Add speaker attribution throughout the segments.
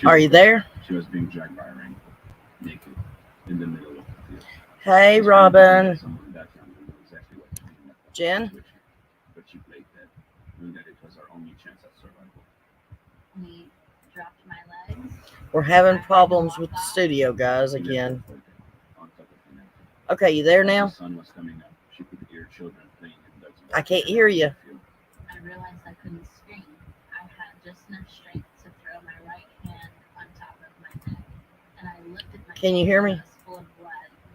Speaker 1: Are you there?
Speaker 2: She was being dragged by a ring, naked, in the middle of the field.
Speaker 1: Hey, Robin.
Speaker 2: Someone that young knew exactly what to do.
Speaker 1: Jen?
Speaker 2: But she played dead, knowing that it was our only chance at survival.
Speaker 3: We dropped my legs.
Speaker 1: We're having problems with the studio, guys, again. Okay, you there now?
Speaker 2: The sun was coming up. She could hear children playing in the
Speaker 1: I can't hear you.
Speaker 3: I realized I couldn't scream. I had just enough strength to throw my right hand on top of my neck, and I lifted my
Speaker 1: Can you hear me?
Speaker 3: full of blood.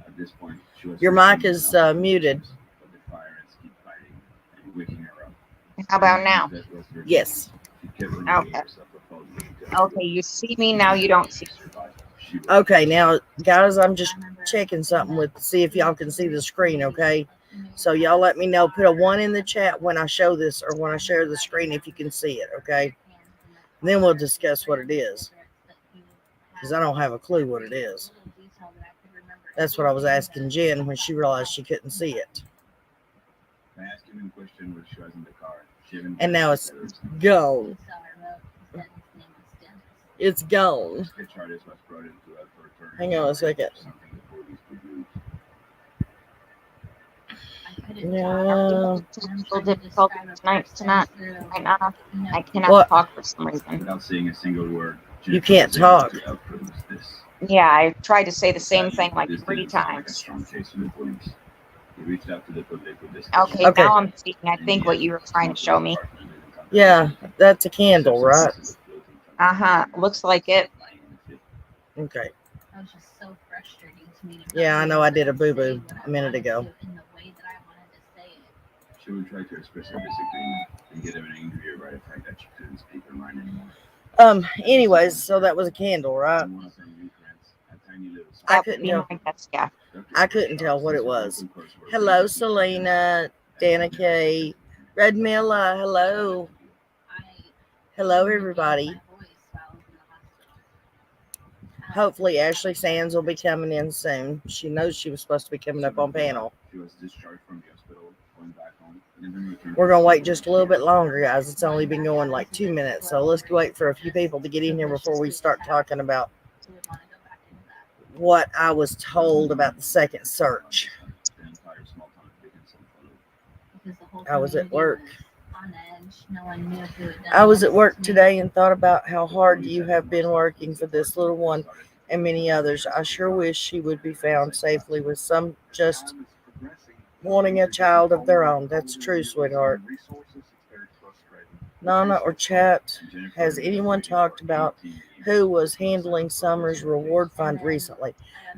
Speaker 2: At this point, she was
Speaker 1: Your mic is muted.
Speaker 2: But the fire ants keep fighting and waking her up.
Speaker 4: How about now?
Speaker 1: Yes.
Speaker 4: Okay. Okay, you see me now. You don't see.
Speaker 1: Okay, now, guys, I'm just checking something with see if y'all can see the screen, okay? So y'all let me know. Put a 1 in the chat when I show this or when I share the screen if you can see it, okay? And then we'll discuss what it is. Because I don't have a clue what it is. That's what I was asking Jen when she realized she couldn't see it.
Speaker 2: I asked him in question when she was in the car.
Speaker 1: And now it's gone. It's gone. Hang on a second. No.
Speaker 4: So difficult tonight. Right now, I cannot talk for some reason.
Speaker 2: Without saying a single word.
Speaker 1: You can't talk.
Speaker 4: Yeah, I tried to say the same thing like 3 times. Okay, now I'm seeing, I think, what you were trying to show me.
Speaker 1: Yeah, that's a candle, right?
Speaker 4: Uh-huh. Looks like it.
Speaker 1: Okay.
Speaker 3: That was just so frustrating to me.
Speaker 1: Yeah, I know I did a boo-boo a minute ago.
Speaker 2: She would try to express her disagreement and get him angry about the fact that she couldn't speak her mind anymore.
Speaker 1: Anyways, so that was a candle, right? I couldn't tell.
Speaker 4: Yeah.
Speaker 1: I couldn't tell what it was. Hello, Selena, Dana K, Red Milla, hello. Hello, everybody. Hopefully, Ashley Sands will be coming in soon. She knows she was supposed to be coming up on panel.
Speaker 2: She was discharged from the hospital, going back home.
Speaker 1: We're going to wait just a little bit longer, guys. It's only been going like 2 minutes. So let's wait for a few people to get in here before we start talking about what I was told about the second search. I was at work. I was at work today and thought about how hard you have been working for this little one and many others. I sure wish she would be found safely with some just wanting a child of their own. That's true, sweetheart. Nana or chat, has anyone talked about who was handling Summer's reward fund recently?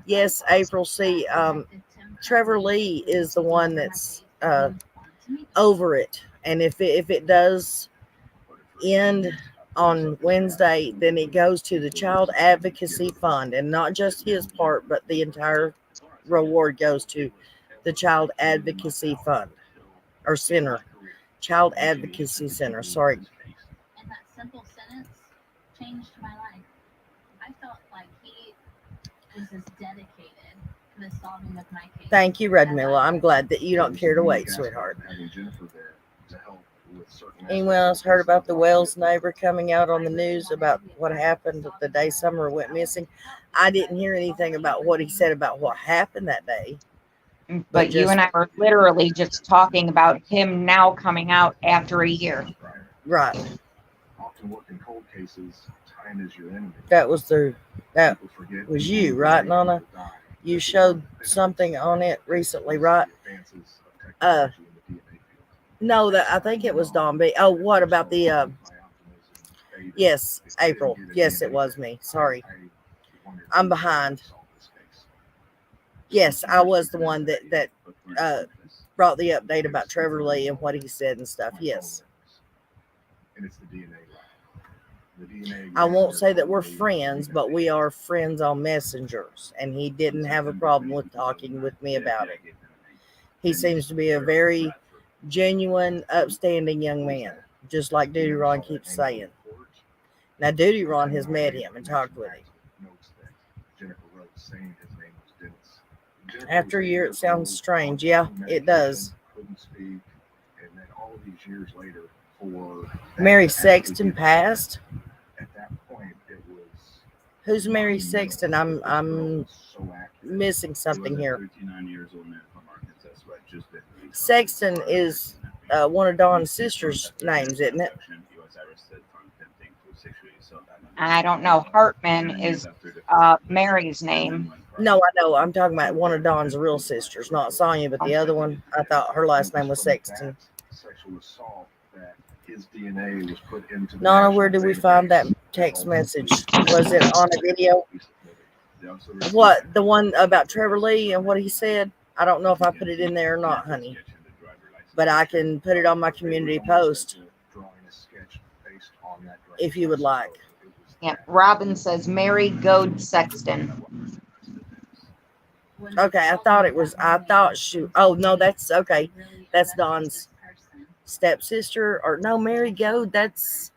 Speaker 1: Yes, April C. Trevor Lee is the one that's over it. And if it does end on Wednesday, then it goes to the Child Advocacy Fund, and not just his part, but the entire reward goes to the Child Advocacy Fund or Center, Child Advocacy Center. Sorry.
Speaker 3: And that simple sentence changed my life. I felt like he was as dedicated to the solving of my case.
Speaker 1: Thank you, Red Miller. I'm glad that you don't care to wait, sweetheart. Anyone else heard about the Wells neighbor coming out on the news about what happened the day Summer went missing? I didn't hear anything about what he said about what happened that day.
Speaker 4: But you and I were literally just talking about him now coming out after a year.
Speaker 1: Right.
Speaker 5: Often work in cold cases, time is your enemy.
Speaker 1: That was you, right, Nana? You showed something on it recently, right? No, I think it was Don B. Oh, what about the yes, April. Yes, it was me. Sorry. I'm behind. Yes, I was the one that brought the update about Trevor Lee and what he said and stuff. Yes. I won't say that we're friends, but we are friends on messengers, and he didn't have a problem with talking with me about it. He seems to be a very genuine, upstanding young man, just like Duty Ron keeps saying. Now, Duty Ron has met him and talked with him. After a year, it sounds strange. Yeah, it does. Mary Sexton passed. Who's Mary Sexton? I'm
Speaker 5: So accurate.
Speaker 1: missing something here.
Speaker 2: 39 years old man from Arkansas, so I just been released.
Speaker 1: Sexton is one of Dawn's sister's names, isn't it?
Speaker 2: He was arrested for attempting to sexually assault an
Speaker 4: I don't know. Hartman is Mary's name.
Speaker 1: No, I know. I'm talking about one of Dawn's real sisters, not Sonia, but the other one. I thought her last name was
Speaker 5: From
Speaker 1: Sexton.
Speaker 5: that sexual assault that his DNA was put into the
Speaker 1: Nana, where did
Speaker 5: national
Speaker 1: we find that
Speaker 5: database.
Speaker 1: text message? Was it on a video? What, the one about Trevor Lee and what he said? I don't know if I put it in there or not, honey, but I can put it on my community post
Speaker 5: Drawing a sketch based on that
Speaker 1: if you would like.
Speaker 4: Yeah, Robin says Mary Goad Sexton.
Speaker 1: Okay, I thought she, oh no, that's okay. That's Dawn's stepsister, or no, Mary Goad. That's,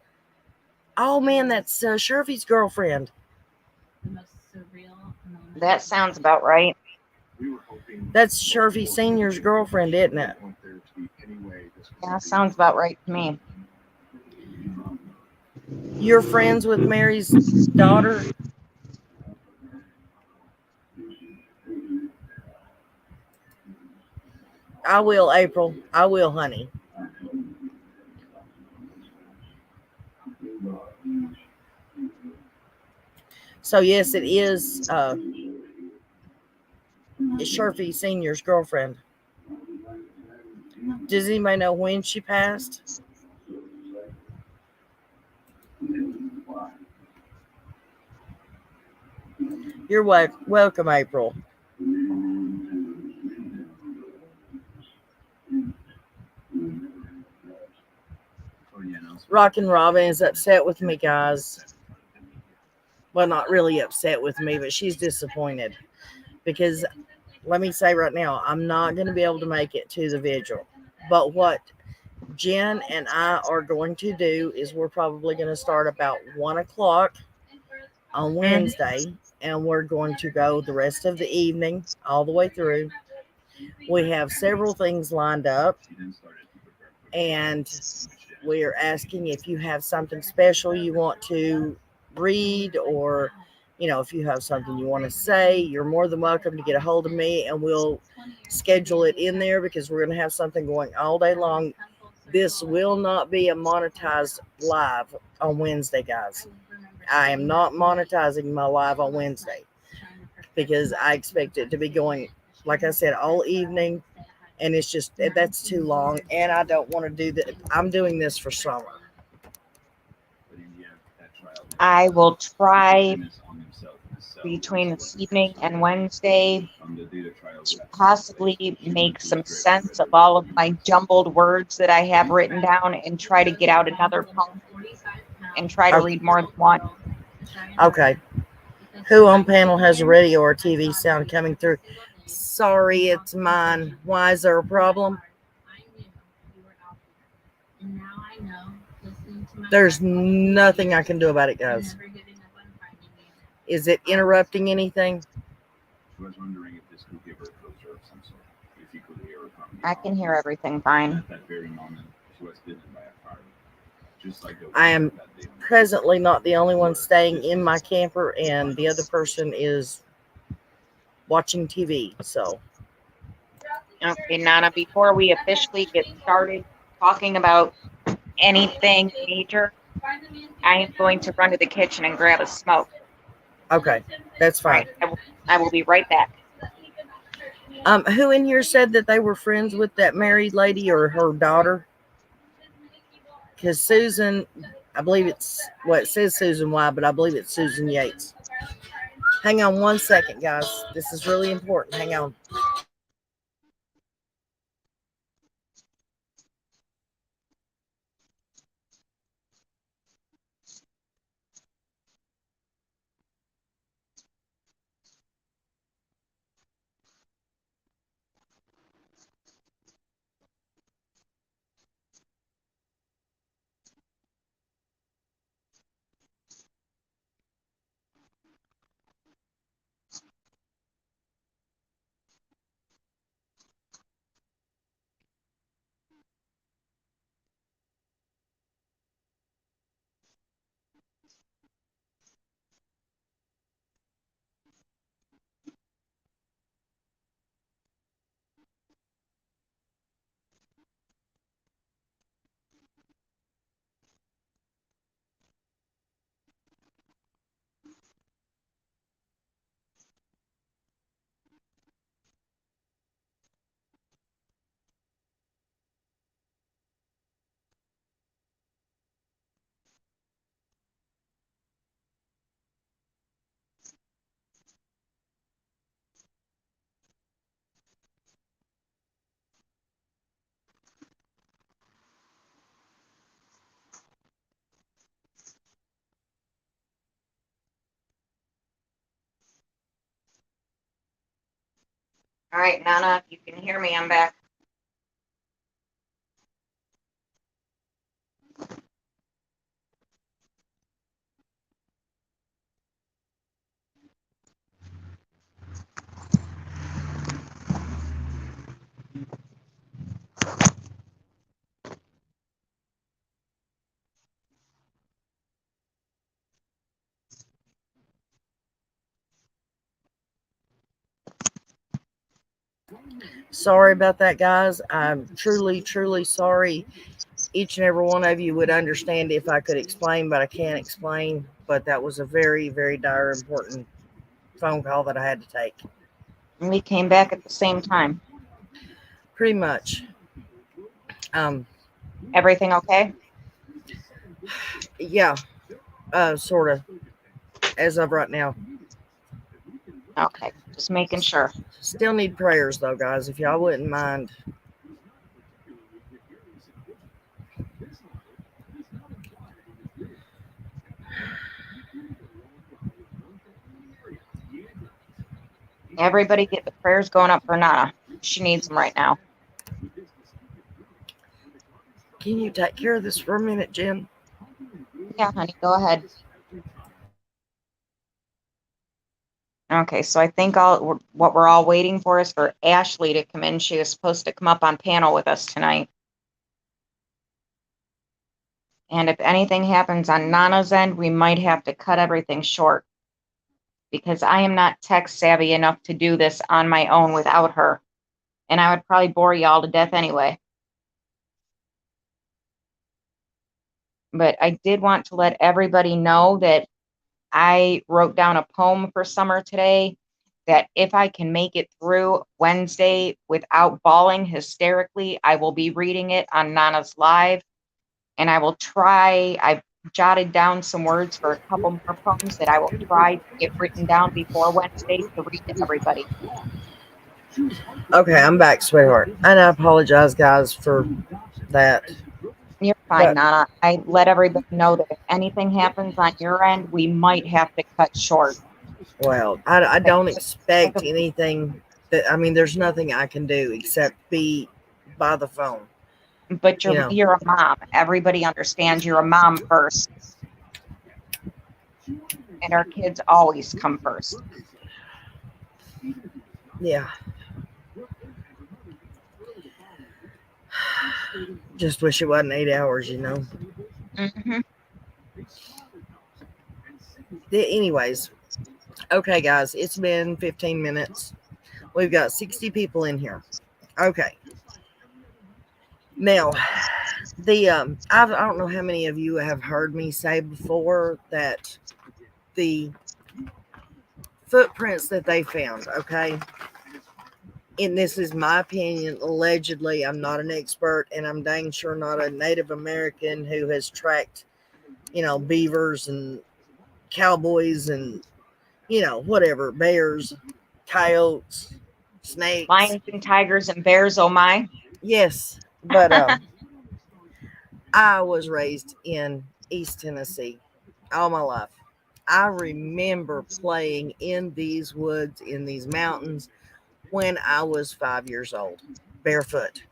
Speaker 1: oh man, that's Shirley's girlfriend.
Speaker 4: That sounds about right.
Speaker 1: That's Shirley Senior's girlfriend, isn't it?
Speaker 4: Yeah, sounds about right to me.
Speaker 1: You're friends with Mary's daughter? I will, April. I will, honey. So yes, it is Shirley Senior's girlfriend. Does anybody know when she passed? You're welcome, April. Rockin' Robin is upset with me, guys. Well, not really upset with me, but she's disappointed. Because let me say right now, I'm not going to be able to make it to the vigil. But what Jen and I are going to do is we're probably going to start about 1 o'clock on Wednesday, and we're going to go the rest of the evening all the way through. We have several things lined up, and we are asking if you have something special you want to read, or if you have something you want to say, you're more than welcome to get a hold of me, and we'll schedule it in there, because we're going to have something going all day long. This will not be a monetized live on Wednesday, guys. I am not monetizing my live on Wednesday, because I expect it to be going, like I said, all evening, and it's just, that's too long, and I don't want to do that. I'm doing this for summer.
Speaker 4: I will try between this evening and Wednesday to possibly make some sense of all of my jumbled words that I have written down, and try to get out another poem and try to read more than one.
Speaker 1: Okay. Who on panel has a radio or TV sound coming through? Sorry, it's mine. Why, is there a problem? There's nothing I can do about it, guys. Is it interrupting anything?
Speaker 2: She was wondering if this could give her closure of some sort. If you could hear her coming.
Speaker 4: I can hear everything fine.
Speaker 2: At that very moment, she was bitten by a fire. Just like
Speaker 1: I am presently not the only one staying in my camper, and the other person is watching TV. So,
Speaker 4: okay, Nana, before we officially get started talking about anything major, I am going to run to the kitchen and grab a smoke.
Speaker 1: Okay, that's fine.
Speaker 4: Right, I will be right back.
Speaker 1: Who in here said that they were friends with that married lady or her daughter? Because Susan, I believe it's, well, it says Susan Y, but I believe it's Susan Yates. Hang on 1 second, guys. This is really important. Hang on.
Speaker 4: right, Nana, if you can hear me, I'm back.
Speaker 1: Sorry about that, guys. I'm truly, truly sorry. Each and every one of you would understand if I could explain, but I can't explain. But that was a very, very dire, important phone call that I had to take.
Speaker 4: And we came back at the same time.
Speaker 1: Pretty much.
Speaker 4: Everything okay?
Speaker 1: Yeah, sort of. As of right now.
Speaker 4: Okay, just making sure.
Speaker 1: Still need prayers, though, guys, if y'all wouldn't mind.
Speaker 4: Everybody get the prayers going up for Nana. She needs them right now.
Speaker 1: Can you take care of this for a minute, Jen?
Speaker 4: Yeah, honey, go ahead. Okay, so I think what we're all waiting for is for Ashley to come in. She was supposed to come up on panel with us tonight. And if anything happens on Nana's end, we might have to cut everything short because I am not tech savvy enough to do this on my own without her. And I would probably bore y'all to death anyway. But I did want to let everybody know that I wrote down a poem for Summer today that if I can make it through Wednesday without bawling hysterically, I will be reading it on Nana's Live. And I will try, I've jotted down some words for a couple more poems that I will try to get written down before Wednesday to read to everybody.
Speaker 1: Okay, I'm back, sweetheart. And I apologize, guys, for that.
Speaker 4: You're fine, Nana. I let everybody know that if anything happens on your end, we might have to cut short.
Speaker 1: Well, I don't expect anything there's nothing I can do except be by the phone.
Speaker 4: But you're a mom. Everybody understands you're a mom first. And our kids always come first.
Speaker 1: Yeah. Just wish it wasn't 8 hours,
Speaker 4: Mm-hmm.
Speaker 1: Anyways, okay, guys, it's been 15 minutes. We've got 60 people in here. Okay. Now, I don't know how many of you have heard me say before that the footprints that they found, okay, and this is my opinion, allegedly, I'm not an expert, and I'm dang sure not a Native American who has tracked, beavers and cowboys and, whatever, bears, coyotes, snakes.
Speaker 4: Lions and tigers and bears, oh my.
Speaker 1: Yes, but I was raised in East Tennessee all my life. I remember playing in these woods, in these mountains, when I was 5 years old, barefoot.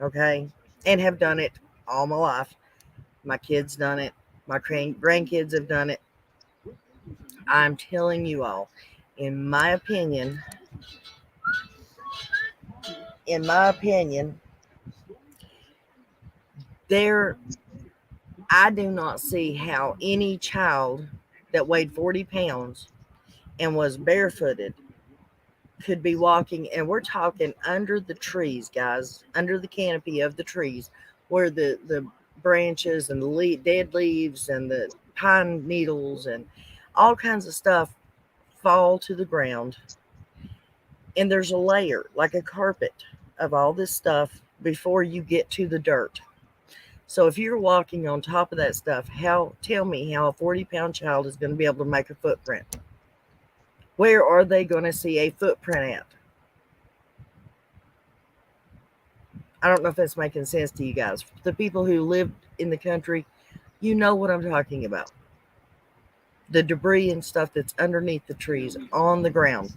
Speaker 1: Okay. And have done it all my life. My kids done it. My grandkids have done it. I'm telling you all, in my opinion, I do not see how any child that weighed 40 pounds and was barefooted could be walking, and we're talking under the trees, guys, under the canopy of the trees, where the branches and the dead leaves and the pine needles and all kinds of stuff fall to the ground. And there's a layer, like a carpet, of all this stuff before you get to the dirt. So if you're walking on top of that stuff, tell me how a 40-pound child is going to be able to make a footprint? Where are they going to see a footprint at? I don't know if that's making sense to you guys. The people who live in the country, you know what I'm talking about. The debris and stuff that's underneath the trees on the ground.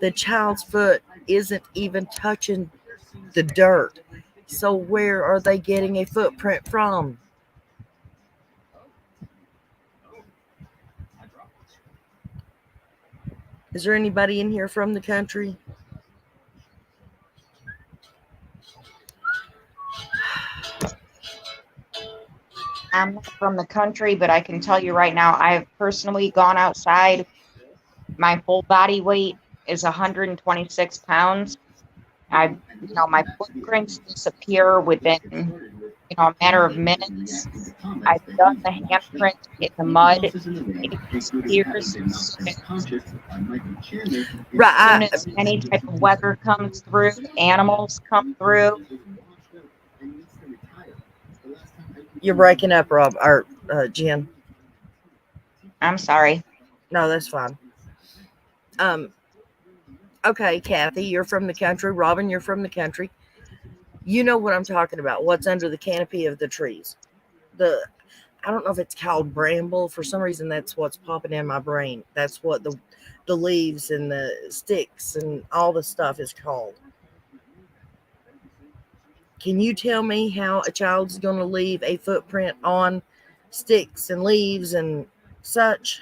Speaker 1: The child's foot isn't even touching the dirt. So where are they getting a footprint from? Is there anybody in here from the country?
Speaker 4: I'm not from the country, but I can tell you right now, I've personally gone outside. My full body weight is 126 pounds. My footprints disappear within, a matter of minutes. I've done the handprint in the mud. It disappears as soon
Speaker 1: Right.
Speaker 4: as any type of weather comes through, animals come through.
Speaker 1: You're breaking up, Rob, or Jen.
Speaker 4: I'm sorry.
Speaker 1: No, that's fine. Okay, Kathy, you're from the country. Robin, you're from the country. You know what I'm talking about. What's under the canopy of the trees? I don't know if it's called bramble. For some reason, that's what's popping in my brain. That's what the leaves and the sticks and all the stuff is called. Can you tell me how a child's going to leave a footprint on sticks and leaves and such?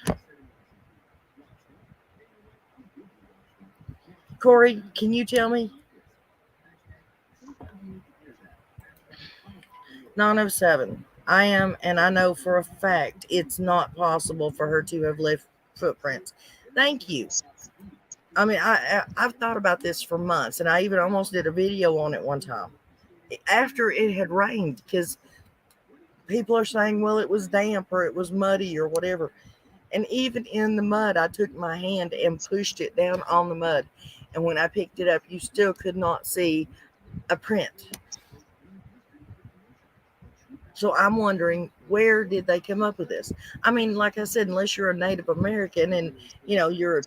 Speaker 1: Corey, can you tell me? 907. I am, and I know for a fact it's not possible for her to have left footprints. Thank you. I mean, I've thought about this for months, and I even almost did a video on it one time after it had rained, because people are saying, well, it was damp or it was muddy or whatever. And even in the mud, I took my hand and pushed it down on the mud. And when I picked it up, you still could not see a print. So I'm wondering, where did they come up with this? I mean, like I said, unless you're a Native American and, you're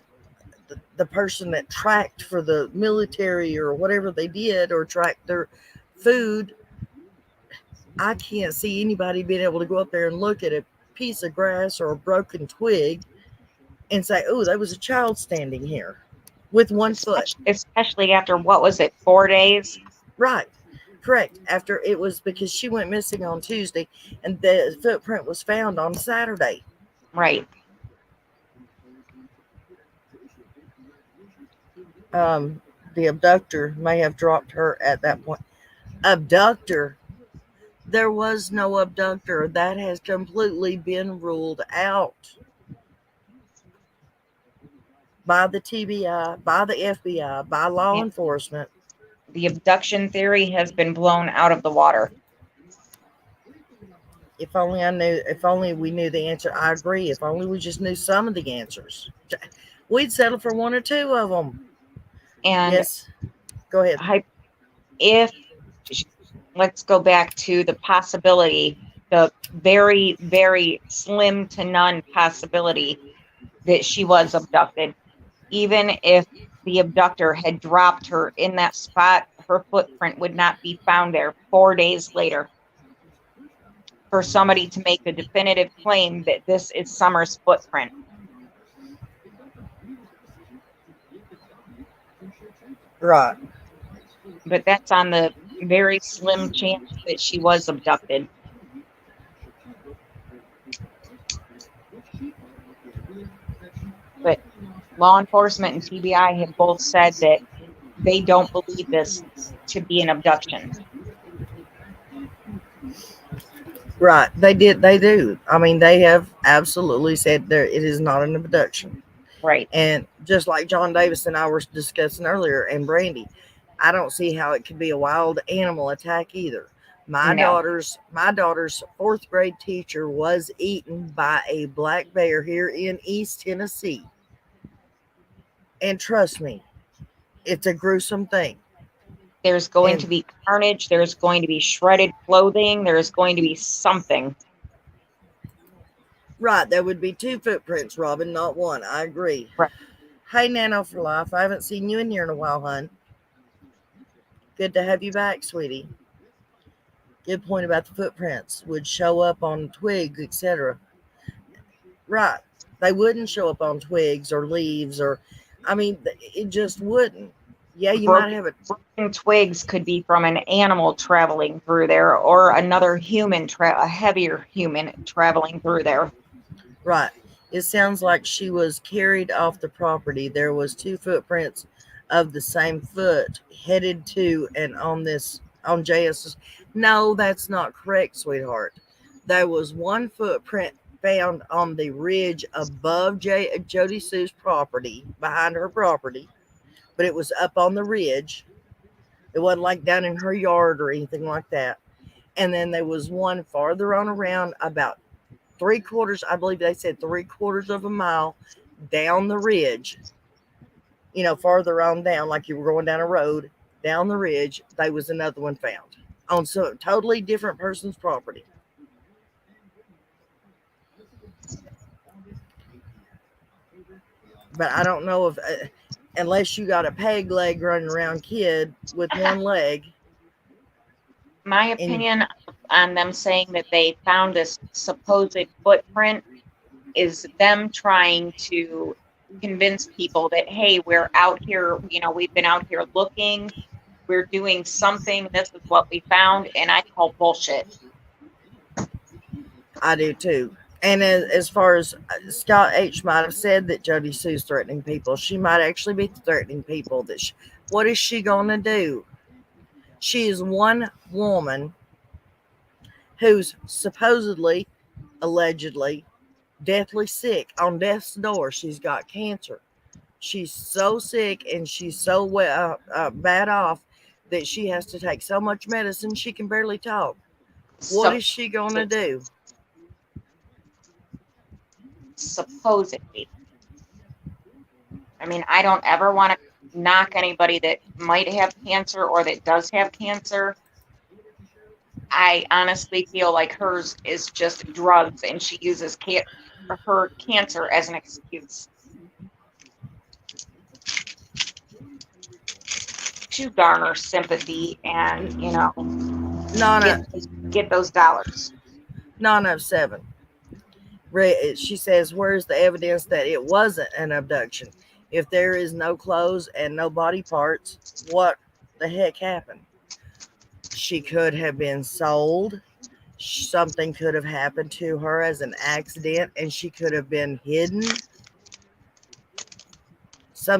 Speaker 1: the person that tracked for the military or whatever they did, or tracked their food, I can't see anybody being able to go up there and look at a piece of grass or a broken twig and say, oh, there was a child standing here with one foot.
Speaker 4: Especially after, what was it, 4 days?
Speaker 1: Right. Correct. After it was, because she went missing on Tuesday and the footprint was found on Saturday.
Speaker 4: Right.
Speaker 1: The abductor may have dropped her at that point. Abductor? There was no abductor. That has completely been ruled out by the TBI, by the FBI, by law enforcement.
Speaker 4: The abduction theory has been blown out of the water.
Speaker 1: If only we knew the answer. I agree. If only we just knew some of the answers. We'd settle for one or two of them.
Speaker 4: And
Speaker 1: yes, go ahead.
Speaker 4: Let's go back to the possibility, the very, very slim to none possibility that she was abducted. Even if the abductor had dropped her in that spot, her footprint would not be found there 4 days later. For somebody to make a definitive claim that this is Summer's footprint.
Speaker 1: Right.
Speaker 4: But that's on the very slim chance that she was abducted. But law enforcement and TBI have both said that they don't believe this to be an abduction.
Speaker 1: Right. They do. I mean, they have absolutely said it is not an abduction.
Speaker 4: Right.
Speaker 1: And just like John Davis and I were discussing earlier, and Brandy, I don't see how it could be a wild animal attack either. My daughter's 4th grade teacher was eaten by a black bear here in East Tennessee. And trust me, it's a gruesome thing.
Speaker 4: There's going to be carnage. There's going to be shredded clothing. There's going to be something.
Speaker 1: Right. There would be 2 footprints, Robin, not 1. I agree.
Speaker 4: Right.
Speaker 1: Hey, Nano for Life. I haven't seen you in here in a while, hon. Good to have you back, sweetie. Good point about the footprints. Would show up on twigs, etc. Right. They wouldn't show up on twigs or leaves or, I mean, it just wouldn't. Yeah, you
Speaker 4: Broken-
Speaker 1: might have it.
Speaker 4: Broken twigs could be from an animal traveling through there, or another human, a heavier human traveling through there.
Speaker 1: Right. It sounds like she was carried off the property. There was 2 footprints of the same foot headed to and on JS's. No, that's not correct, sweetheart. There was 1 footprint found on the ridge above Jody Sue's property, behind her property, but it was up on the ridge. It wasn't like down in her yard or anything like that. And then there was 1 farther on around, about 3/4, I believe they said 3/4 of a mile down the ridge, farther on down, like you were going down a road, down the ridge, there was another one found on some totally different person's property. But I don't know if, unless you got a peg leg running around kid with 1 leg.
Speaker 4: My opinion on them saying that they found this supposed footprint is them trying to convince people that, hey, we're out here, we've been out here looking, we're doing something, this is what we found, and I call bullshit.
Speaker 1: I do too. And as far as Scott H might have said that Jody Sue's threatening people, she might actually be threatening people. What is she going to do? She is one woman who's supposedly, allegedly, deathly sick, on death's door. She's got cancer. She's so sick and she's so bad off that she has to take so much medicine she can barely talk. What is she going to do?
Speaker 4: Supposedly. I mean, I don't ever want to knock anybody that might have cancer or that does have cancer. I honestly feel like hers is just drugs and she uses her cancer as an excuse to garner sympathy and, get those dollars.
Speaker 1: Nana 7. She says, where's the evidence that it wasn't an abduction? If there is no clothes and no body parts, what the heck happened? She could have been sold. Something could have happened to her as an accident and she could have been hidden. She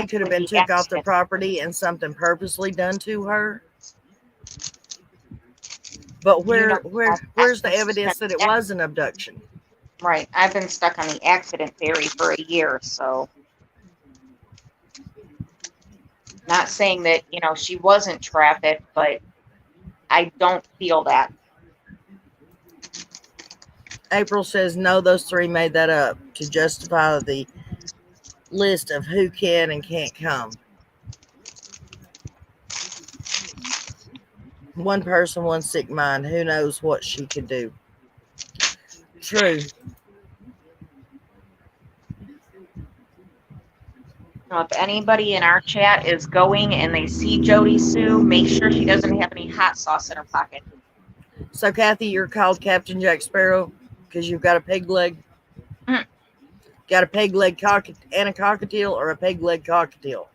Speaker 1: could have been took off the property and something purposely done to her. But where's the evidence that it was an abduction?
Speaker 4: Right. I've been stuck on the accident theory for a year, so not saying that, she wasn't trafficked, but I don't feel that.
Speaker 1: April says, no, those 3 made that up to justify the list of who can and can't come. 1 person, 1 sick mind. Who knows what she could do? True.
Speaker 4: If anybody in our chat is going and they see Jody Sue, make sure she doesn't have any hot sauce in her pocket.
Speaker 1: So, Kathy, you're called Captain Jack Sparrow because you've got a peg leg?
Speaker 4: Mm.
Speaker 1: Got a peg leg and a cockatiel, or a peg leg cockatiel?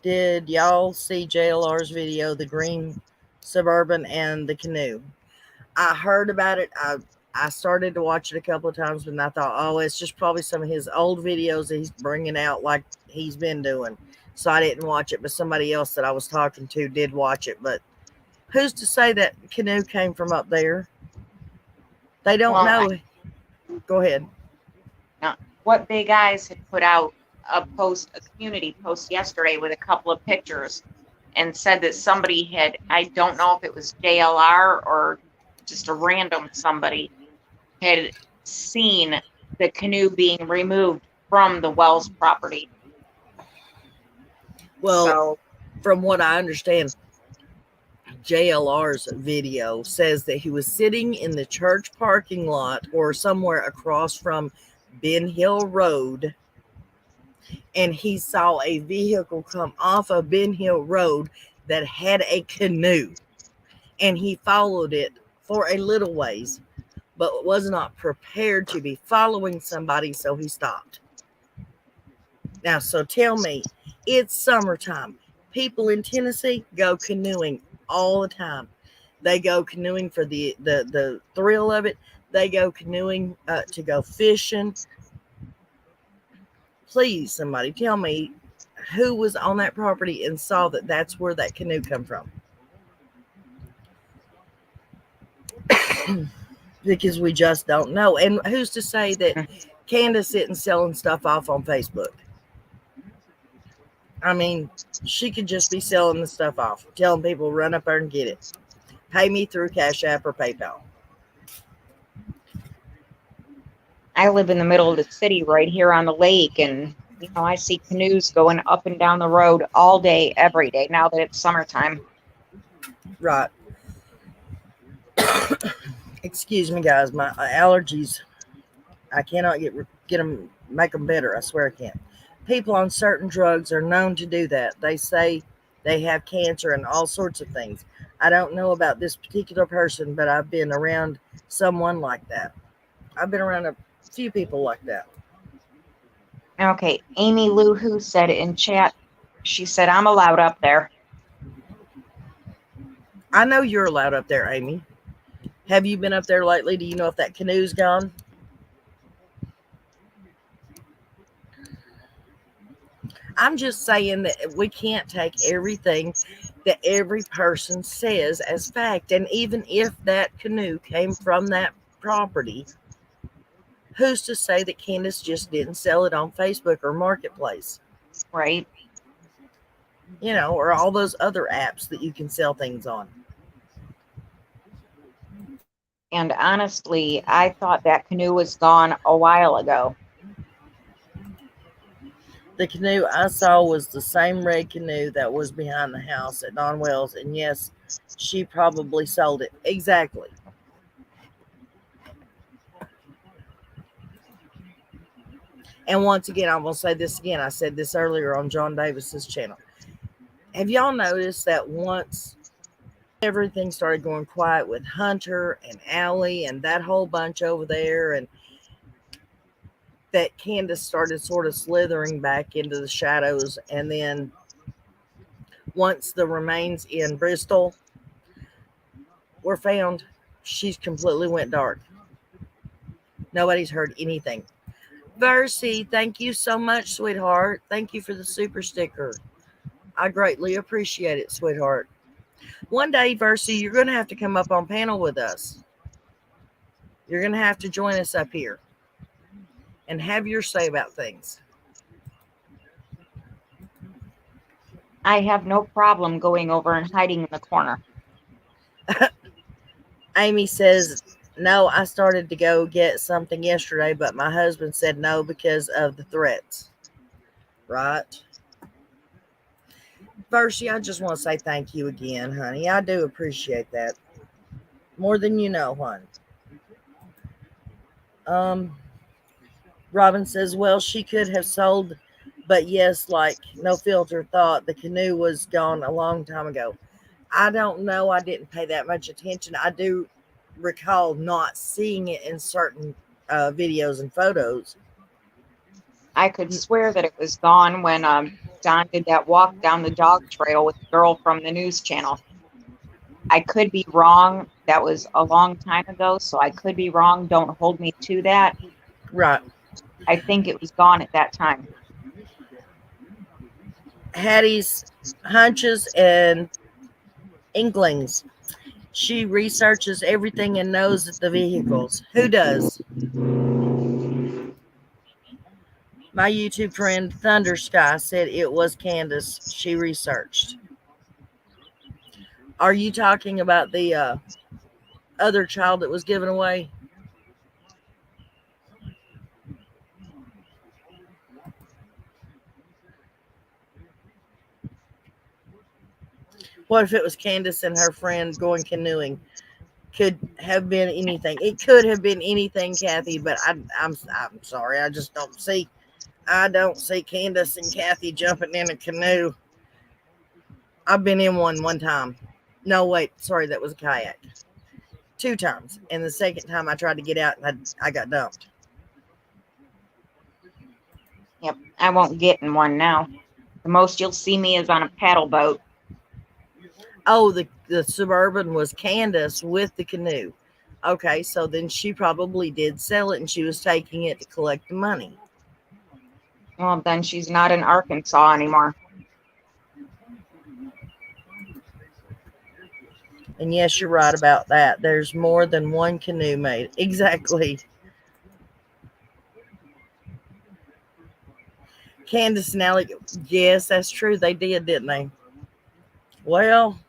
Speaker 1: Did y'all see JLR's video, the green Suburban and the canoe? I heard about it. I started to watch it a couple of times, but I thought, oh, it's just probably some of his old videos that he's bringing out like he's been doing. So I didn't watch it, but somebody else that I was talking to did watch it. But who's to say that canoe came from up there? They don't know. Go ahead.
Speaker 4: What Big Eyes had put out a community post yesterday with a couple of pictures and said that somebody had, I don't know if it was JLR or just a random somebody, had seen the canoe being removed from the Wells property.
Speaker 1: Well, from what I understand, JLR's video says that he was sitting in the church parking lot or somewhere across from Ben Hill Road, and he saw a vehicle come off of Ben Hill Road that had a canoe, and he followed it for a little ways, but was not prepared to be following somebody, so he stopped. Now, so tell me, it's summertime. People in Tennessee go canoeing all the time. They go canoeing for the thrill of it. They go canoeing to go fishing. Please, somebody tell me who was on that property and saw that that's where that canoe come from. Because we just don't know. And who's to say that Candace isn't selling stuff off on Facebook? I mean, she could just be selling the stuff off, telling people run up there and get it. Pay me through Cash App or PayPal.
Speaker 4: I live in the middle of the city right here on the lake, and I see canoes going up and down the road all day, every day, now that it's summertime.
Speaker 1: Right. Excuse me, guys. My allergies, I cannot get them, make them better. I swear I can't. People on certain drugs are known to do that. They say they have cancer and all sorts of things. I don't know about this particular person, but I've been around someone like that. I've been around a few people like that.
Speaker 4: Okay, Amy Lou Who said in chat, she said, I'm allowed up there.
Speaker 1: I know you're allowed up there, Amy. Have you been up there lately? Do you know if that canoe's gone? I'm just saying that we can't take everything that every person says as fact. And even if that canoe came from that property, who's to say that Candace just didn't sell it on Facebook or Marketplace?
Speaker 4: Right.
Speaker 1: Or all those other apps that you can sell things on.
Speaker 4: And honestly, I thought that canoe was gone a while ago.
Speaker 1: The canoe I saw was the same red canoe that was behind the house at Donwells. And yes, she probably sold it. Exactly. And once again, I'm going to say this again. I said this earlier on John Davis's channel. Have y'all noticed that once everything started going quiet with Hunter and Allie and that whole bunch over there, and that Candace started sort of slithering back into the shadows, and then once the remains in Bristol were found, she's completely went dark. Nobody's heard anything. Versi, thank you so much, sweetheart. Thank you for the super sticker. I greatly appreciate it, sweetheart. One day, Versi, you're going to have to come up on panel with us. You're going to have to join us up here and have your say about things.
Speaker 4: I have no problem going over and hiding in the corner.
Speaker 1: Amy says, no, I started to go get something yesterday, but my husband said no because of the threats. Right? Versi, I just want to say thank you again, honey. I do appreciate that. More than you know, hon. Robin says, well, she could have sold, but yes, like No Filter thought the canoe was gone a long time ago. I don't know. I didn't pay that much attention. I do recall not seeing it in certain videos and photos.
Speaker 4: I could swear that it was gone when Don did that walk down the dog trail with the girl from the news channel. I could be wrong. That was a long time ago, so I could be wrong. Don't hold me to that.
Speaker 1: Right.
Speaker 4: I think it was gone at that time.
Speaker 1: Hattie's hunches and inklings. She researches everything and knows the vehicles. Who does? My YouTube friend Thunder Sky said it was Candace. She researched. Are you talking about the other child that was given away? What if it was Candace and her friend going canoeing? Could have been anything. It could have been anything, Kathy, but I'm sorry. I don't see Candace and Kathy jumping in a canoe. I've been in one time. No, wait. Sorry, that was a kayak. 2 times. And the second time I tried to get out and I got dumped.
Speaker 4: Yep, I won't get in one now. The most you'll see me is on a paddle boat.
Speaker 1: Oh, the Suburban was Candus with the canoe. Okay, so then she probably did sell it and she was taking it to collect the money.
Speaker 4: Well, then she's not in Arkansas anymore.
Speaker 1: And yes, you're right about that. There's more than one canoe made. Exactly. Candace and Alec, yes, that's true. They did, didn't they? Well,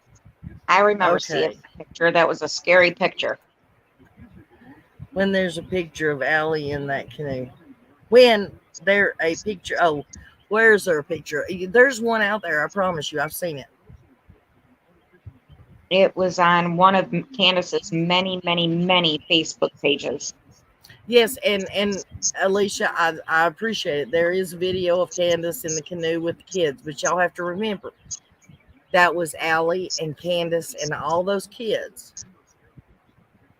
Speaker 4: I remember seeing a picture. That was a scary picture.
Speaker 1: When there's a picture of Allie in that canoe. When there a picture, oh, where's there a picture? There's one out there, I promise you. I've seen it.
Speaker 4: It was on one of Candace's many, many, many Facebook pages.
Speaker 1: Yes, and Alicia, I appreciate it. There is a video of Candace in the canoe with the kids, but y'all have to remember that was Allie and Candace and all those kids.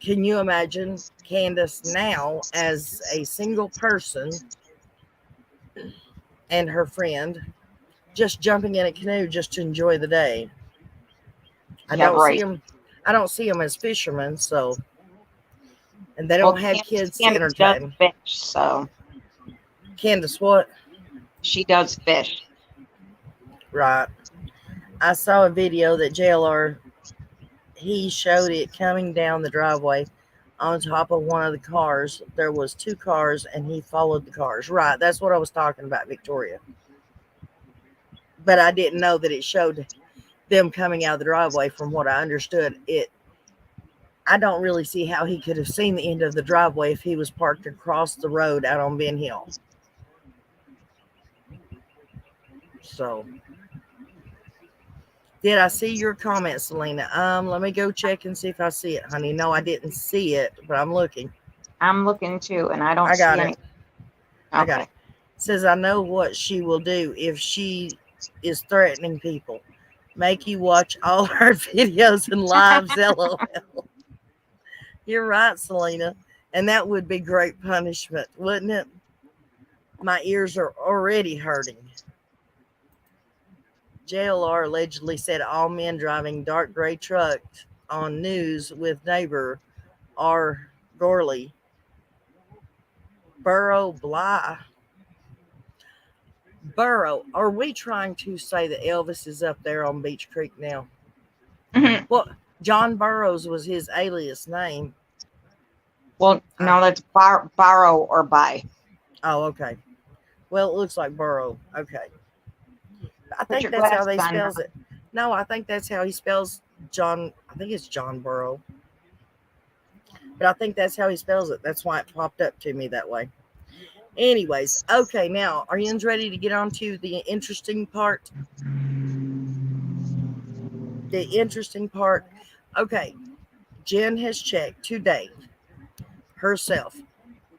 Speaker 1: Can you imagine Candace now as a single person and her friend just jumping in a canoe just to enjoy the day? I don't see them as fishermen, so, and they don't have kids to entertain.
Speaker 4: Does fish, so
Speaker 1: Candace, what?
Speaker 4: She does fish.
Speaker 1: Right. I saw a video that JLR, he showed it coming down the driveway on top of one of the cars. There was 2 cars and he followed the cars. Right. That's what I was talking about, Victoria. But I didn't know that it showed them coming out of the driveway. From what I understood, I don't really see how he could have seen the end of the driveway if he was parked across the road out on Ben Hill. So, did I see your comment, Selena? Let me go check and see if I see it, honey. No, I didn't see it, but I'm looking.
Speaker 4: I'm looking too, and I don't see any. Okay.
Speaker 1: I got it. It says, I know what she will do if she is threatening people. Make you watch all her videos and lives, LOL. You're right, Selena. And that would be great punishment, wouldn't it? My ears are already hurting. JLR allegedly said all men driving dark gray trucks on news with neighbor are Gorley. Burrow. Are we trying to say that Elvis is up there on Beach Creek now?
Speaker 4: Mm-hmm.
Speaker 1: Well, John Burroughs was his alias name.
Speaker 4: Well, no, that's borrow or buy.
Speaker 1: Oh, okay. Well, it looks like Burrow. Okay. I think that's how they spells it. No, I think that's how he spells John. I think it's John Burrow. But I think that's how he spells it. That's why it popped up to me that way. Anyways, okay, now, are you ready to get on to the interesting part? The interesting part. Okay, Jen has checked to date herself.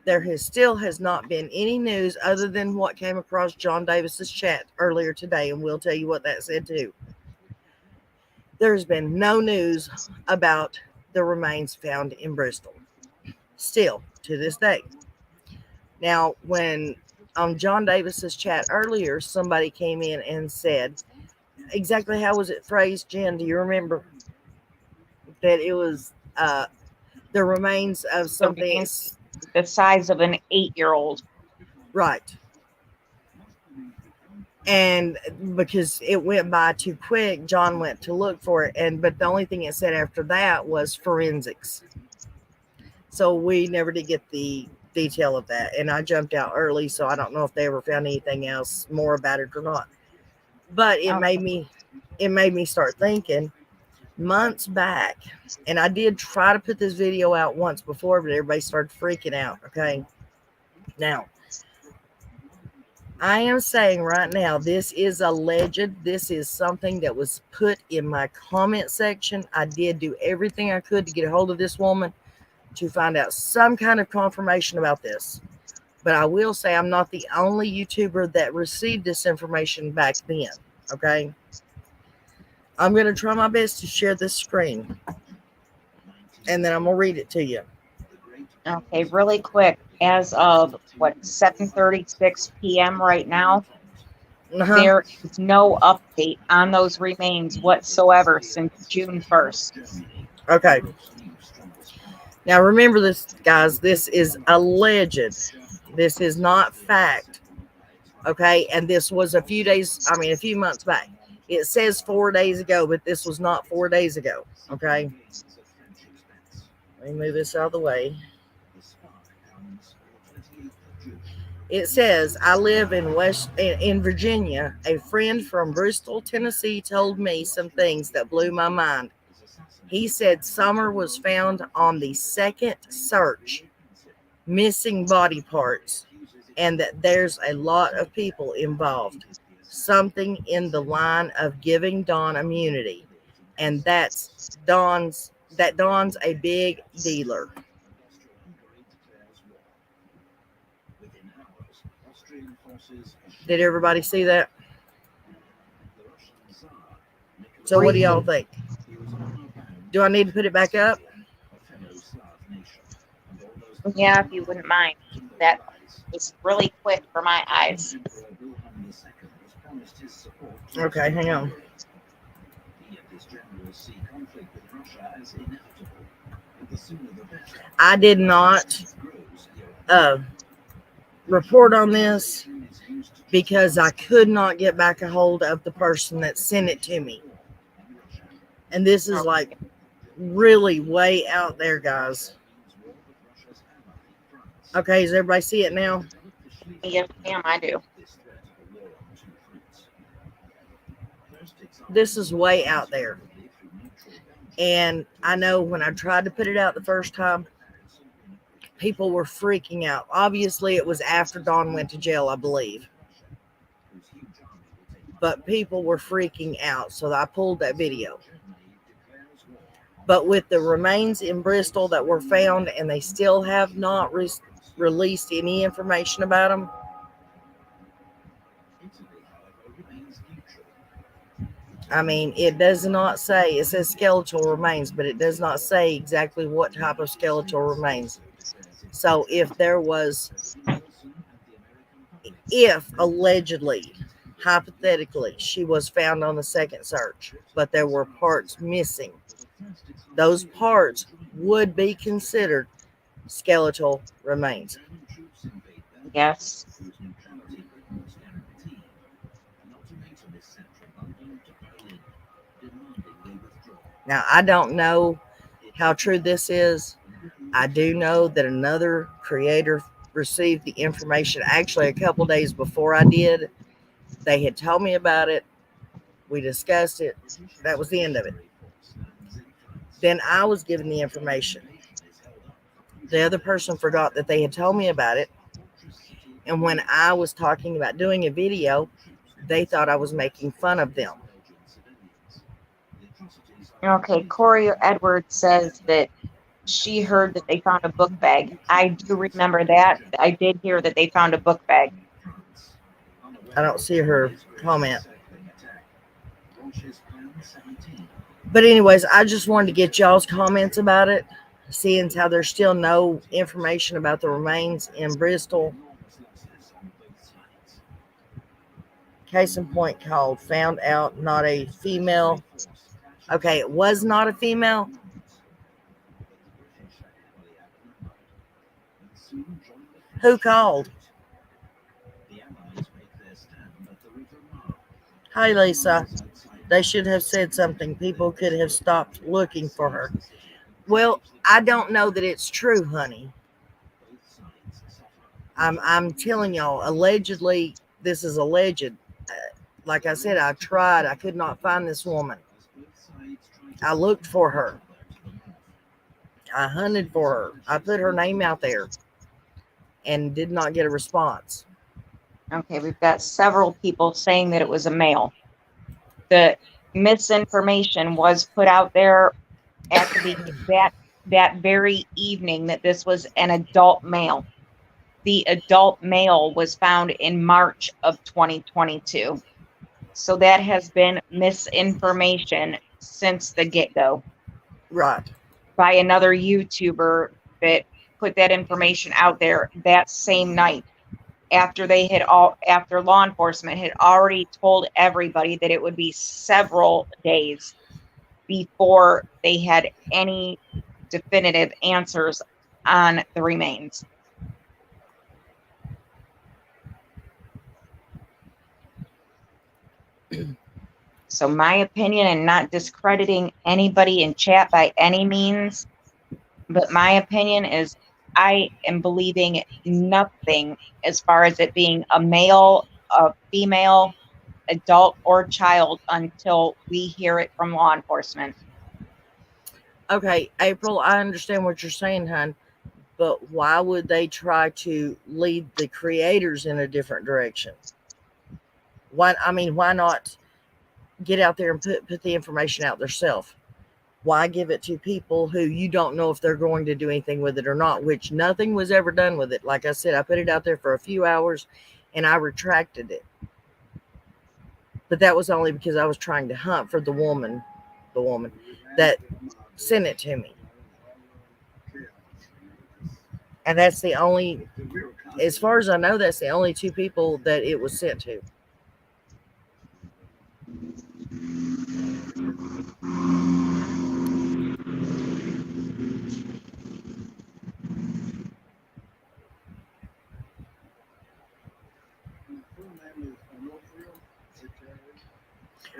Speaker 1: There still has not been any news other than what came across John Davis's chat earlier today, and we'll tell you what that said too. There's been no news about the remains found in Bristol. Still, to this day. Now, when on John Davis's chat earlier, somebody came in and said, exactly how was it phrased, Jen? Do you remember? That it was the remains of something
Speaker 4: the size of an 8-year-old.
Speaker 1: Right. And because it went by too quick, John went to look for it. But the only thing it said after that was forensics. So we never did get the detail of that. And I jumped out early, so I don't know if they ever found anything else more about it or not. But it made me start thinking months back, and I did try to put this video out once before, but everybody started freaking out. Okay. Now, I am saying right now, this is alleged. This is something that was put in my comment section. I did do everything I could to get a hold of this woman to find out some kind of confirmation about this. But I will say I'm not the only YouTuber that received this information back then. Okay. I'm going to try my best to share this screen. and then I'm gonna read it to you.
Speaker 4: Okay, really quick. As of what 7:36 p.m. right now,
Speaker 1: Uh-huh.
Speaker 4: there is no update on those remains whatsoever since June 1st.
Speaker 1: Okay. Now remember this, guys. This is alleged. This is not fact. Okay, and this was a few months back. It says 4 days ago, but this was not 4 days ago. Okay. Let me move this out of the way. It says, I live in Virginia. A friend from Bristol, Tennessee told me some things that blew my mind. He said Summer was found on the second search, missing body parts, and that there's a lot of people involved. Something in the line of giving Dawn immunity, and Dawn's a big dealer. Did everybody see that? So what do y'all think? Do I need to put it back up?
Speaker 4: Yeah, if you wouldn't mind. That was really quick for my eyes.
Speaker 1: Okay, hang on. I did not report on this because I could not get back a hold of the person that sent it to me. And this is like really way out there, guys. Okay, does everybody see it now?
Speaker 4: Yes, ma'am, I do.
Speaker 1: This is way out there. And I know when I tried to put it out the first time, people were freaking out. Obviously, it was after Dawn went to jail, I believe. But people were freaking out, so I pulled that video. But with the remains in Bristol that were found, and they still have not released any information about them, I mean, it does not say, it says skeletal remains, but it does not say exactly what type of skeletal remains. So if allegedly, hypothetically, she was found on the second search, but there were parts missing, those parts would be considered skeletal remains.
Speaker 4: Yes.
Speaker 1: Now, I don't know how true this is. I do know that another creator received the information actually a couple days before I did. They had told me about it. We discussed it. That was the end of it. Then I was given the information. The other person forgot that they had told me about it. And when I was talking about doing a video, they thought I was making fun of them.
Speaker 4: Okay, Corey Edwards says that she heard that they found a book bag. I do remember that. I did hear that they found a book bag.
Speaker 1: I don't see her comment. But anyways, I just wanted to get y'all's comments about it, seeing how there's still no information about the remains in Bristol. Case in point called found out not a female. Okay, it was not a female. Who called? Hi, Lisa. They should have said something. People could have stopped looking for her. Well, I don't know that it's true, honey. I'm telling y'all, allegedly, this is alleged. Like I said, I tried. I could not find this woman. I looked for her. I hunted for her. I put her name out there and did not get a response.
Speaker 4: Okay, we've got several people saying that it was a male. The misinformation was put out there at that very evening that this was an adult male. The adult male was found in March of 2022. So that has been misinformation since the get-go.
Speaker 1: Right.
Speaker 4: by another YouTuber that put that information out there that same night, after law enforcement had already told everybody that it would be several days before they had any definitive answers on the remains. So my opinion, and not discrediting anybody in chat by any means, but my opinion is I am believing nothing as far as it being a male, a female, adult, or child until we hear it from law enforcement.
Speaker 1: Okay, April, I understand what you're saying, hon, but why would they try to lead the creators in a different direction? Why not get out there and put the information out themselves? Why give it to people who you don't know if they're going to do anything with it or not, which nothing was ever done with it. Like I said, I put it out there for a few hours and I retracted it. But that was only because I was trying to hunt for the woman that sent it to me. And that's the only, as far as I know, that's the only two people that it was sent to.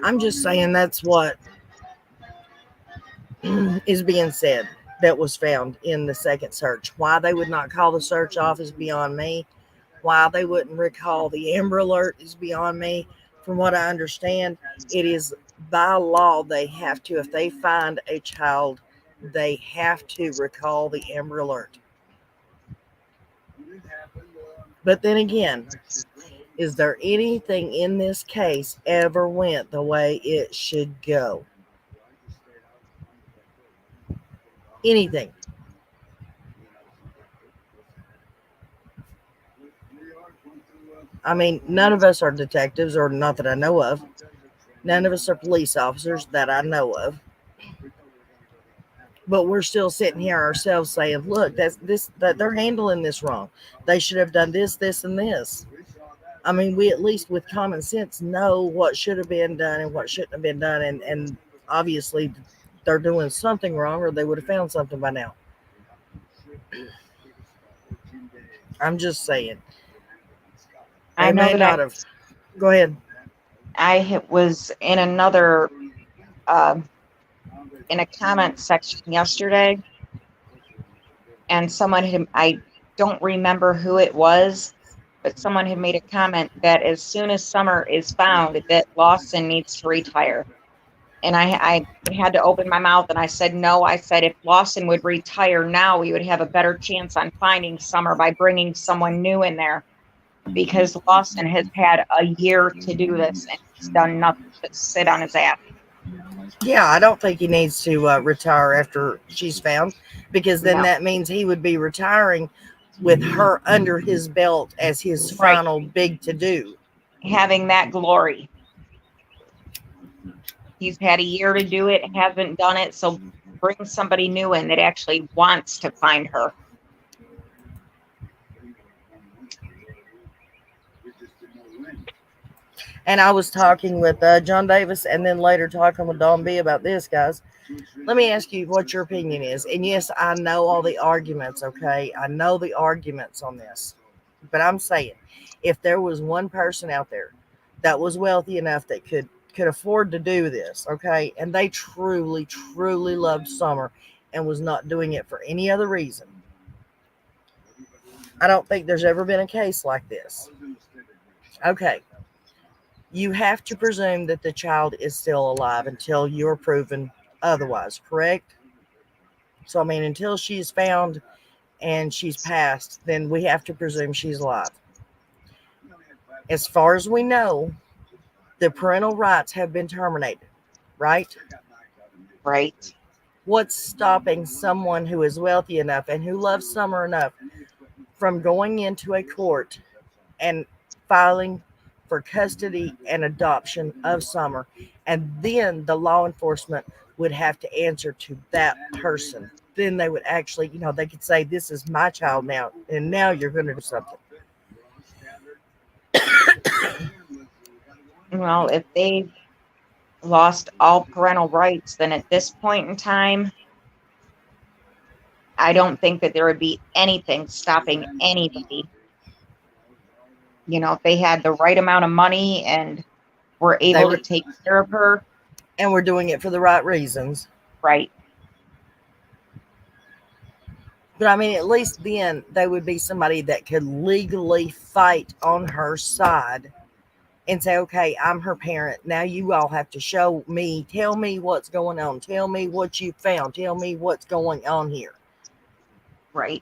Speaker 1: I'm just saying that's what is being said that was found in the second search. Why they would not call the search off is beyond me. Why they wouldn't recall the Amber Alert is beyond me. From what I understand, it is by law they have to, if they find a child, they have to recall the Amber Alert. But then again, is there anything in this case ever went the way it should go? Anything? I mean, none of us are detectives, or not that I know of. None of us are police officers that I know of. But we're still sitting here ourselves saying, look, that they're handling this wrong. They should have done this, this, and this. I mean, we at least with common sense know what should have been done and what shouldn't have been done. And obviously they're doing something wrong, or they would have found something by now. I'm just saying.
Speaker 4: I know that
Speaker 1: not have. Go ahead.
Speaker 4: I was in another, in a comment section yesterday, and someone had, I don't remember who it was, but someone had made a comment that as soon as Summer is found, that Lawson needs to retire. And I had to open my mouth and I said, no. I said, if Lawson would retire now, we would have a better chance on finding Summer by bringing someone new in there. Because Lawson has had a year to do this and he's done nothing but sit on his ass.
Speaker 1: Yeah, I don't think he needs to retire after she's found, because then that means he would be retiring with her under his belt as his final big to-do.
Speaker 4: Having that glory. He's had a year to do it, hasn't done it, so bring somebody new in that actually wants to find her.
Speaker 1: And I was talking with John Davis and then later talking with Don B about this, guys. Let me ask you what your opinion is. And yes, I know all the arguments, okay? I know the arguments on this. But I'm saying, if there was one person out there that was wealthy enough that could afford to do this, okay, and they truly, truly loved Summer and was not doing it for any other reason, I don't think there's ever been a case like this. Okay. You have to presume that the child is still alive until you're proven otherwise, correct? So, I mean, until she's found and she's passed, then we have to presume she's alive. As far as we know, the parental rights have been terminated, right?
Speaker 4: Right.
Speaker 1: What's stopping someone who is wealthy enough and who loves Summer enough from going into a court and filing for custody and adoption of Summer, and then the law enforcement would have to answer to that person then they would actually, they could say, this is my child now, and now you're going to do something.
Speaker 4: Well, if they lost all parental rights, then at this point in time, I don't think that there would be anything stopping anybody. If they had the right amount of money and were able to take care of her.
Speaker 1: And we're doing it for the right reasons.
Speaker 4: Right.
Speaker 1: But I mean, at least then they would be somebody that could legally fight on her side and say, okay, I'm her parent. Now you all have to show me, tell me what's going on. Tell me what you found. Tell me what's going on here.
Speaker 4: Right.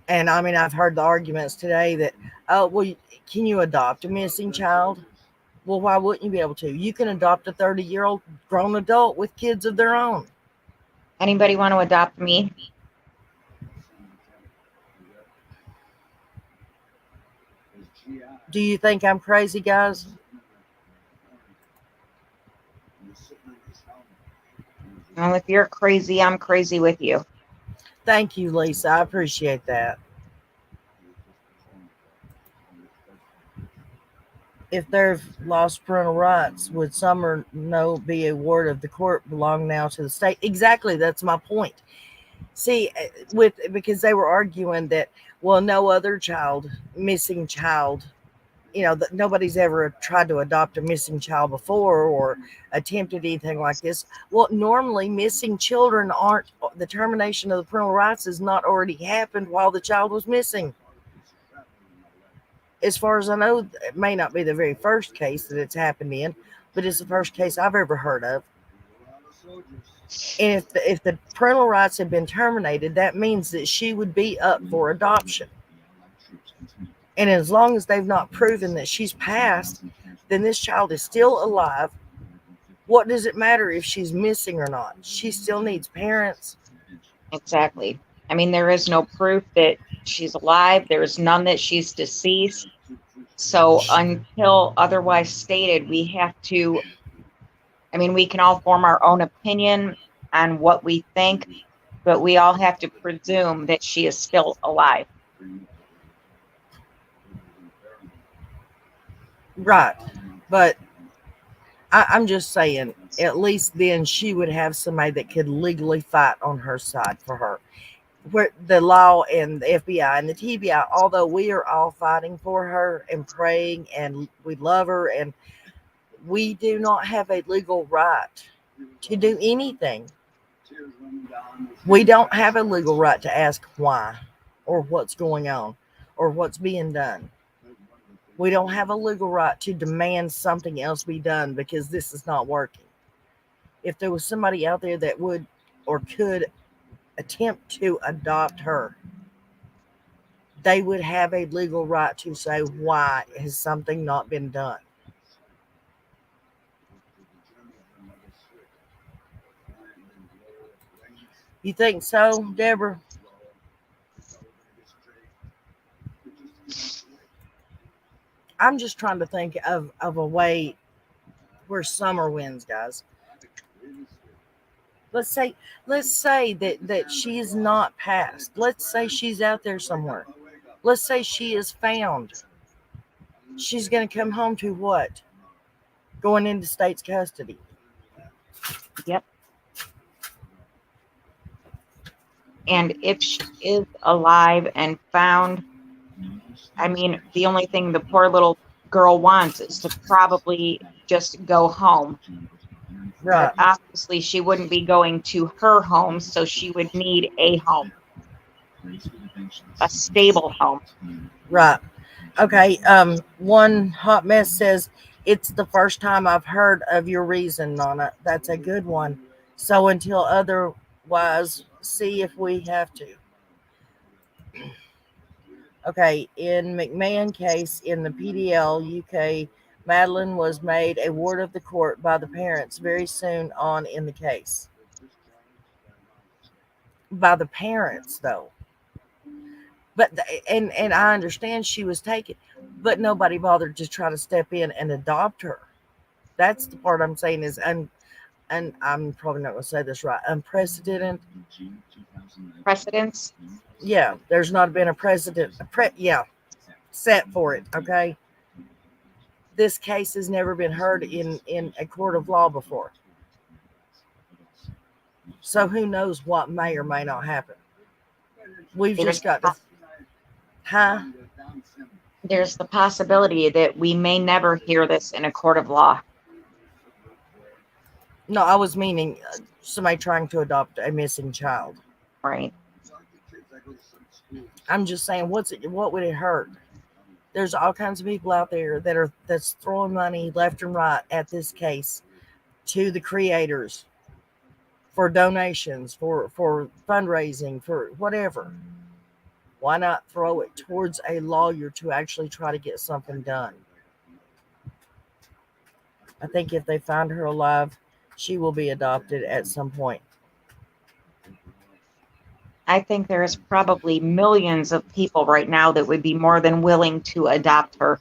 Speaker 1: And I mean, I've heard the arguments today that, oh, well, can you adopt a missing child? Well, why wouldn't you be able to? You can adopt a 30-year-old grown adult with kids of their own.
Speaker 4: Anybody want to adopt me?
Speaker 1: Do you think I'm crazy, guys?
Speaker 4: Well, if you're crazy, I'm crazy with you.
Speaker 1: Thank you, Lisa. I appreciate that. If they've lost parental rights, would some or no be a ward of the court belong now to the state? Exactly. That's my point. See, because they were arguing that, well, no other missing child, nobody's ever tried to adopt a missing child before or attempted anything like this. Well, normally missing children the termination of the parental rights has not already happened while the child was missing. As far as I know, it may not be the very first case that it's happened in, but it's the first case I've ever heard of. And if the parental rights have been terminated, that means that she would be up for adoption. And as long as they've not proven that she's passed, then this child is still alive. What does it matter if she's missing or not? She still needs parents.
Speaker 4: Exactly. I mean, there is no proof that she's alive. There is none that she's deceased. So until otherwise stated, we have to, we can all form our own opinion on what we think, but we all have to presume that she is still alive.
Speaker 1: Right. But I'm just saying, at least then she would have somebody that could legally fight on her side for her. Where the law and the FBI and the TBI, although we are all fighting for her and praying and we love her, and we do not have a legal right to do anything. We don't have a legal right to ask why or what's going on or what's being done. We don't have a legal right to demand something else be done because this is not working. If there was somebody out there that would or could attempt to adopt her, they would have a legal right to say, why has something not been done? You think so, Deborah? I'm just trying to think of a way where summer wins, guys. Let's say that she is not passed. Let's say she's out there somewhere. Let's say she is found. She's going to come home to what? Going into state's custody.
Speaker 4: Yep. And if she is alive and found, the only thing the poor little girl wants is to probably just go home.
Speaker 1: Right.
Speaker 4: But obviously, she wouldn't be going to her home, so she would need a home, a stable home.
Speaker 1: Right. Okay. One hot mess says, it's the first time I've heard of your reason, Nana. That's a good one. So until otherwise, see if we have to. Okay, in McMahon case in the PDL UK, Madeline was made a ward of the court by the parents very soon on in the case. By the parents, though. But and I understand she was taken, but nobody bothered to try to step in and adopt her. That's the part I'm saying is and I'm probably not going to say this right, unprecedented.
Speaker 4: Precedents.
Speaker 1: Yeah, there's not been a precedent, set for it. Okay, this case has never been heard in a court of law before. So who knows what may or may not happen. We've just got to,
Speaker 4: There's the possibility that we may never hear this in a court of law.
Speaker 1: No, I was meaning somebody trying to adopt a missing child.
Speaker 4: Right.
Speaker 1: I'm just saying, what would it hurt? There's all kinds of people out there that's throwing money left and right at this case to the creators for donations, for fundraising, for whatever. Why not throw it towards a lawyer to actually try to get something done? I think if they find her alive, she will be adopted at some point.
Speaker 4: I think there's probably millions of people right now that would be more than willing to adopt her.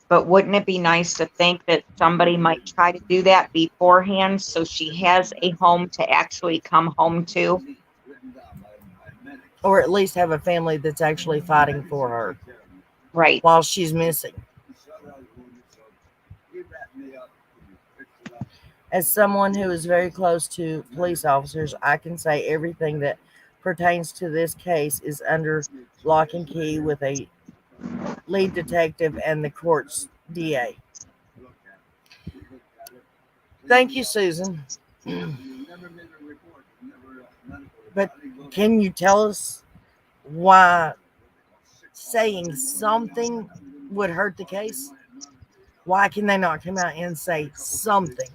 Speaker 4: But wouldn't it be nice to think that somebody might try to do that beforehand so she has a home to actually come home to?
Speaker 1: Or at least have a family that's actually fighting for her.
Speaker 4: Right.
Speaker 1: While she's missing. As someone who is very close to police officers, I can say everything that pertains to this case is under lock and key with a lead detective and the court's DA. Thank you, Susan. But can you tell us why saying something would hurt the case? Why can they not come out and say something?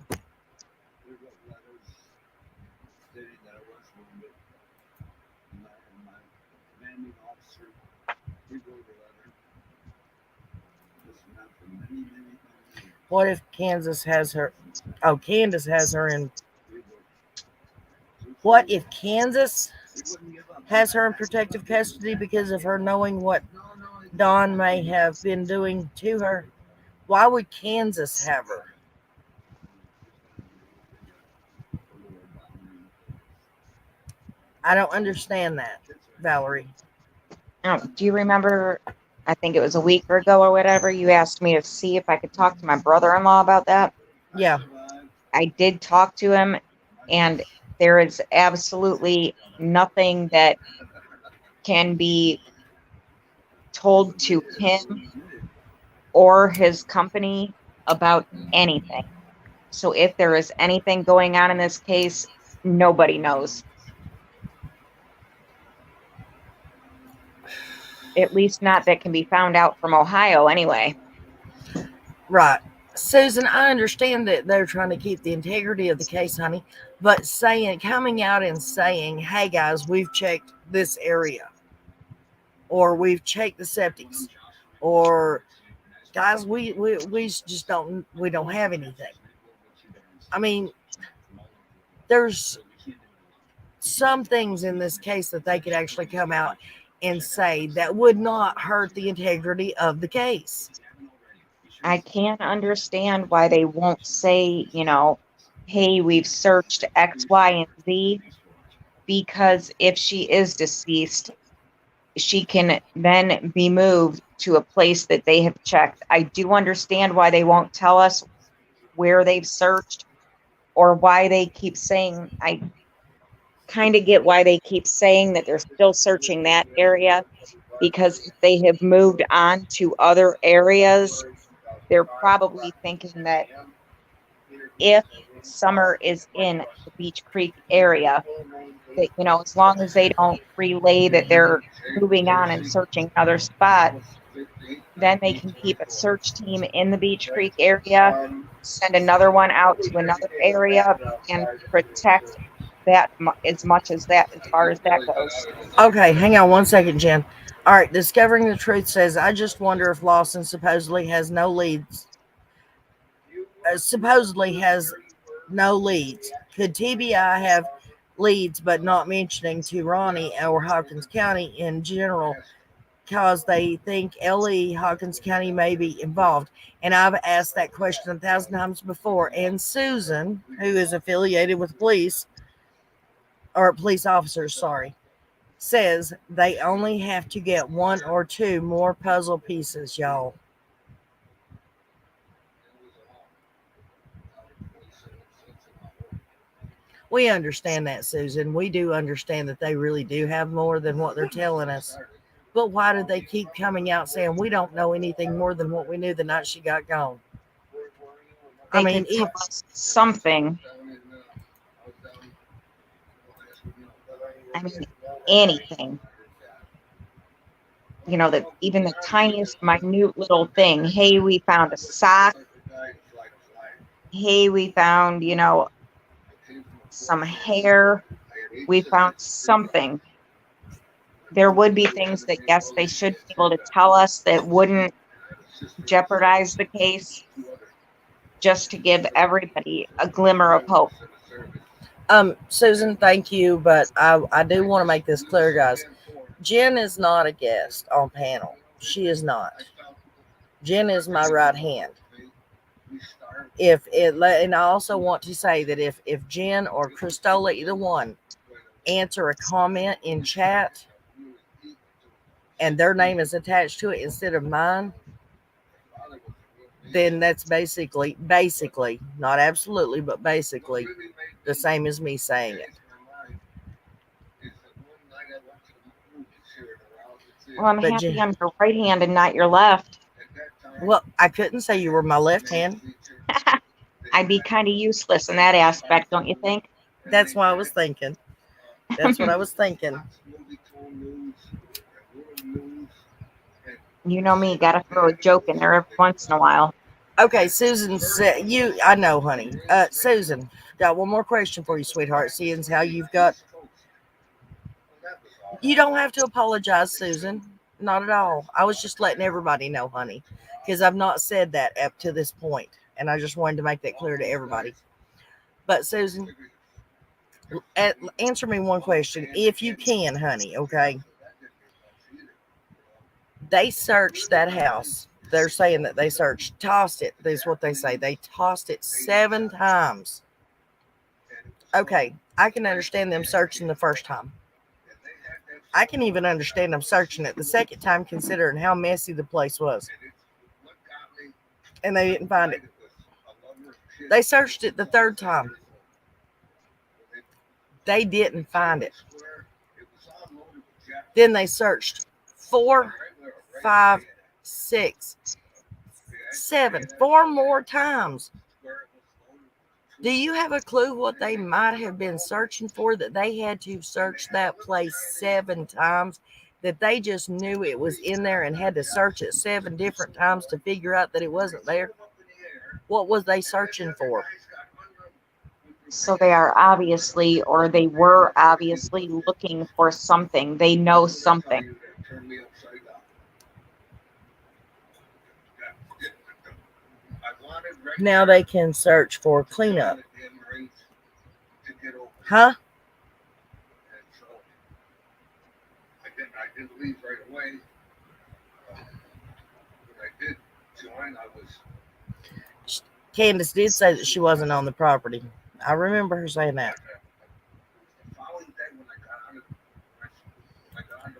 Speaker 1: What if Kansas has her? Oh, Candace has her in. What if Kansas has her in protective custody because of her knowing what Dawn may have been doing to her? Why would Kansas have her? I don't understand that, Valerie.
Speaker 4: Do you remember, I think it was a week ago or whatever, you asked me to see if I could talk to my brother-in-law about that?
Speaker 1: Yeah.
Speaker 4: I did talk to him, and there is absolutely nothing that can be told to him or his company about anything. So if there is anything going on in this case, nobody knows. At least not that can be found out from Ohio anyway.
Speaker 1: Right. Susan, I understand that they're trying to keep the integrity of the case, honey, but coming out and saying, hey guys, we've checked this area, or we've checked the septics, or guys, we just don't have anything. I mean, there's some things in this case that they could actually come out and say that would not hurt the integrity of the case.
Speaker 4: I can't understand why they won't say, hey, we've searched X, Y, and Z, because if she is deceased, she can then be moved to a place that they have checked. I do understand why they won't tell us where they've searched or why they keep saying, I kind of get why they keep saying that they're still searching that area, because if they have moved on to other areas, they're probably thinking that if Summer is in the Beach Creek area, that, as long as they don't relay that they're moving on and searching another spot, then they can keep a search team in the Beach Creek area, send another one out to another area, and protect that as far as that goes.
Speaker 1: Okay, hang on one second, Jen. All right, Discovering the Truth says, I just wonder if Lawson supposedly has no leads. Could TBI have leads but not mentioning to Ronnie or Hopkins County in general? because they think LE Hawkins County may be involved. And I've asked that question 1,000 times before. And Susan, who is affiliated with police, or police officers, sorry, says they only have to get 1 or 2 more puzzle pieces, y'all. We understand that, Susan. We do understand that they really do have more than what they're telling us. But why do they keep coming out saying we don't know anything more than what we knew the night she got gone?
Speaker 4: They could tell us something. I mean, anything. You know, that even the tiniest, minute little thing. Hey, we found a sock. Hey, we found, you know, some hair. We found something. There would be things that, yes, they should be able to tell us that wouldn't jeopardize the case, just to give everybody a glimmer of hope.
Speaker 1: Susan, thank you, but I do want to make this clear, guys. Jen is not a guest on panel. She is not. Jen is my right hand. And I also want to say that if Jen or Christola, either one, answer a comment in chat and their name is attached to it instead of mine, then that's basically, not absolutely, but basically the same as me saying it.
Speaker 4: Well, I'm happy I'm your right hand and not your left.
Speaker 1: Well, I couldn't say you were my left hand.
Speaker 4: I'd be kind of useless in that aspect, don't you think?
Speaker 1: That's what I was thinking. That's what I was thinking.
Speaker 4: You know me, gotta throw a joke in there every once in a while.
Speaker 1: Okay, Susan said I know, honey. Susan, got one more question for you, sweetheart. Seeing how you've got. You don't have to apologize, Susan. Not at all. I was just letting everybody know, honey, because I've not said that up to this point, and I just wanted to make that clear to everybody. But Susan, answer me one question, if you can, honey. Okay. They searched that house. They're saying that they tossed it. That's what they say. They tossed it 7 times. Okay, I can understand them searching the first time. I can even understand them searching it the second time, considering how messy the place was. And they didn't find it. They searched it the 3rd time. They didn't find it. Then they searched 4, 5, 6, 7, 4 more times. Do you have a clue what they might have been searching for, that they had to search that place 7 times, that they just knew it was in there and had to search it 7 different times to figure out that it wasn't there? What was they searching for?
Speaker 4: So they are obviously, or they were obviously looking for something. They know something.
Speaker 1: Now they can search for cleanup. Huh?
Speaker 5: I didn't leave right away. When I did join, I was.
Speaker 1: Candace did say that she wasn't on the property. I remember her saying that.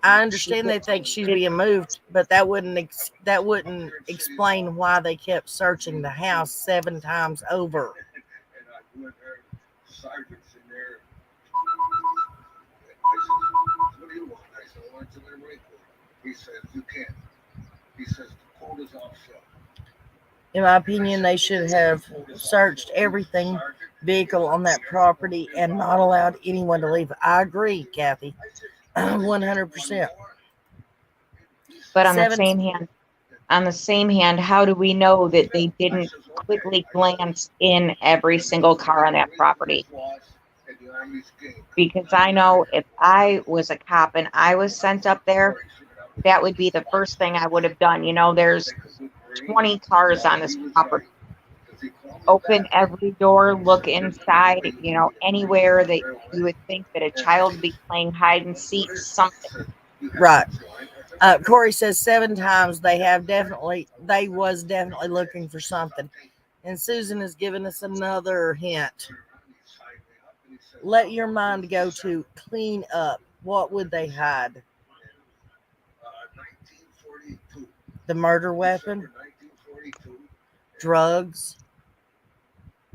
Speaker 1: I understand they think she's being moved, but that wouldn't explain why they kept searching the house 7 times over.
Speaker 5: He says you can't. He says the quote is offset.
Speaker 1: In my opinion, they should have searched everything vehicle on that property and not allowed anyone to leave. I agree, Kathy. 100%.
Speaker 4: But on the same hand, how do we know that they didn't quickly glance in every single car on that property? Because I know if I was a cop and I was sent up there, that would be the first thing I would have done. You know, there's 20 cars on this property. Open every door, look inside, you know, anywhere that you would think that a child would be playing hide and seek, something.
Speaker 1: Right. Corey says 7 times they was definitely looking for something. And Susan has given us another hint. Let your mind go to clean up. What would they hide?
Speaker 5: 1942.
Speaker 1: The murder weapon?
Speaker 5: 1942.
Speaker 1: Drugs?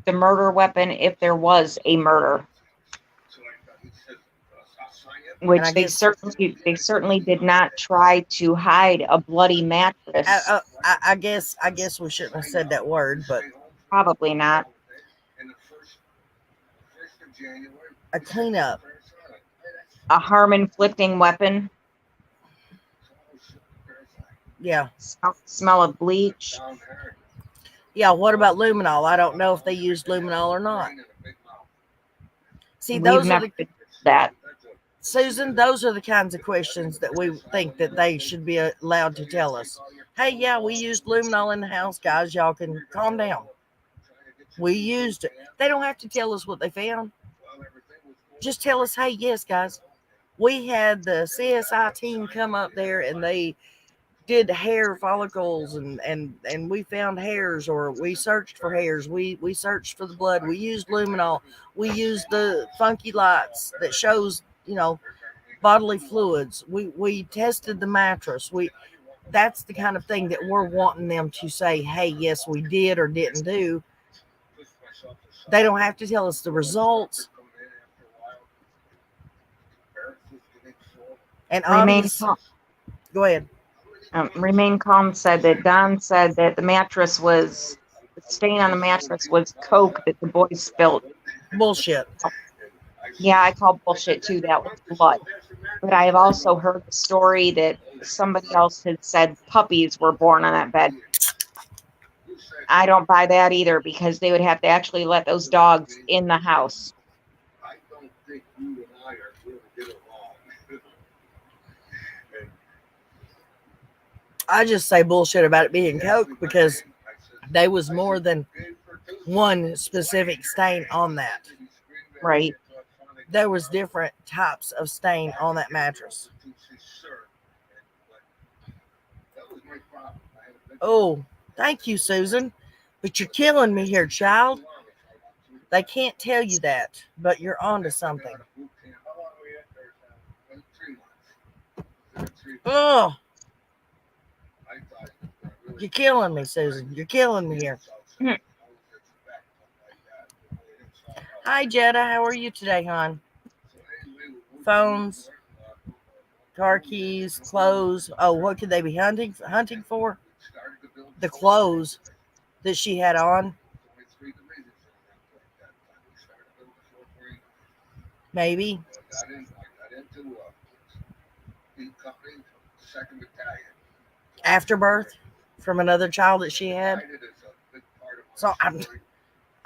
Speaker 4: The murder weapon, if there was a murder, which
Speaker 1: And I
Speaker 4: they
Speaker 1: guess-
Speaker 4: certainly did not try to hide a bloody mattress.
Speaker 1: I guess we shouldn't have said that word, but
Speaker 4: Probably not.
Speaker 1: a cleanup.
Speaker 4: A harm-inflicting weapon.
Speaker 1: Yeah.
Speaker 4: Smell of bleach.
Speaker 1: Yeah, what about luminol? I don't know if they used luminol or not. See,
Speaker 4: We've
Speaker 1: those are
Speaker 4: never
Speaker 1: the
Speaker 4: did that.
Speaker 1: Susan, those are the kinds of questions that we think that they should be allowed to tell us. Hey, yeah, we used luminol in the house, guys. Y'all can calm down. We used it. They don't have to tell us what they found. Just tell us, hey, yes, guys. We had the CSI team come up there and they did hair follicles and we found hairs, or we searched for hairs. We searched for the blood. We used luminol. We used the funky lights that shows, bodily fluids. We tested the mattress. That's the kind of thing that we're wanting them to say, hey, yes, we did or didn't do. They don't have to tell us the results. And go ahead.
Speaker 4: Remain Calm said that Don said that the stain on the mattress was Coke that the boys spilled.
Speaker 1: Bullshit.
Speaker 4: Yeah, I call bullshit too. That was blood. But I have also heard the story that somebody else had said puppies were born on that bed. I don't buy that either, because they would have to actually let those dogs in the house.
Speaker 5: I don't think you and I are going to get along.
Speaker 1: I just say bullshit about it being Coke, because there was more than one specific stain on that.
Speaker 4: Right.
Speaker 1: There was different types of stain on that mattress. Oh, thank you, Susan. But you're killing me here, child. They can't tell you that, but you're onto something. Oh, you're killing me, Susan. You're killing me here. Hi, Jetta. How are you today, hon? Phones, car keys, clothes. Oh, what could they be hunting for? The clothes that she had on. Maybe. Afterbirth from another child that she had. So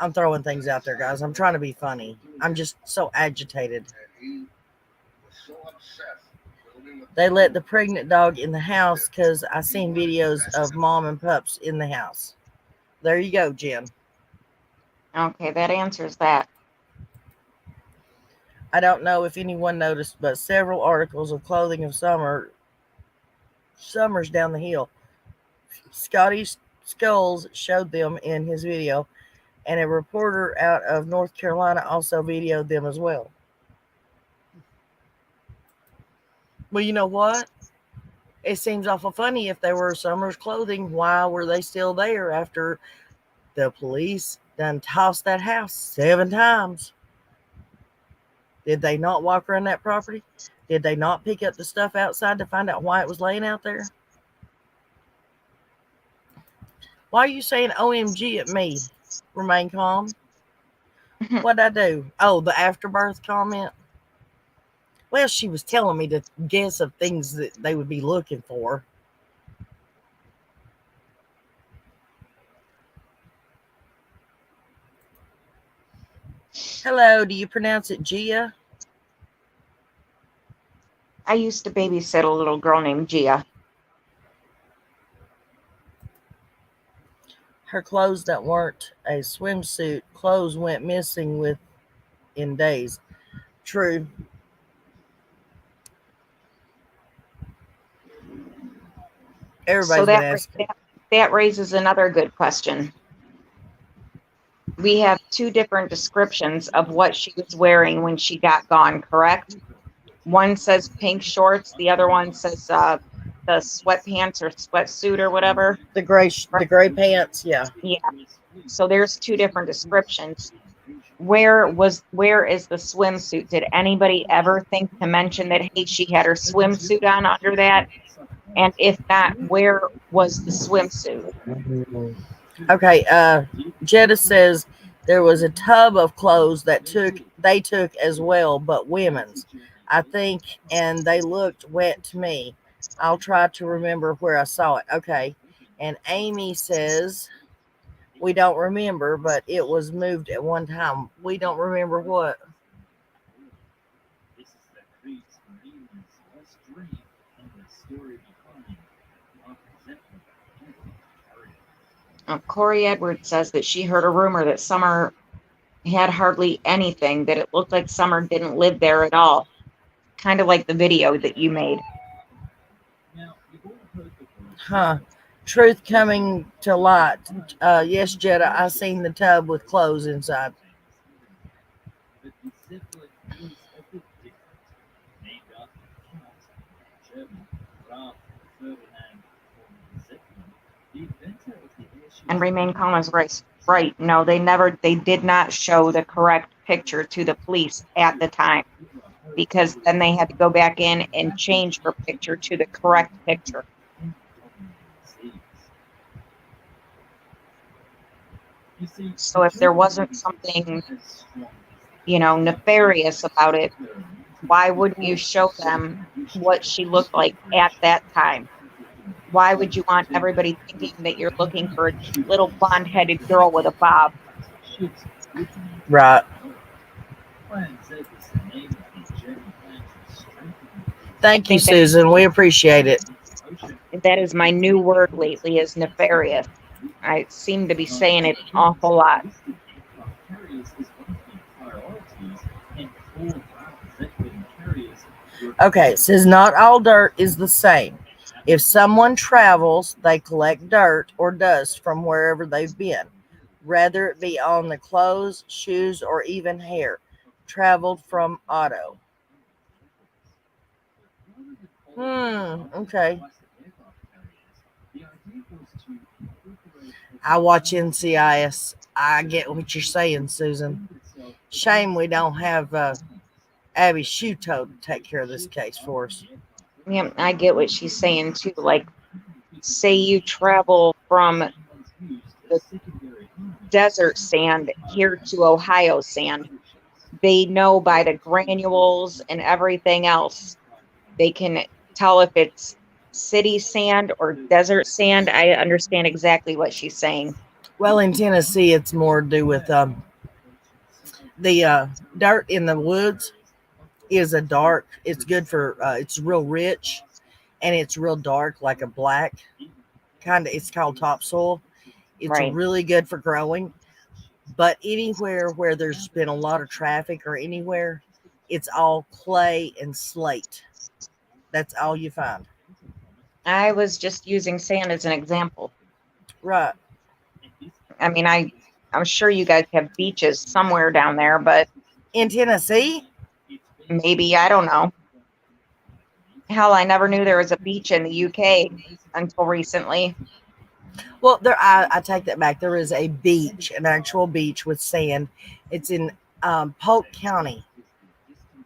Speaker 1: I'm throwing things out there, guys. I'm trying to be funny. I'm just so agitated. They let the pregnant dog in the house because I seen videos of mom and pups in the house. There you go, Jen.
Speaker 4: Okay, that answers that.
Speaker 1: I don't know if anyone noticed, but several articles of clothing of Summers down the hill. Scotty Skulls showed them in his video, and a reporter out of North Carolina also videoed them as well. Well, you know what? It seems awful funny if they were Summers clothing. Why were they still there after the police done tossed that house 7 times? Did they not walk around that property? Did they not pick up the stuff outside to find out why it was laying out there? Why are you saying OMG at me? Remain calm. What'd I do? Oh, the afterbirth comment? Well, she was telling me to guess of things that they would be looking for. Hello, do you pronounce it Gia?
Speaker 4: I used to babysit a little girl named Gia.
Speaker 1: Her clothes that weren't a swimsuit, clothes went missing in days. True. Everybody's been asking.
Speaker 4: that raises another good question. We have two different descriptions of what she was wearing when she got gone, correct? One says pink shorts, the other one says the sweatpants or sweatsuit or whatever.
Speaker 1: The gray pants, yeah.
Speaker 4: Yeah. So there's two different descriptions. Where is the swimsuit? Did anybody ever think to mention that, hey, she had her swimsuit on under that? And if not, where was the swimsuit?
Speaker 1: Okay, Jetta says there was a tub of clothes that they took as well, but women's, I think, and they looked wet to me. I'll try to remember where I saw it. Okay. And Amy says we don't remember, but it was moved at one time. We don't remember what.
Speaker 4: Corey Edwards says that she heard a rumor that Summer had hardly anything, that it looked like Summer didn't live there at all. Kind of like the video that you made.
Speaker 1: Huh. Truth coming to light. Yes, Jetta, I seen the tub with clothes inside.
Speaker 4: And Remain Calm is right. No, they did not show the correct picture to the police at the time, because then they had to go back in and change her picture to the correct picture. So if there wasn't something, nefarious about it, why wouldn't you show them what she looked like at that time? Why would you want everybody thinking that you're looking for a little blonde-headed girl with a bob?
Speaker 1: Right. Thank you, Susan. We appreciate it.
Speaker 4: That is my new word lately, is nefarious. I seem to be saying it an awful lot.
Speaker 1: Okay, it says not all dirt is the same. If someone travels, they collect dirt or dust from wherever they've been, whether it be on the clothes, shoes, or even hair. Traveled from Otto. Okay. I watch NCIS. I get what you're saying, Susan. Shame we don't have Abby Shuto to take care of this case for us.
Speaker 4: Yeah, I get what she's saying too. Like, say you travel from the desert sand here to Ohio sand. They know by the granules and everything else, they can tell if it's city sand or desert sand. I understand exactly what she's saying.
Speaker 1: Well, in Tennessee, it's more to do with the dirt in the woods is a dark. It's good for. It's real rich, and it's real dark, like a black kind of. It's called topsoil. It's
Speaker 4: Right.
Speaker 1: really good for growing. But anywhere where there's been a lot of traffic or anywhere, it's all clay and slate. That's all you find.
Speaker 4: I was just using sand as an example.
Speaker 1: Right.
Speaker 4: I mean, I'm sure you guys have beaches somewhere down there, but
Speaker 1: In Tennessee?
Speaker 4: maybe, I don't know. Hell, I never knew there was a beach in the UK until recently.
Speaker 1: Well, I take that back. There is a beach, an actual beach with sand. It's in Polk County.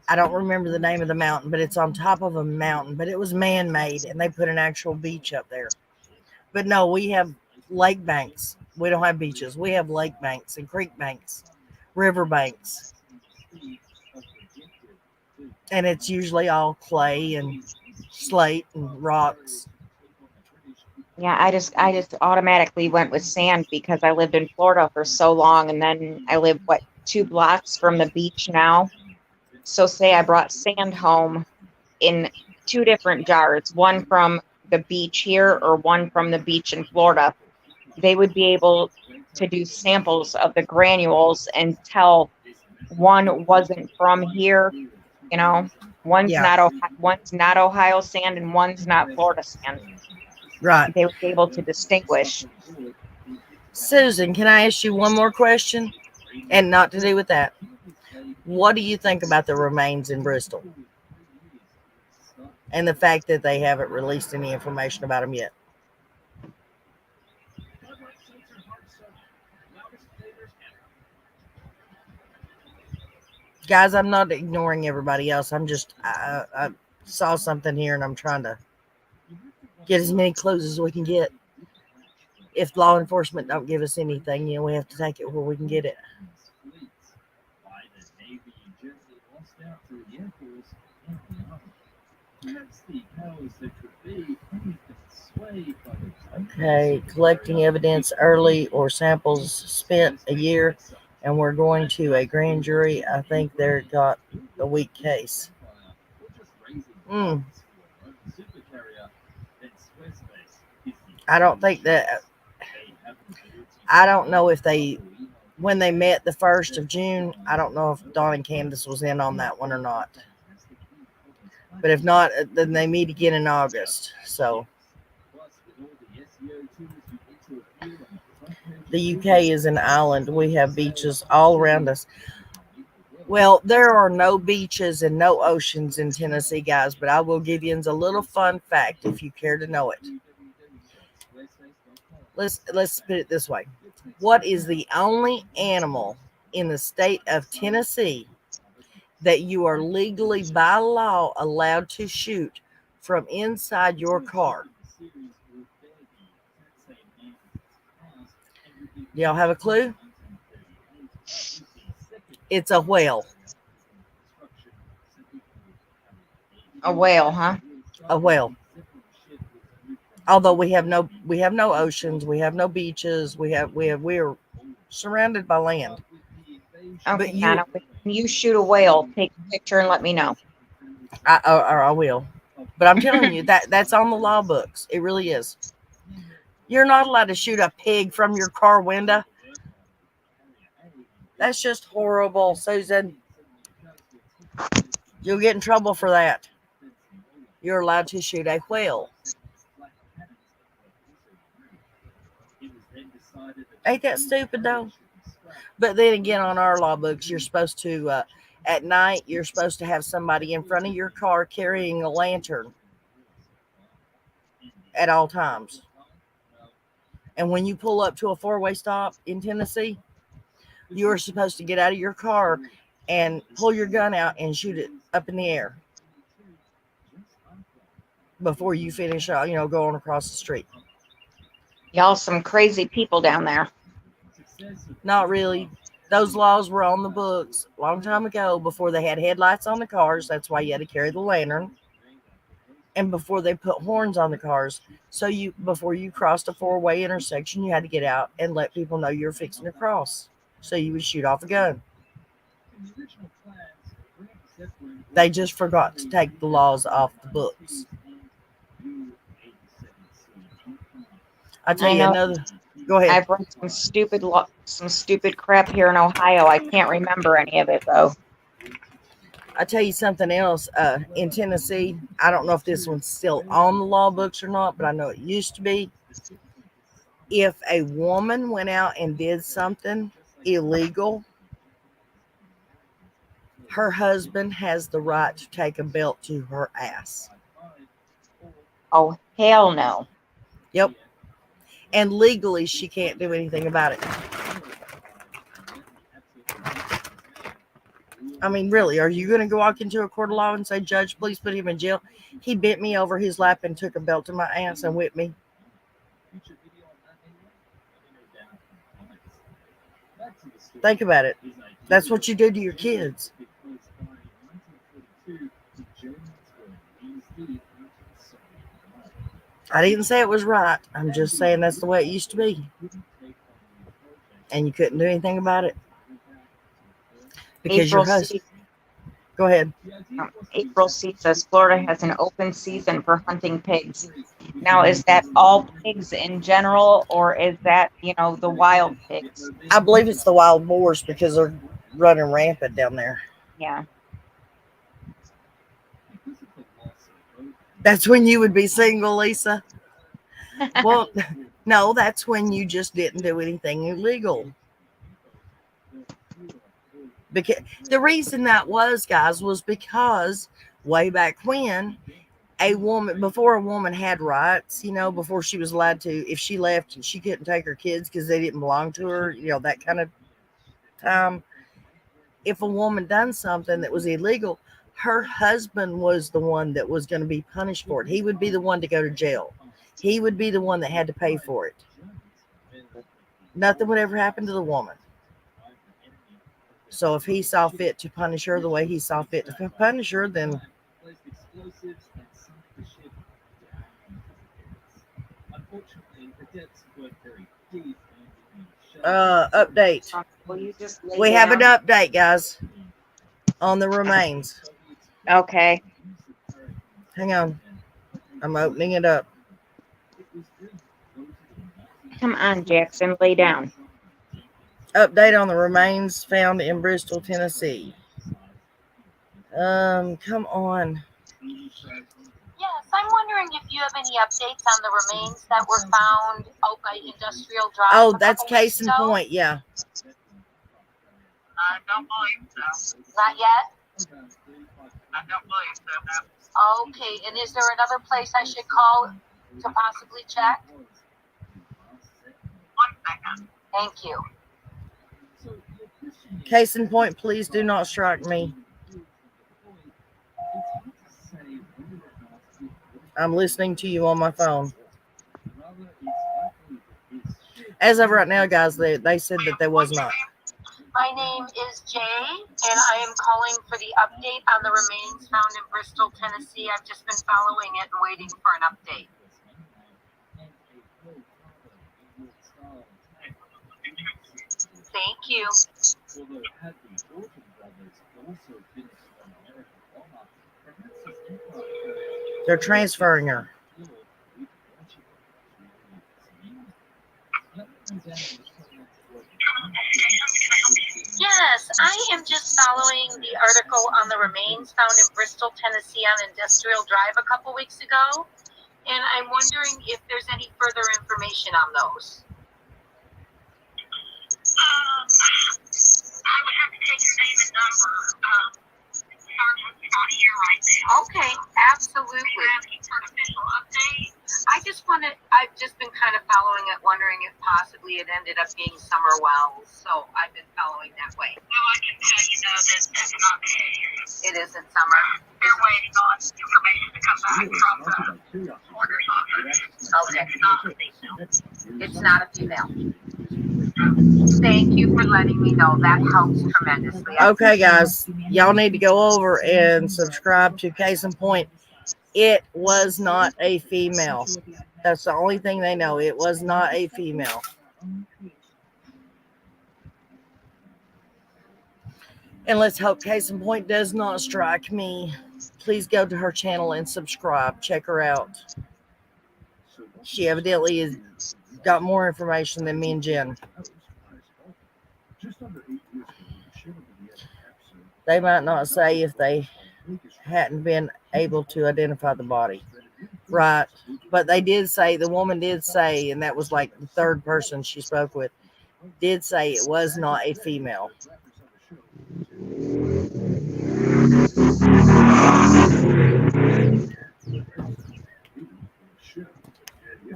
Speaker 1: I don't remember the name of the mountain, but it's on top of a mountain. But it was man-made, and they put an actual beach up there. But no, we have lake banks. We don't have beaches. We have lake banks and creek banks, river banks. And it's usually all clay and slate and rocks.
Speaker 4: Yeah, I just automatically went with sand because I lived in Florida for so long, and then I live 2 blocks from the beach now. So say I brought sand home in 2 different jars, one from the beach here or one from the beach in Florida. They would be able to do samples of the granules and tell one wasn't from here, one's
Speaker 1: Yeah.
Speaker 4: not Ohio sand and one's not Florida sand.
Speaker 1: Right.
Speaker 4: They were able to distinguish.
Speaker 1: Susan, can I ask you one more question? And not to do with that. What do you think about the remains in Bristol? And the fact that they haven't released any information about them yet? Guys, I'm not ignoring everybody else. I'm just, I saw something here and I'm trying to get as many clues as we can get. If law enforcement don't give us anything, we have to take it where we can get it. Okay, collecting evidence early or samples spent a year, and we're going to a grand jury. I think they're got a weak case. I don't think that. I don't know if they, when they met the 1st of June, I don't know if Dawn and Candace was in on that one or not. But if not, then they meet again in August. So the UK is an island. We have beaches all around us. Well, there are no beaches and no oceans in Tennessee, guys, but I will give you a little fun fact if you care to know it. Let's put it this way. What is the only animal in the state of Tennessee that you are legally by law allowed to shoot from inside your car? Do y'all have a clue? It's a whale.
Speaker 4: A whale, huh?
Speaker 1: A whale. Although we have no oceans, we have no beaches, we're surrounded by land.
Speaker 4: Okay,
Speaker 1: But
Speaker 4: Nana, when you shoot a whale, take a picture and let me know.
Speaker 1: I will. But I'm telling you that's on the law books. It really is. You're not allowed to shoot a pig from your car window. That's just horrible, Susan. You'll get in trouble for that. You're allowed to shoot a whale. Ain't that stupid, though? But then again, on our law books, you're supposed to, at night, you're supposed to have somebody in front of your car carrying a lantern at all times. And when you pull up to a four-way stop in Tennessee, you are supposed to get out of your car and pull your gun out and shoot it up in the air before you finish, going across the street.
Speaker 4: Y'all some crazy people down there.
Speaker 1: Not really. Those laws were on the books a long time ago before they had headlights on the cars. That's why you had to carry the lantern. And before they put horns on the cars. So before you crossed a four-way intersection, you had to get out and let people know you're fixing to cross. So you would shoot off a gun. They just forgot to take the laws off the books. I'll tell you another. Go ahead.
Speaker 4: I've read some stupid crap here in Ohio. I can't remember any of it though.
Speaker 1: I'll tell you something else. In Tennessee, I don't know if this one's still on the law books or not, but I know it used to be. If a woman went out and did something illegal, her husband has the right to take a belt to her ass.
Speaker 4: Oh, hell no.
Speaker 1: Yep. And legally, she can't do anything about it. I mean, really, are you going to go walk into a court of law and say, Judge, please put him in jail? He bent me over his lap and took a belt to my ass and whipped me. Think about it. That's what you do to your kids. I didn't say it was right. I'm just saying that's the way it used to be. And you couldn't do anything about it. Because your husband. Go ahead.
Speaker 4: April C says Florida has an open season for hunting pigs. Now, is that all pigs in general, or is that, the wild pigs?
Speaker 1: I believe it's the wild boars because they're running rampant down there.
Speaker 4: Yeah.
Speaker 1: That's when you would be single, Lisa. Well, no, that's when you just didn't do anything illegal. Because the reason that was, guys, was because way back when before a woman had rights, before she was allowed to, if she left, she couldn't take her kids because they didn't belong to her, that kind of time. If a woman done something that was illegal, her husband was the one that was going to be punished for it. He would be the one to go to jail. He would be the one that had to pay for it. Nothing would ever happen to the woman. So if he saw fit to punish her the way he saw fit to punish her, then update.
Speaker 4: Will you just lay
Speaker 1: We have an
Speaker 4: down?
Speaker 1: update, guys, on the remains.
Speaker 4: Okay.
Speaker 1: Hang on. I'm opening it up.
Speaker 4: Come on, Jackson, lay down.
Speaker 1: Update on the remains found in Bristol, Tennessee. Come on.
Speaker 3: Yes, I'm wondering if you have any updates on the remains that were found out by Industrial Drive.
Speaker 1: Oh, that's case in point. Yeah.
Speaker 5: I don't believe so.
Speaker 3: Not yet?
Speaker 5: I don't believe so.
Speaker 3: Okay, and is there another place I should call to possibly check?
Speaker 5: 1 second.
Speaker 3: Thank you.
Speaker 1: Case in point, please do not strike me. I'm listening to you on my phone. As of right now, guys, they said that there was not.
Speaker 3: My name is Jay, and I am calling for the update on the remains found in Bristol, Tennessee. I've just been following it and waiting for an update. Thank you.
Speaker 1: They're transferring her.
Speaker 3: Yes, I am just following the article on the remains found in Bristol, Tennessee on Industrial Drive a couple weeks ago, and I'm wondering if there's any further information on those.
Speaker 5: I would have to take your name and number. Sergeant's not here right now.
Speaker 3: Okay, absolutely.
Speaker 5: You're asking for an official update?
Speaker 3: I've just been kind of following it, wondering if possibly it ended up being summerwells, so I've been following that way.
Speaker 5: Well, I can tell you that that's not the case.
Speaker 3: It isn't summer.
Speaker 5: They're waiting on information to come back from the coroner's office.
Speaker 3: Okay.
Speaker 5: It's not a female.
Speaker 3: It's not a female. Thank you for letting me know. That helps tremendously.
Speaker 1: Okay, guys, y'all need to go over and subscribe to Case in Point. It was not a female. That's the only thing they know. It was not a female. And let's hope Case in Point does not strike me. Please go to her channel and subscribe. Check her out. She evidently has got more information than me and Jen. They might not say if they hadn't been able to identify the body. Right. But they did say, the woman did say, and that was like the third person she spoke with, did say it was not a female.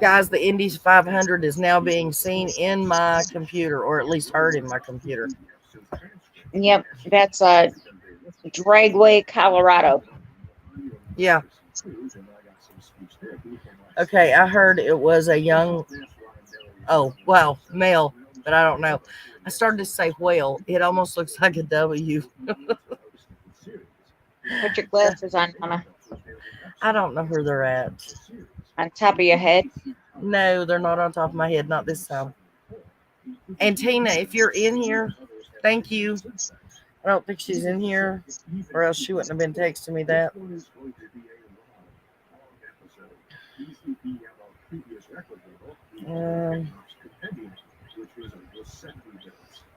Speaker 1: Guys, the Indy 500 is now being seen in my computer, or at least heard in my computer.
Speaker 4: Yep, that's Dragway, Colorado.
Speaker 1: Yeah. Okay, I heard it was a young, male, but I don't know. I started to say whale. It almost looks like a W.
Speaker 4: Put your glasses on, Mama.
Speaker 1: I don't know where they're at.
Speaker 4: On top of your head.
Speaker 1: No, they're not on top of my head. Not this time. And Tina, if you're in here, thank you. I don't think she's in here, or else she wouldn't have been texting me that.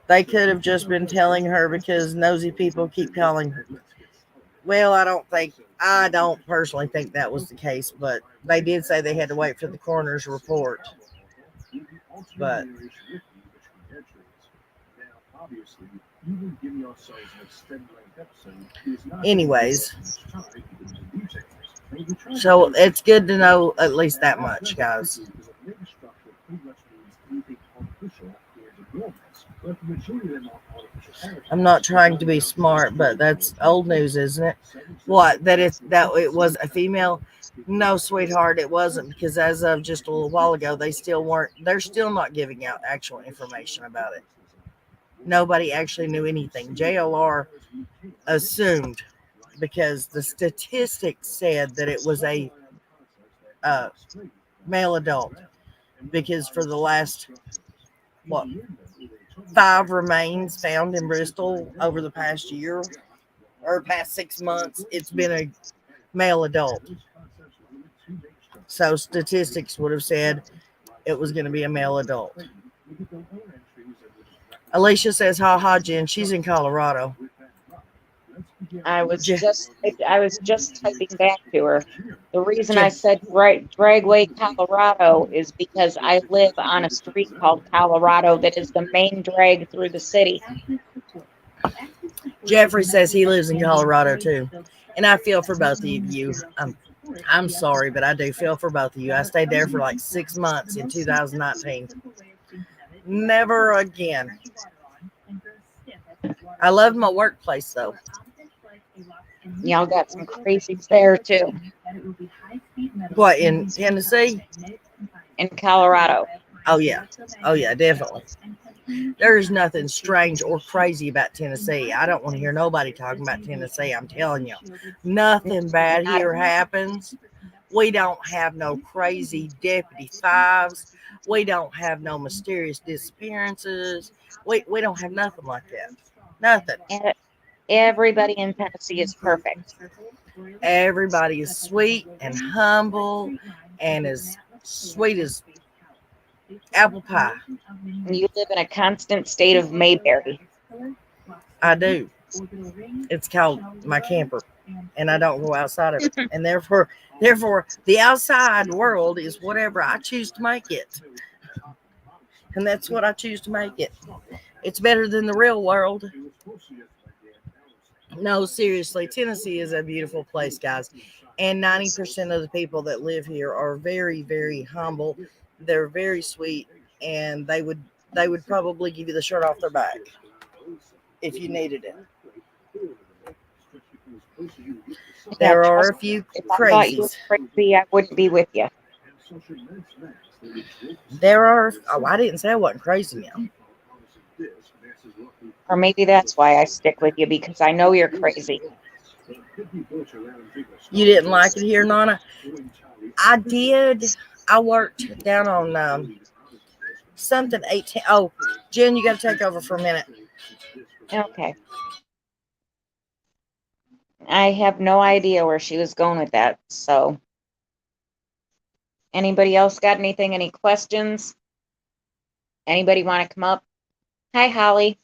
Speaker 1: They could have just been telling her because nosy people keep calling her. Well, I don't think I don't personally think that was the case, but they did say they had to wait for the coroner's report. But anyways, so it's good to know at least that much, guys. I'm not trying to be smart, but that's old news, isn't it? What, that it was a female? No, sweetheart, it wasn't, because as of just a little while ago, they're still not giving out actual information about it. Nobody actually knew anything. JLR assumed, because the statistics said that it was a male adult, because for the last 5 remains found in Bristol over the past year or past 6 months, it's been a male adult. So statistics would have said it was going to be a male adult. Alicia says, "Ha ha, Jen. She's in Colorado."
Speaker 4: I was just typing back to her. The reason I said Dragway, Colorado is because I live on a street called Colorado that is the main drag through the city.
Speaker 1: Jeffrey says he lives in Colorado too. And I feel for both of you. I'm sorry, but I do feel for both of you. I stayed there for like 6 months in 2019. Never again. I love my workplace though.
Speaker 4: Y'all got some crazies there too.
Speaker 1: What, in Tennessee?
Speaker 4: In Colorado.
Speaker 1: Oh yeah, definitely. There's nothing strange or crazy about Tennessee. I don't want to hear nobody talking about Tennessee. I'm telling you, nothing bad here happens. We don't have no crazy deputy fives. We don't have no mysterious disappearances. We don't have nothing like that. Nothing.
Speaker 4: And everybody in Tennessee is perfect.
Speaker 1: Everybody is sweet and humble and as sweet as apple pie.
Speaker 4: You live in a constant state of Mayberry.
Speaker 1: I do. It's called my camper, and I don't go outside of it. And therefore, the outside world is whatever I choose to make it. And that's what I choose to make it. It's better than the real world. No, seriously, Tennessee is a beautiful place, guys. And 90% of the people that live here are very, very humble. They're very sweet, and they would probably give you the shirt off their back if you needed it. There are a few
Speaker 4: if I thought you were
Speaker 1: crazies.
Speaker 4: crazy, I wouldn't be with you.
Speaker 1: There are. Oh, I didn't say I wasn't crazy now.
Speaker 4: Or maybe that's why I stick with you, because I know you're crazy.
Speaker 1: You didn't like it here, Nana? I did. I worked down on something 18. Oh, Jen, you got to take over for a minute.
Speaker 4: Okay. I have no idea where she was going with that. So, anybody else got anything? Any questions? Anybody want to come up? Hi, Holly.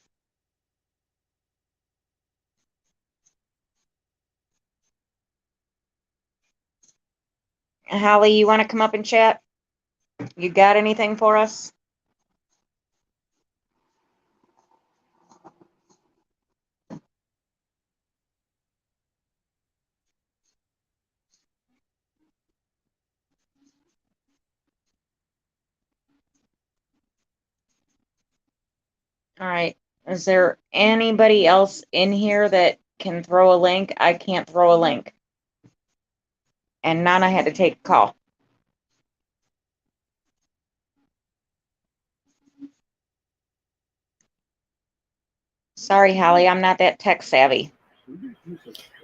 Speaker 4: Holly, you want to come up and chat? You got anything for us? All right. Is there anybody else in here that can throw a link? I can't throw a link. And Nana had to take a call. Sorry, Holly, I'm not that tech savvy.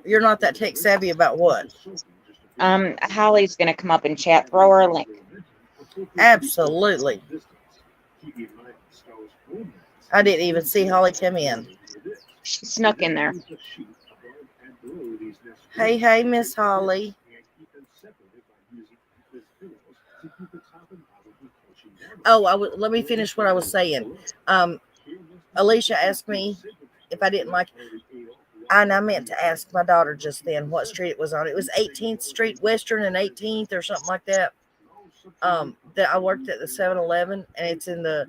Speaker 1: You're not that tech savvy about what?
Speaker 4: Holly's gonna come up and chat. Throw her a link.
Speaker 1: Absolutely. I didn't even see Holly come in.
Speaker 4: She snuck in there.
Speaker 1: Hey, Miss Holly. Oh, let me finish what I was saying. Alicia asked me if I didn't like it. And I meant to ask my daughter just then what street it was on. It was 18th Street Western and 18th or something like that. That I worked at the 7-Eleven, and it's in the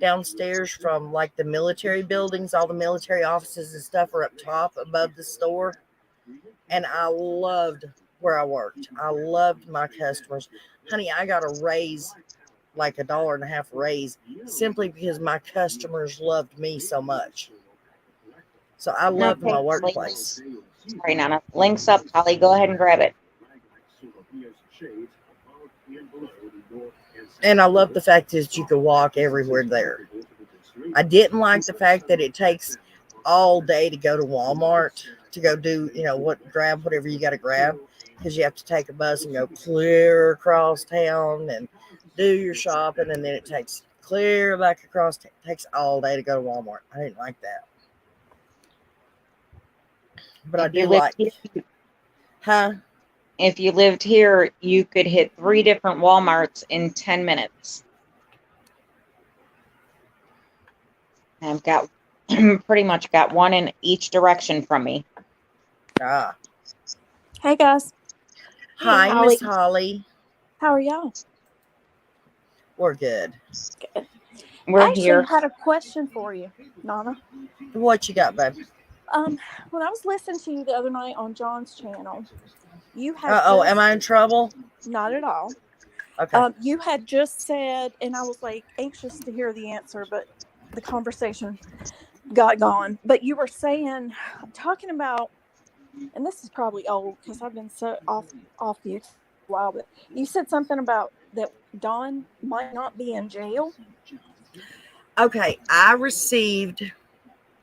Speaker 1: downstairs from like the military buildings. All the military offices and stuff are up top above the store. And I loved where I worked. I loved my customers. Honey, I got a raise, like $1.50 raise, simply because my customers loved me so much. So I loved my workplace.
Speaker 4: Sorry, Nana. Link's up, Holly. Go ahead and grab it.
Speaker 1: And I love the fact that you can walk everywhere there. I didn't like the fact that it takes all day to go to Walmart to go do, grab whatever you got to grab, because you have to take a bus and go clear across town and do your shopping, and then it takes clear back across. It takes all day to go to Walmart. I didn't like that. But I do like,
Speaker 4: If you lived here, you could hit 3 different Walmarts in 10 minutes. I've got pretty much got one in each direction from me.
Speaker 6: Hey guys.
Speaker 1: Hi,
Speaker 4: Holly.
Speaker 1: Miss Holly.
Speaker 6: How are y'all?
Speaker 1: We're good.
Speaker 6: Good.
Speaker 4: We're
Speaker 6: I
Speaker 4: here.
Speaker 6: actually had a question for you, Nana.
Speaker 1: What you got, babe?
Speaker 6: When I was listening to you the other night on John's channel, you had
Speaker 1: Am I in trouble?
Speaker 6: Not at all.
Speaker 1: Okay.
Speaker 6: You had just said, and I was like anxious to hear the answer, but the conversation got gone. But you were talking about, and this is probably old because I've been so off you a while, but you said something about that Dawn might not be in jail.
Speaker 1: Okay, I received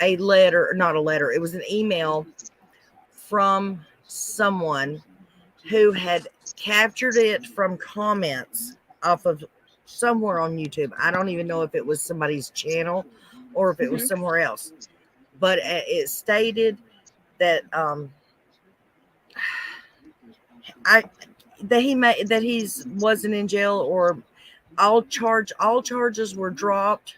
Speaker 1: a letter, not a letter, it was an email from someone who had captured it from comments off of somewhere on YouTube. I don't even know if it was somebody's channel or if it was somewhere else. But it stated that he wasn't in jail, or all charges were dropped,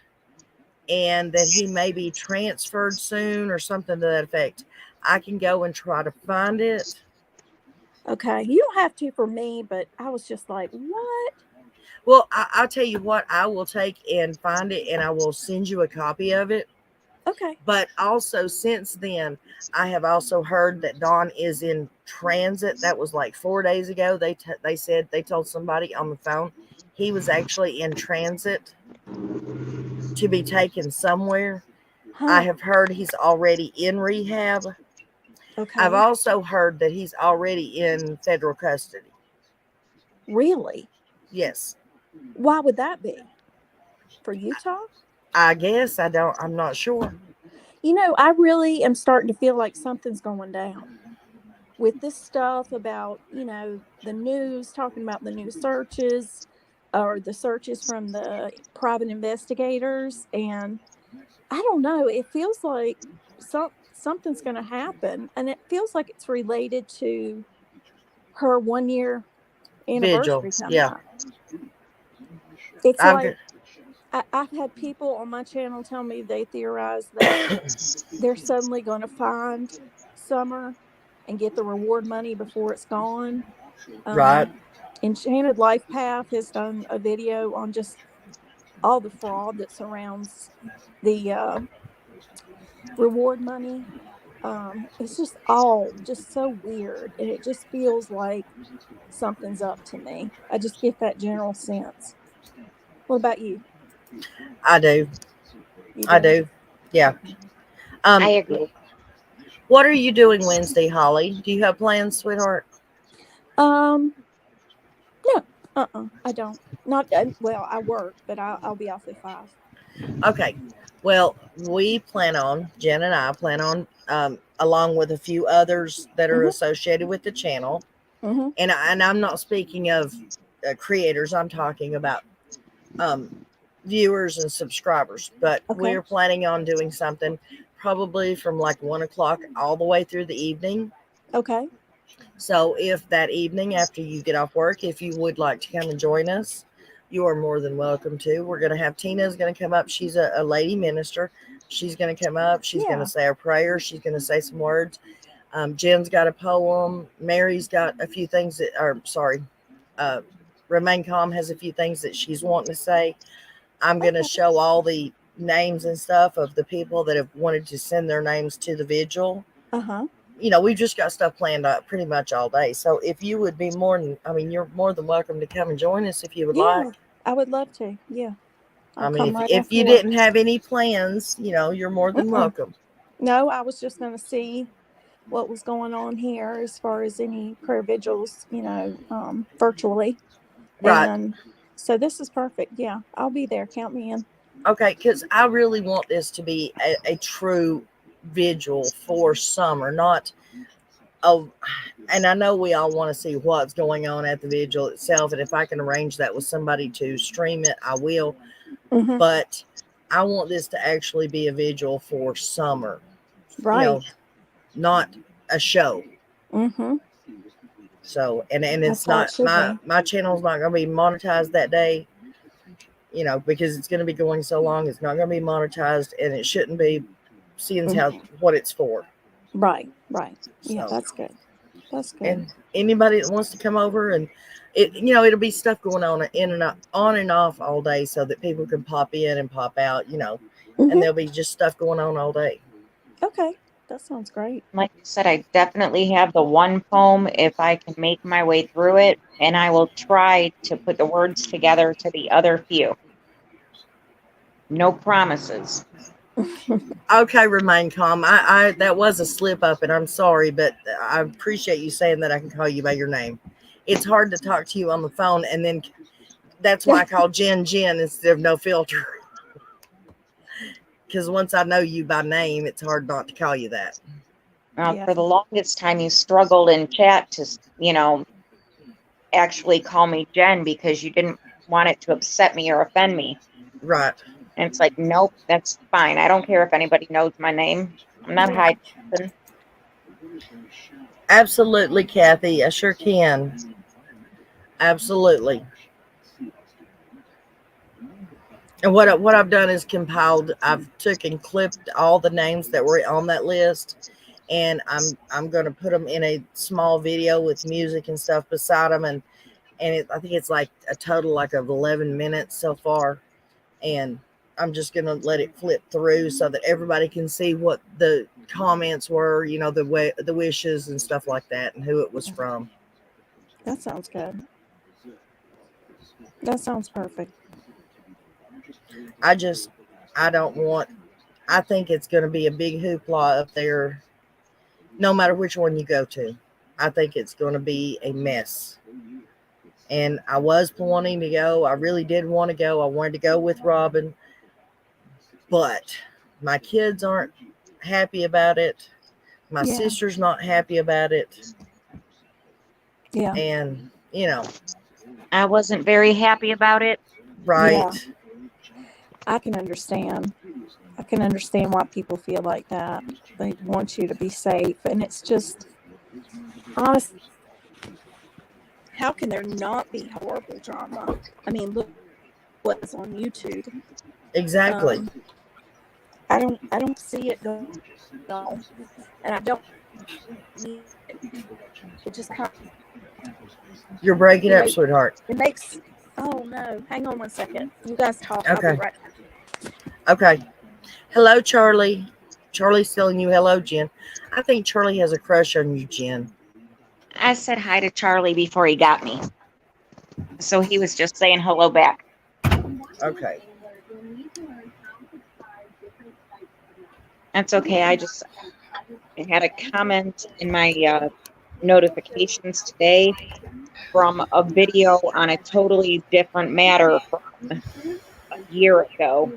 Speaker 1: and that he may be transferred soon or something to that effect. I can go and try to find it.
Speaker 6: Okay, you don't have to for me, but I was just like, what?
Speaker 1: Well, I'll tell you what, I will take and find it, and I will send you a copy of it.
Speaker 6: Okay.
Speaker 1: But also, since then, I have also heard that Dawn is in transit. That was like 4 days ago. They said, they told somebody on the phone he was actually in transit to be taken somewhere. I have heard he's already in rehab.
Speaker 6: Okay.
Speaker 1: I've also heard that he's already in federal custody.
Speaker 6: Really?
Speaker 1: Yes.
Speaker 6: Why would that be? For Utah?
Speaker 1: I guess. I'm not sure.
Speaker 6: I really am starting to feel like something's going down with this stuff about, the news, talking about the new searches or the searches from the private investigators. And I don't know, it feels like something's going to happen. And it feels like it's related to her 1-year anniversary coming up. It's like, I've had people on my channel tell me they theorize that they're suddenly going to find Summer and get the reward money before it's gone.
Speaker 1: Right.
Speaker 6: Enchanted Life Path has done a video on just all the fraud that surrounds the reward money. It's just so weird, and it just feels like something's up to me. I just get that general sense. What about you?
Speaker 1: I do. I do. Yeah.
Speaker 4: I agree.
Speaker 1: What are you doing Wednesday, Holly? Do you have plans, sweetheart?
Speaker 6: No. I don't. Not well. I work, but I'll be off at 5.
Speaker 1: Okay. Well, Jen and I plan on, along with a few others that are associated with the channel, and I'm not speaking of creators. I'm talking about viewers and subscribers. But we're planning on doing something probably from like 1 o'clock all the way through the evening.
Speaker 6: Okay.
Speaker 1: So if that evening after you get off work, if you would like to come and join us, you are more than welcome to. We're going to have Tina's going to come up. She's a lady minister. She's going to come up. She's going
Speaker 6: Yeah.
Speaker 1: to say a prayer. She's going to say some words. Jen's got a poem. Mary's got a few things that are, sorry, Remain Calm has a few things that she's wanting to say. I'm going to
Speaker 6: Okay.
Speaker 1: show all the names and stuff of the people that have wanted to send their names to the vigil.
Speaker 6: Uh-huh.
Speaker 1: You know, we've just got stuff planned out pretty much all day. So if you would be you're more than welcome to come and join us if you would
Speaker 6: Yeah,
Speaker 1: like.
Speaker 6: I would love to. Yeah. I'll
Speaker 1: I mean,
Speaker 6: come right
Speaker 1: if
Speaker 6: after
Speaker 1: you
Speaker 6: work.
Speaker 1: didn't have any plans, you know, you're more than
Speaker 6: Mm-mm.
Speaker 1: welcome.
Speaker 6: No, I was just going to see what was going on here as far as any prayer vigils, virtually.
Speaker 1: Right.
Speaker 6: And so this is perfect. Yeah, I'll be there. Count me in.
Speaker 1: Okay, because I really want this to be a true vigil for summer, not and I know we all want to see what's going on at the vigil itself, and if I can arrange that with somebody to stream it, I will.
Speaker 6: Mm-hmm.
Speaker 1: But I want this to actually be a vigil for summer,
Speaker 6: Right.
Speaker 1: not a show.
Speaker 6: Mm-hmm.
Speaker 1: So, and it's
Speaker 6: That's how it
Speaker 1: not
Speaker 6: should be.
Speaker 1: my channel's not going to be monetized that day, because it's going to be going so long. It's not going to be monetized, and it shouldn't be, seeing what it's for.
Speaker 6: Right. Right. Yeah,
Speaker 1: So,
Speaker 6: that's good. That's good.
Speaker 1: and anybody that wants to come over, and it'll be stuff going on in and out, on and off all day, so that people can pop in and pop out,
Speaker 6: Mm-hmm.
Speaker 1: and there'll be just stuff going on all day.
Speaker 6: Okay. That sounds great.
Speaker 4: Like I said, I definitely have the one poem if I can make my way through it, and I will try to put the words together to the other few. No promises.
Speaker 1: Okay, Remain Calm. I that was a slip up, and I'm sorry, but I appreciate you saying that I can call you by your name. It's hard to talk to you on the phone, and then that's why I call Jen instead of No Filter. Because once I know you by name, it's hard not to call you that.
Speaker 6: Yeah.
Speaker 4: For the longest time, you struggled in chat to, actually call me Jen because you didn't want it to upset me or offend me.
Speaker 1: Right.
Speaker 4: And it's like, nope, that's fine. I don't care if anybody knows my name. I'm not hiding nothing.
Speaker 1: Absolutely, Kathy. I sure can. Absolutely. And what I've done is I've took and clipped all the names that were on that list, and I'm going to put them in a small video with music and stuff beside them, and I think it's like a total of 11 minutes so far, and I'm just going to let it flip through so that everybody can see what the comments were, the wishes and stuff like that, and who it was from.
Speaker 6: That sounds good. That sounds perfect.
Speaker 1: I think it's going to be a big hoopla up there, no matter which one you go to. I think it's going to be a mess. And I was wanting to go. I really did want to go. I wanted to go with Robin. But my kids aren't happy about it. My sister's not happy about it.
Speaker 6: Yeah.
Speaker 1: And,
Speaker 4: I wasn't very happy about it.
Speaker 1: Right.
Speaker 6: Yeah. I can understand. I can understand why people feel like that. They want you to be safe. And it's just, honestly, how can there not be horrible drama? I mean, look what's on YouTube.
Speaker 1: Exactly.
Speaker 6: I don't see it going on. And I don't need it. It just kind of,
Speaker 1: You're breaking up, sweetheart.
Speaker 6: it makes, oh no, hang on one second. You guys talk. I'll
Speaker 1: Okay.
Speaker 6: be right back.
Speaker 1: Okay. Hello, Charlie. Charlie's telling you hello, Jen. I think Charlie has a crush on you, Jen.
Speaker 4: I said hi to Charlie before he got me. So he was just saying hello back.
Speaker 1: Okay.
Speaker 4: That's okay. I had a comment in my notifications today from a video on a totally different matter from a year ago.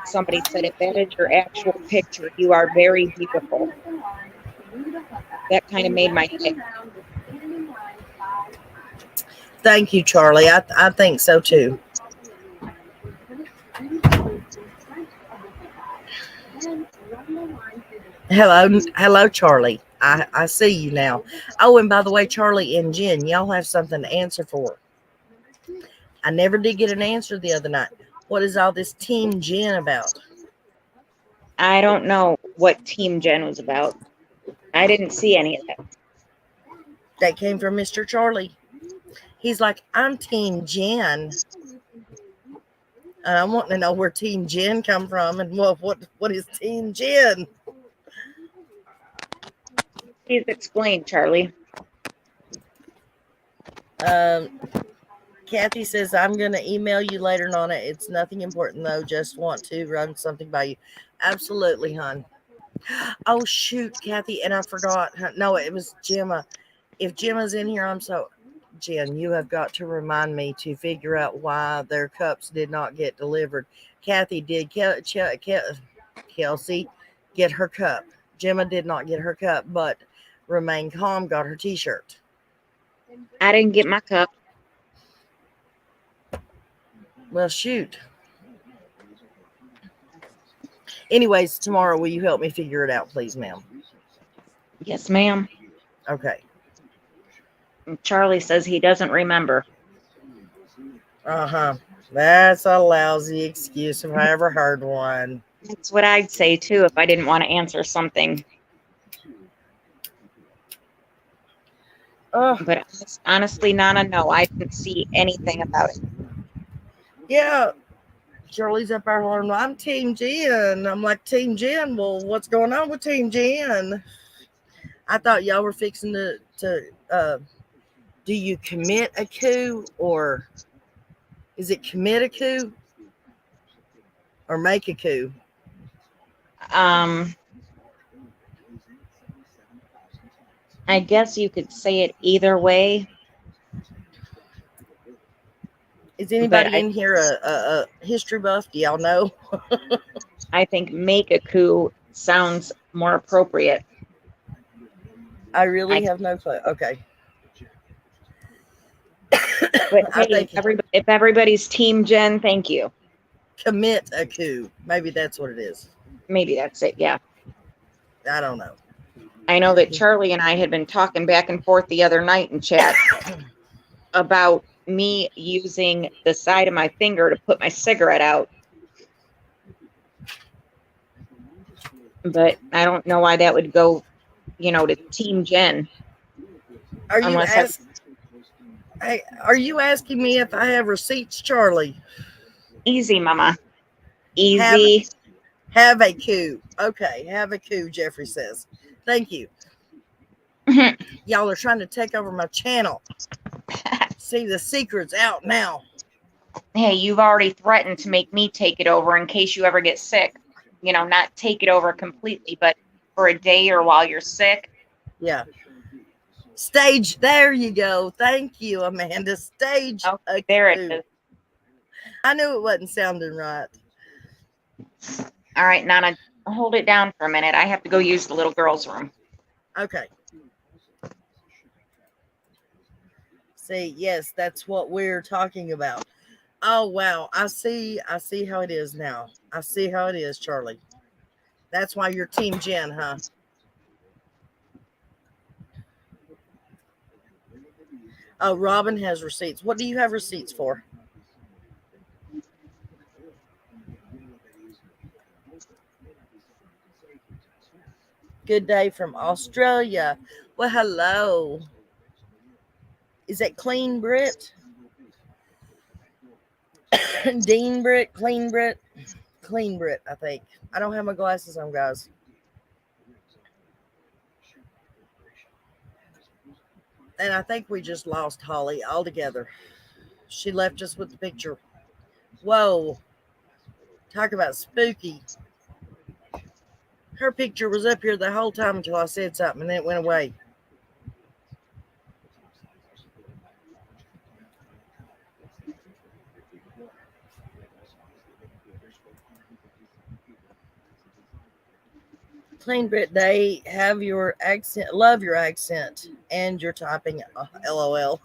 Speaker 4: Somebody said, if that is your actual picture, you are very beautiful. That kind of made my day.
Speaker 1: Thank you, Charlie. I think so too. Hello, Charlie. I see you now. Oh, and by the way, Charlie and Jen, y'all have something to answer for. I never did get an answer the other night. What is all this Team Jen about?
Speaker 4: I don't know what Team Jen was about. I didn't see any of that.
Speaker 1: That came from Mr. Charlie. He's like, I'm Team Jen. And I'm wanting to know where Team Jen come from and what is Team Jen?
Speaker 4: Please explain, Charlie.
Speaker 1: Kathy says, I'm going to email you later on it. It's nothing important, though. Just want to run something by you. Absolutely, hon. Oh, shoot, Kathy. And I forgot. No, it was Gemma. If Gemma's in here, Jen, you have got to remind me to figure out why their cups did not get delivered. Kathy did. Kelsey get her cup. Gemma did not get her cup, but Remain Calm got her t-shirt.
Speaker 4: I didn't get my cup.
Speaker 1: Well, shoot. Anyways, tomorrow, will you help me figure it out, please, ma'am?
Speaker 4: Yes, ma'am.
Speaker 1: Okay.
Speaker 4: Charlie says he doesn't remember.
Speaker 1: Uh-huh. That's a lousy excuse if I ever heard one.
Speaker 4: That's what I'd say, too, if I didn't want to answer something.
Speaker 1: Oh,
Speaker 4: But honestly, Nana, no, I didn't see anything about it.
Speaker 1: yeah. Shirley's up there hollering, I'm Team Jen. I'm like, Team Jen? Well, what's going on with Team Jen? I thought y'all were fixing to do you commit a coup, or is it commit a coup or make a coup?
Speaker 4: I guess you could say it either way.
Speaker 1: Is anybody in here a history buff? Do y'all know?
Speaker 4: I think make a coup sounds more appropriate.
Speaker 1: I really have no clue. Okay.
Speaker 4: But hey, if everybody's Team Jen, thank you.
Speaker 1: Commit a coup. Maybe that's what it is.
Speaker 4: Maybe that's it, yeah.
Speaker 1: I don't know.
Speaker 4: I know that Charlie and I had been talking back and forth the other night in chat about me using the side of my finger to put my cigarette out. But I don't know why that would go, to Team Jen.
Speaker 1: Are you asking me if I have receipts, Charlie?
Speaker 4: Easy, Mama. Easy.
Speaker 1: Have a coup. Okay, have a coup, Jeffrey says. Thank you. Y'all are trying to take over my channel. See, the secret's out now.
Speaker 4: Hey, you've already threatened to make me take it over in case you ever get sick. Not take it over completely, but for a day or while you're sick.
Speaker 1: Yeah. Stage. There you go. Thank you, Amanda. Stage.
Speaker 4: Oh, there it is.
Speaker 1: I knew it wasn't sounding right.
Speaker 4: All right, Nana, hold it down for a minute. I have to go use the little girl's room.
Speaker 1: Okay. See, yes, that's what we're talking about. Oh, wow. I see how it is now. I see how it is, Charlie. That's why you're Team Jen, huh? Oh, Robin has receipts. What do you have receipts for? Good day from Australia. Well, hello. Is that Clean Brit? Dean Brit? Clean Brit? Clean Brit, I think. I don't have my glasses on, guys. And I think we just lost Holly altogether. She left us with the picture. Whoa. Talk about spooky. Her picture was up here the whole time until I said something, and then it went away. Clean Brit Day, have your accent, love your accent, and your typing, LOL.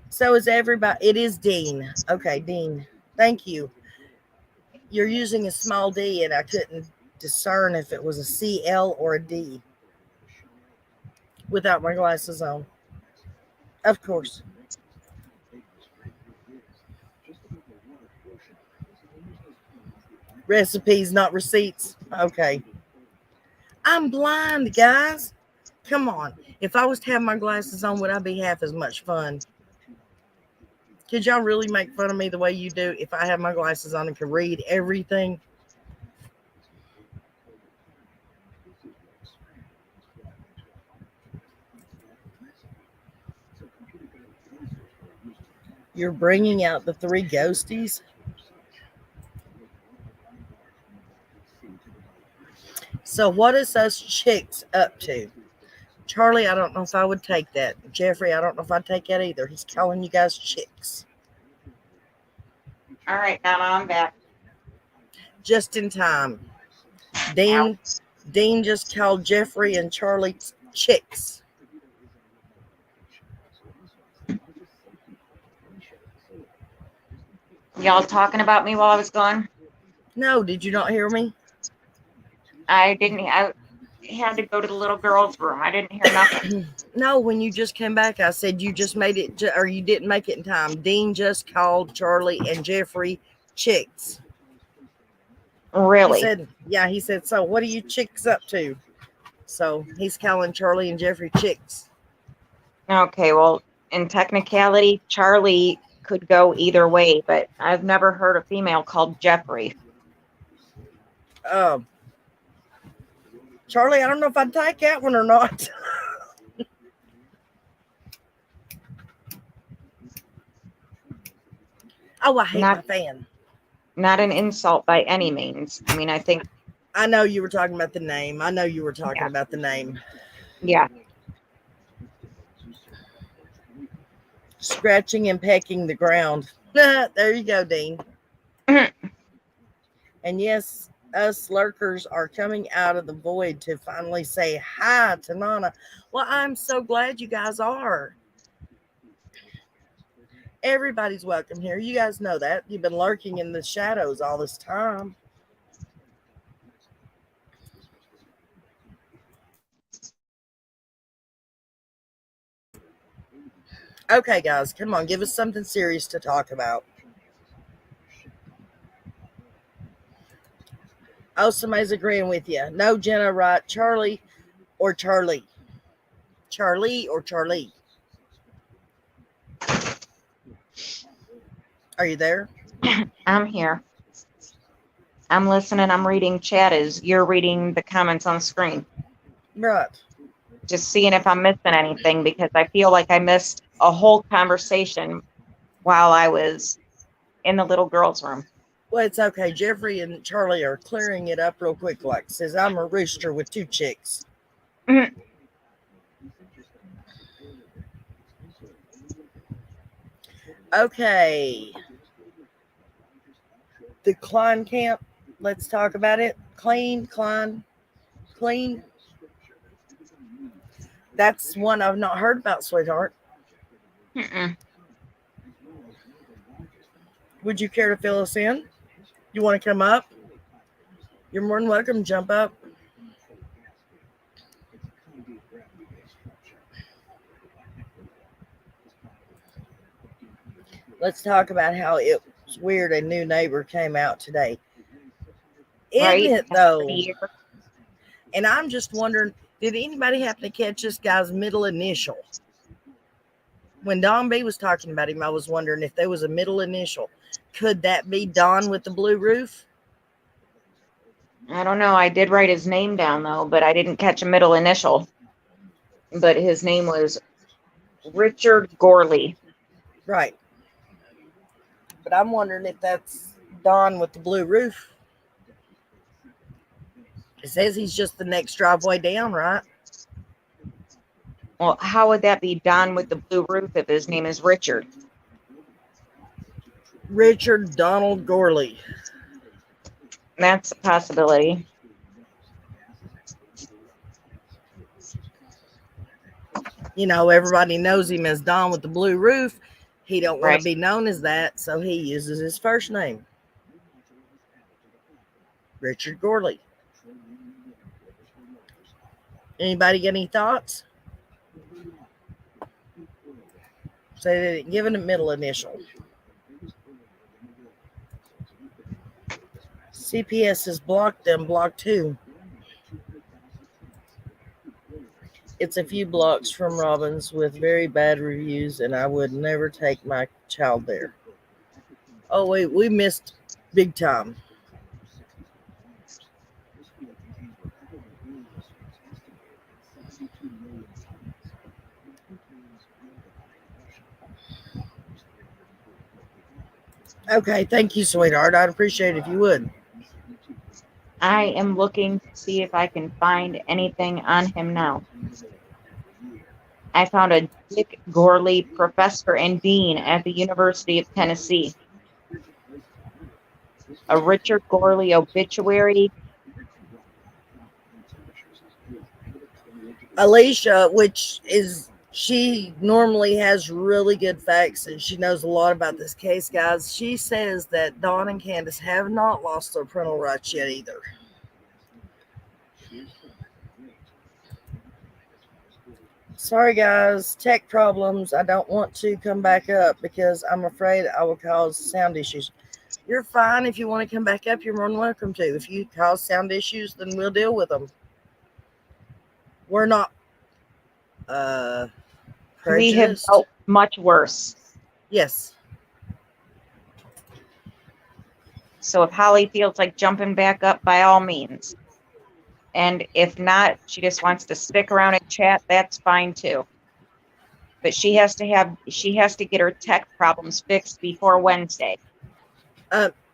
Speaker 1: So is everybody, it is Dean. Okay, Dean, thank you. You're using a small D, and I couldn't discern if it was a CL or a D without my glasses on. Of course. Recipes, not receipts. Okay. I'm blind, guys. Come on. If I was to have my glasses on, would I be half as much fun? Could y'all really make fun of me the way you do if I have my glasses on and could read everything? You're bringing out the three ghosties? So what is us chicks up to? Charlie, I don't know if I would take that. Jeffrey, I don't know if I'd take that either. He's calling you guys chicks.
Speaker 4: All right, Nana, I'm back.
Speaker 1: Just in time. Dean just called Jeffrey and Charlie chicks.
Speaker 4: Y'all talking about me while I was gone?
Speaker 1: No, did you not hear me?
Speaker 4: I didn't. I had to go to the little girl's room. I didn't hear nothing.
Speaker 1: No, when you just came back, I said you just made it, or you didn't make it in time. Dean just called Charlie and Jeffrey chicks.
Speaker 4: Really?
Speaker 1: He said, so what are you chicks up to? So he's calling Charlie and Jeffrey chicks.
Speaker 4: Okay, well, in technicality, Charlie could go either way, but I've never heard a female called Jeffrey.
Speaker 1: Charlie, I don't know if I'd take that one or not. Oh, I hate my fan.
Speaker 4: Not an insult by any means. I mean,
Speaker 1: I know you were talking about the name. About the name.
Speaker 4: Yeah.
Speaker 1: Scratching and pecking the ground. There you go, Dean. And yes, us lurkers are coming out of the void to finally say hi to Nana. Well, I'm so glad you guys are. Everybody's welcome here. You guys know that. You've been lurking in the shadows all this time. Okay, guys, come on. Give us something serious to talk about. Oh, somebody's agreeing with you. No, Jenna, right? Charlie or Charlie? Charlie or Charlie? Are you there?
Speaker 4: I'm here. I'm listening. I'm reading chat as you're reading the comments on the screen.
Speaker 1: Right.
Speaker 4: Just seeing if I'm missing anything, because I feel like I missed a whole conversation while I was in the little girl's room.
Speaker 1: Well, it's okay. Jeffrey and Charlie are clearing it up real quick. Like says, I'm a rooster with two chicks. Okay. The Klein camp. Let's talk about it. Clean. That's one I've not heard about, sweetheart. Would you care to fill us in? You want to come up? You're more than welcome to jump up. Let's talk about how it was weird a new neighbor came out today. Isn't it, though? And I'm just wondering, did anybody happen to catch this guy's middle initial? When Don B was talking about him, I was wondering if there was a middle initial. Could that be Don with the blue roof?
Speaker 4: I don't know. I did write his name down, though, but I didn't catch a middle initial. But his name was Richard Gorley.
Speaker 1: Right. But I'm wondering if that's Don with the blue roof. It says he's just the next driveway down, right?
Speaker 4: Well, how would that be Don with the blue roof if his name is Richard?
Speaker 1: Richard Donald Gorley.
Speaker 4: That's a possibility.
Speaker 1: You know, everybody knows him as Don with the blue roof. He don't want to be known as that, so he uses his first name. Richard Gorley. Anybody got any thoughts? So they didn't give it a middle initial. CPS has blocked them, block 2. It's a few blocks from Robbins with very bad reviews, and I would never take my child there. Oh, wait, we missed big time. Okay, thank you, sweetheart. I'd appreciate it if you would.
Speaker 4: I am looking to see if I can find anything on him now. I found a Dick Gorley, professor and dean at the University of Tennessee. A Richard Gorley obituary.
Speaker 1: Alicia, she normally has really good facts and she knows a lot about this case, guys. She says that Dawn and Candace have not lost their parental rights yet either. Sorry, guys, tech problems. I don't want to come back up because I'm afraid I will cause sound issues. You're fine. If you want to come back up, you're more than welcome to. If you cause sound issues, then we'll deal with them. We're not
Speaker 4: We have
Speaker 1: prejudiced.
Speaker 4: dealt much worse.
Speaker 1: Yes.
Speaker 4: So if Holly feels like jumping back up, by all means. And if not, she just wants to stick around and chat, that's fine too. But she has to get her tech problems fixed before Wednesday.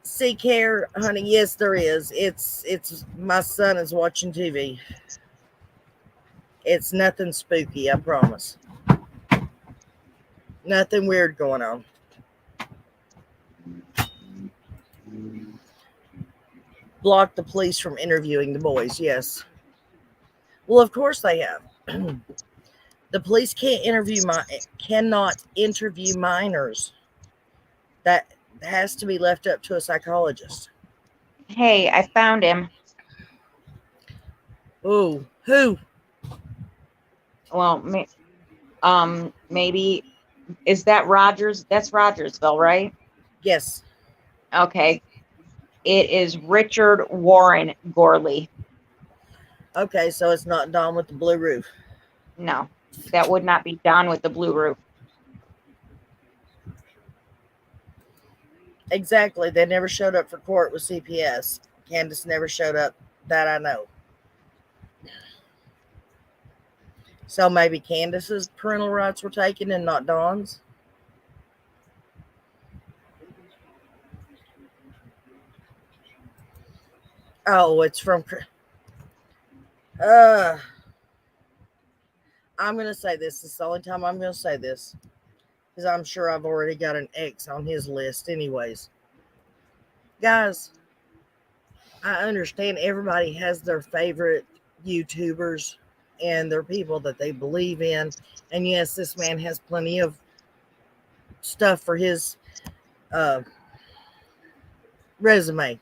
Speaker 1: Seek care, honey. Yes, there is. It's my son is watching TV. It's nothing spooky, I promise. Nothing weird going on. Block the police from interviewing the boys. Yes. Well, of course they have. The police cannot interview minors. That has to be left up to a psychologist.
Speaker 4: Hey, I found him.
Speaker 1: Oh, who?
Speaker 4: Well, maybe, is that Rogers? That's Rogersville, right?
Speaker 1: Yes.
Speaker 4: Okay. It is Richard Warren Gorley.
Speaker 1: Okay, so it's not Dawn with the blue roof.
Speaker 4: No, that would not be Don with the blue roof.
Speaker 1: Exactly. They never showed up for court with CPS. Candace never showed up. That I know. So maybe Candace's parental rights were taken and not Dawn's. Oh, it's from. I'm going to say this. This is the only time I'm going to say this. Because I'm sure I've already got an X on his list anyways. Guys, I understand everybody has their favorite YouTubers and their people that they believe in. And yes, this man has plenty of stuff for his resume.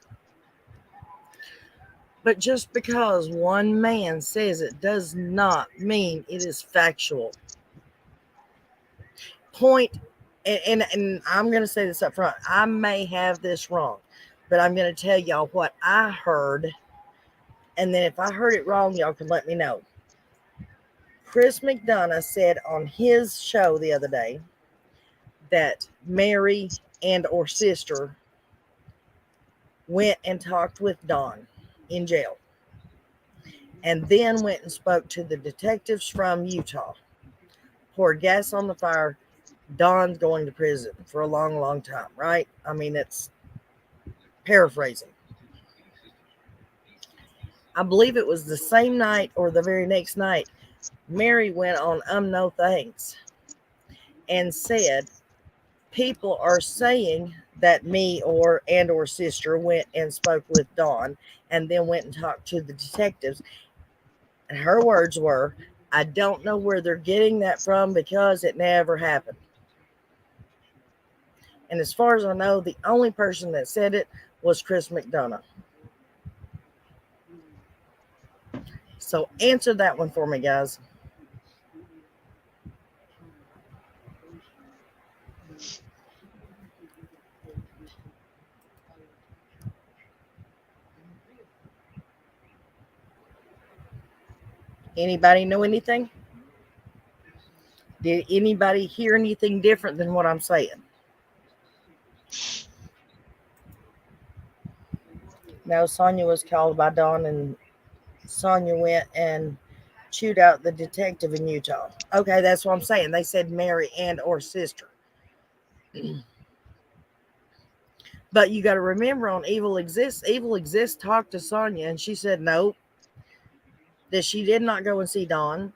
Speaker 1: But just because one man says it does not mean it is factual. And I'm going to say this up front. I may have this wrong, but I'm going to tell y'all what I heard. And then if I heard it wrong, y'all can let me know. Chris McDonough said on his show the other day that Mary and or sister went and talked with Dawn in jail and then went and spoke to the detectives from Utah, poured gas on the fire. Dawn's going to prison for a long, long time, right? I mean, it's paraphrasing. I believe it was the same night or the very next night, Mary went on No Thanks and said, people are saying that me or sister went and spoke with Dawn and then went and talked to the detectives. And her words were, I don't know where they're getting that from because it never happened. And as far as I know, the only person that said it was Chris McDonough. So answer that one for me, guys. Anybody know anything? Did anybody hear anything different than what I'm saying? No, Sonia was called by Dawn, and Sonia went and chewed out the detective in Utah. Okay, that's what I'm saying. They said Mary and or sister. But you got to remember on Evil Exists talked to Sonia, and she said no, that she did not go and see Dawn.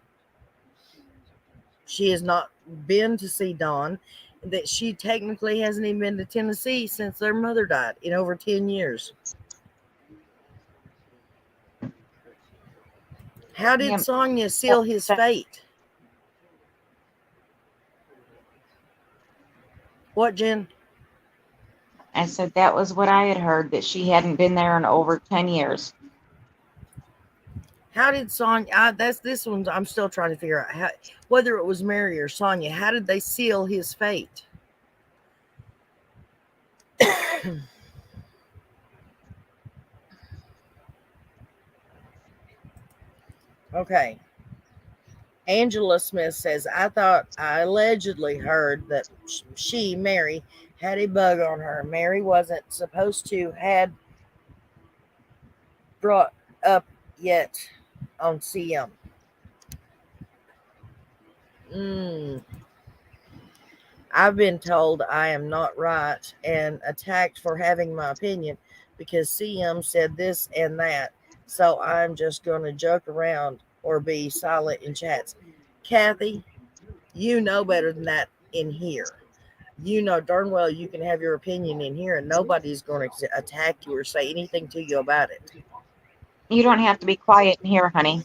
Speaker 1: She has not been to see Dawn. That she technically hasn't even been to Tennessee since their mother died in over 10 years. How did
Speaker 4: Yeah.
Speaker 1: Sonia seal his fate? What, Jen?
Speaker 4: I said that was what I had heard, that she hadn't been there in over 10 years.
Speaker 1: How did Sonia? That's this one. I'm still trying to figure out whether it was Mary or Sonia. How did they seal his fate? Okay. Angela Smith says, I thought I allegedly heard that she, Mary, had a bug on her. Mary wasn't supposed to had brought up yet on CM. I've been told I am not right and attacked for having my opinion because CM said this and that. So I'm just going to joke around or be silent in chats. Kathy, you know better than that in here. You know darn well you can have your opinion in here and nobody's going to attack you or say anything to you about it.
Speaker 4: You don't have to be quiet in here, honey.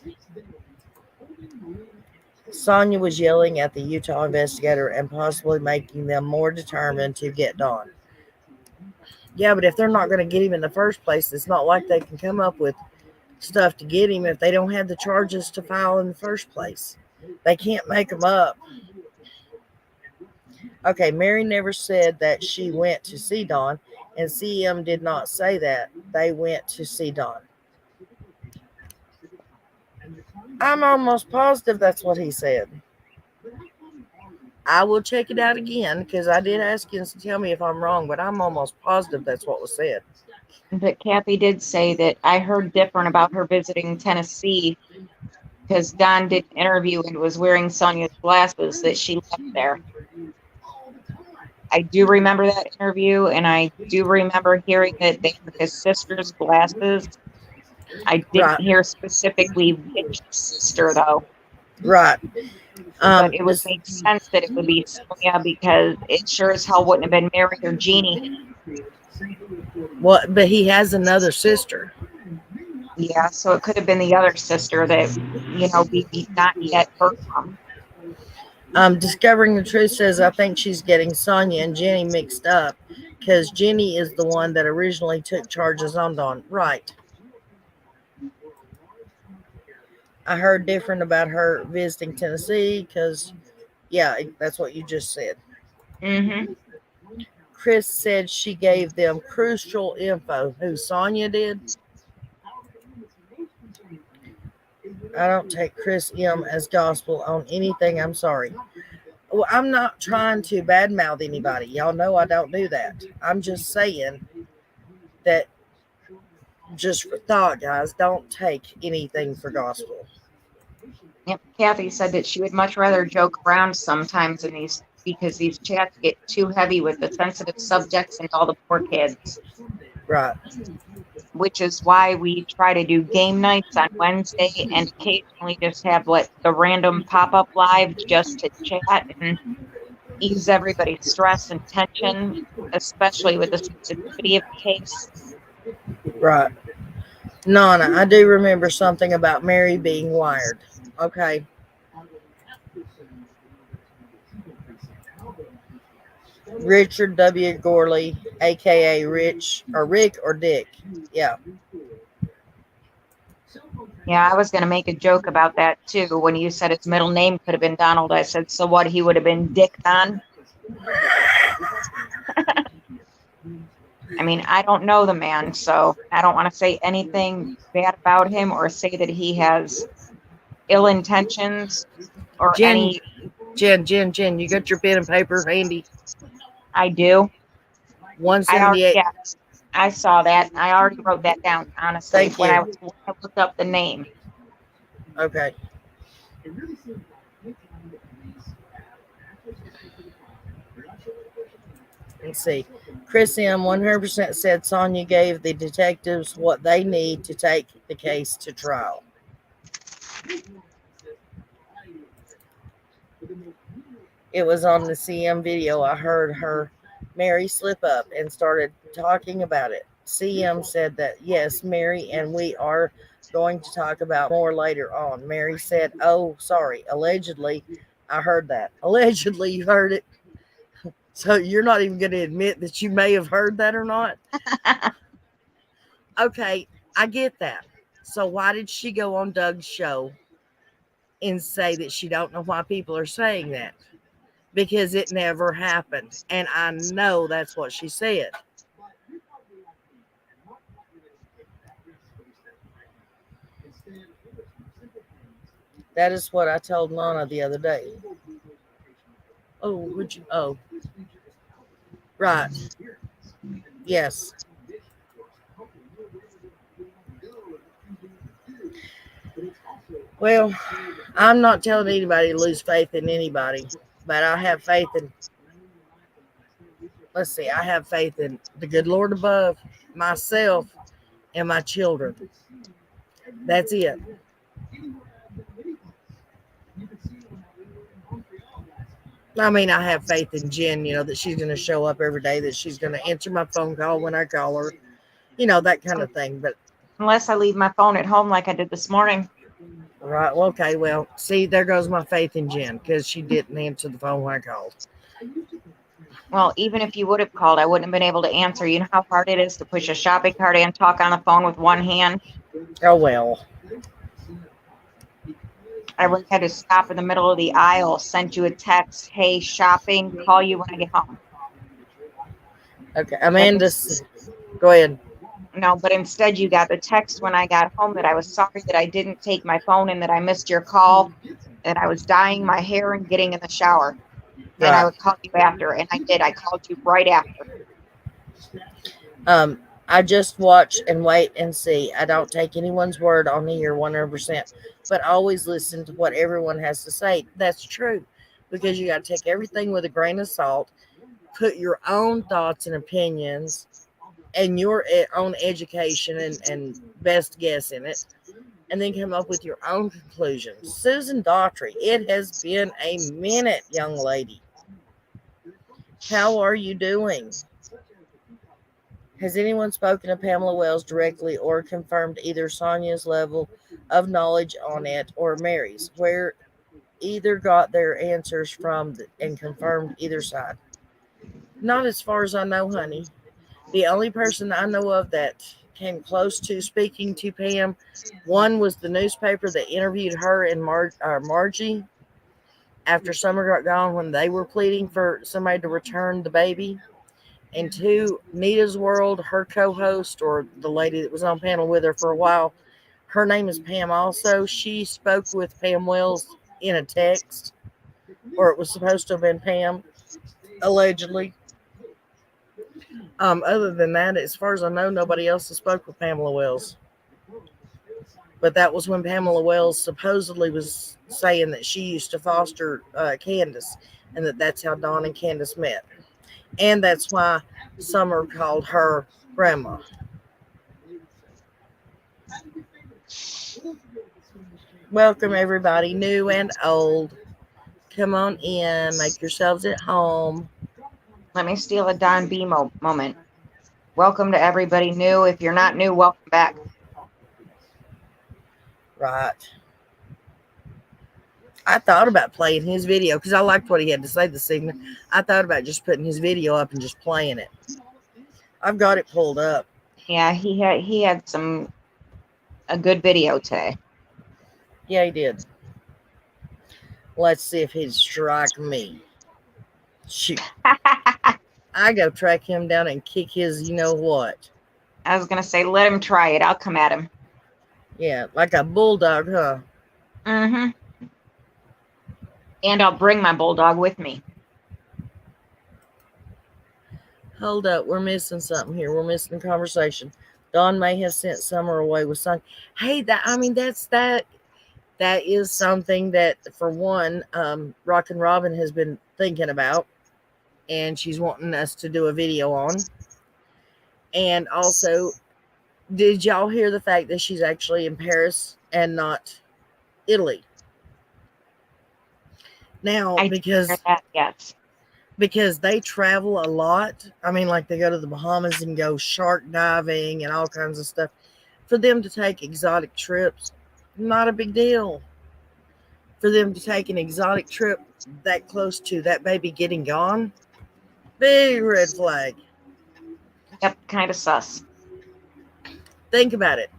Speaker 1: Sonia was yelling at the Utah investigator and possibly making them more determined to get Dawn. Yeah, but if they're not going to get him in the first place, it's not like they can come up with stuff to get him if they don't have the charges to file in the first place. They can't make them up. Okay, Mary never said that she went to see Dawn, and CM did not say that they went to see Dawn. I'm almost positive that's what he said. I will check it out again because I did ask him to tell me if I'm wrong, but I'm almost positive that's what was said.
Speaker 4: But Kathy did say that I heard different about her visiting Tennessee because Don did an interview and was wearing Sonia's glasses that she left there. I do remember that interview, and I do remember hearing that they were his sister's glasses. I didn't hear specifically which sister, though.
Speaker 1: Right.
Speaker 4: But it would make sense that it would be Sonia because it sure as hell wouldn't have been Mary or Jeannie.
Speaker 1: Well, but he has another sister.
Speaker 4: Yeah, so it could have been the other sister that, we not yet heard from.
Speaker 1: Discovering the Truth says, I think she's getting Sonia and Jenny mixed up because Jenny is the one that originally took charges on Dawn. Right. I heard different about her visiting Tennessee because, yeah, that's what you just said.
Speaker 4: Mm-hmm.
Speaker 1: Chris said she gave them crucial info. Who, Sonia did? I don't take Chris M as gospel on anything. I'm sorry. Well, I'm not trying to badmouth anybody. Y'all know I don't do that. I'm just saying that just for thought, guys, don't take anything for gospel.
Speaker 4: Yep. Kathy said that she would much rather joke around sometimes in these because these chats get too heavy with the sensitive subjects and all the poor kids.
Speaker 1: Right.
Speaker 4: Which is why we try to do game nights on Wednesday and occasionally just have the random pop-up live just to chat and ease everybody's stress and tension, especially with the sensitivity of the case.
Speaker 1: Right. Nana, I do remember something about Mary being wired. Okay. Richard W. Gorley, aka Rich or Rick or Dick. Yeah.
Speaker 4: Yeah, I was going to make a joke about that too. When you said his middle name could have been Donald, I said, so what? He would have been Dick Don. I mean, I don't know the man, so I don't want to say anything bad about him or say that he has ill intentions or
Speaker 1: Jen,
Speaker 4: any.
Speaker 1: Jen, you got your pen and paper handy?
Speaker 4: I do. I already,
Speaker 1: 178.
Speaker 4: yeah, I saw that. I already wrote that down, honestly,
Speaker 1: Thank
Speaker 4: when I
Speaker 1: you.
Speaker 4: looked up the name.
Speaker 1: Okay. Let's see. Chris M. 100% said Sonia gave the detectives what they need to take the case to trial. It was on the CM video. I heard her, Mary, slip up and started talking about it. CM said that, yes, Mary, and we are going to talk about more later on. Mary said, oh, sorry. Allegedly, I heard that. Allegedly, you heard it. So you're not even going to admit that you may have heard that or not? Okay, I get that. So why did she go on Doug's show and say that she don't know why people are saying that? Because it never happened. And I know that's what she said. That is what I told Lana the other day. Oh, would you? Oh, right. Yes. Well, I'm not telling anybody to lose faith in anybody, but I have faith in, let's see, I have faith in the good Lord above, myself, and my children. That's it. I mean, I have faith in Jen, that she's going to show up every day, that she's going to answer my phone call when I call her, that kind of thing. But
Speaker 4: Unless I leave my phone at home like I did this morning.
Speaker 1: right, well, okay, well, see, there goes my faith in Jen, because she didn't answer the phone when I called.
Speaker 4: Well, even if you would have called, I wouldn't have been able to answer. You know how hard it is to push a shopping cart and talk on the phone with one hand?
Speaker 1: Oh, well.
Speaker 4: I would have had to stop in the middle of the aisle, send you a text, hey, shopping, call you when I get home.
Speaker 1: Okay, Amanda, go ahead.
Speaker 4: No, but instead you got the text when I got home that I was sorry that I didn't take my phone and that I missed your call, that I was dyeing my hair and getting in the shower. And I
Speaker 1: Right.
Speaker 4: would call you after, and I did. I called you right after.
Speaker 1: I just watch and wait and see. I don't take anyone's word on here 100%, but always listen to what everyone has to say. That's true, because you got to take everything with a grain of salt, put your own thoughts and opinions and your own education and best guess in it, and then come up with your own conclusions. Susan Daughtry, it has been a minute, young lady. How are you doing? Has anyone spoken to Pamela Wells directly or confirmed either Sonia's level of knowledge on it or Mary's, where either got their answers from and confirmed either side? Not as far as I know, honey. The only person I know of that came close to speaking to Pam, one was the newspaper that interviewed her and Margie after Summer got gone when they were pleading for somebody to return the baby. And two, Nita's World, her co-host, or the lady that was on panel with her for a while, her name is Pam also. She spoke with Pam Wells in a text, or it was supposed to have been Pam, allegedly. Other than that, as far as I know, nobody else has spoke with Pamela Wells. But that was when Pamela Wells supposedly was saying that she used to foster Candace, and that's how Dawn and Candace met. And that's why Summer called her grandma. Welcome, everybody, new and old. Come on in. Make yourselves at home.
Speaker 4: Let me steal a Don B moment. Welcome to everybody new. If you're not new, welcome back.
Speaker 1: Right. I thought about playing his video because I liked what he had to say this evening. I thought about just putting his video up and just playing it. I've got it pulled up.
Speaker 4: Yeah, he had a good video today.
Speaker 1: Yeah, he did. Let's see if he'd strike me. Shoot. I go track him down and kick his you know what.
Speaker 4: I was going to say, let him try it. I'll come at him.
Speaker 1: Yeah, like a bulldog, huh?
Speaker 4: Mm-hmm. And I'll bring my bulldog with me.
Speaker 1: Hold up, we're missing something here. We're missing a conversation. Dawn may have sent Summer away with son. Hey, that is something that, for one, Rockin' Robin has been thinking about, and she's wanting us to do a video on. And also, did y'all hear the fact that she's actually in Paris and not Italy? Now,
Speaker 4: I did hear that, yes.
Speaker 1: because they travel a lot. I mean, like they go to the Bahamas and go shark diving and all kinds of stuff. For them to take exotic trips, not a big deal. For them to take an exotic trip that close to that baby getting gone, big red flag.
Speaker 4: Yep, kind of sus.
Speaker 1: Think about it.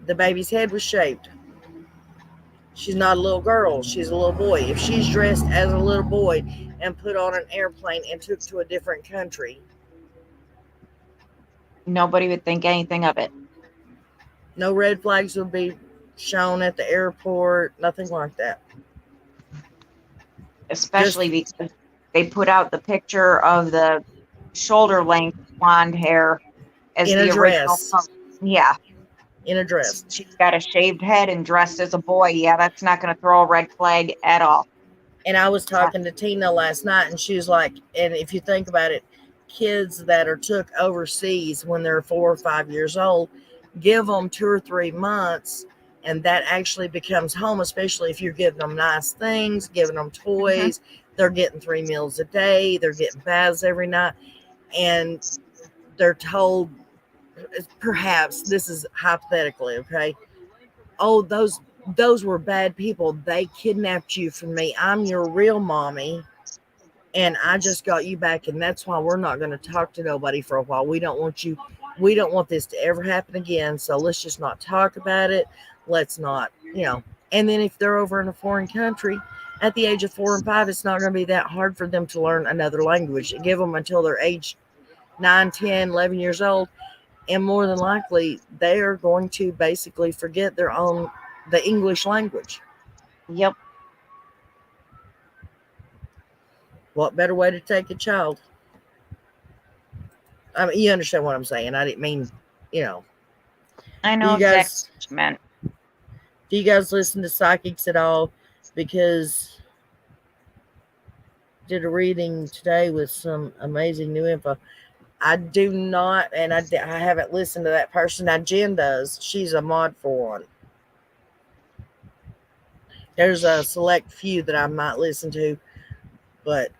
Speaker 1: The baby's head was shaved. She's not a little girl. She's a little boy. If she's dressed as a little boy and put on an airplane and took to a different country,
Speaker 4: Nobody would think anything of it.
Speaker 1: no red flags would be shown at the airport. Nothing like that.
Speaker 4: Especially because they put out the picture of the shoulder length blonde hair as
Speaker 1: In
Speaker 4: the
Speaker 1: a
Speaker 4: original.
Speaker 1: dress.
Speaker 4: Yeah.
Speaker 1: In a dress.
Speaker 4: She's got a shaved head and dressed as a boy. Yeah, that's not going to throw a red flag at all.
Speaker 1: And I was talking to Tina last night, and she was like, and if you think about it, kids that are took overseas when they're 4 or 5 years old, give them 2 or 3 months, and that actually becomes home, especially if you're giving them nice things, giving them toys. They're getting 3 meals a day. They're getting baths every night. And they're told, perhaps, this is hypothetically, okay? Oh, those were bad people. They kidnapped you from me. I'm your real mommy, and I just got you back, and that's why we're not going to talk to nobody for a while. We don't want this to ever happen again, so let's just not talk about it. Let's not, and then if they're over in a foreign country at the age of 4 and 5, it's not going to be that hard for them to learn another language. Give them until they're age 9, 10, 11 years old, and more than likely they are going to basically forget the English language.
Speaker 4: Yep.
Speaker 1: What better way to take a child? I mean, you understand what I'm saying. I didn't mean,
Speaker 4: I know exactly what you meant.
Speaker 1: Do you guys listen to psychics at all? Because I did a reading today with some amazing new info. I do not, and I haven't listened to that person. Now, Jen does. She's a mod for one. There's a select few that I might listen to, but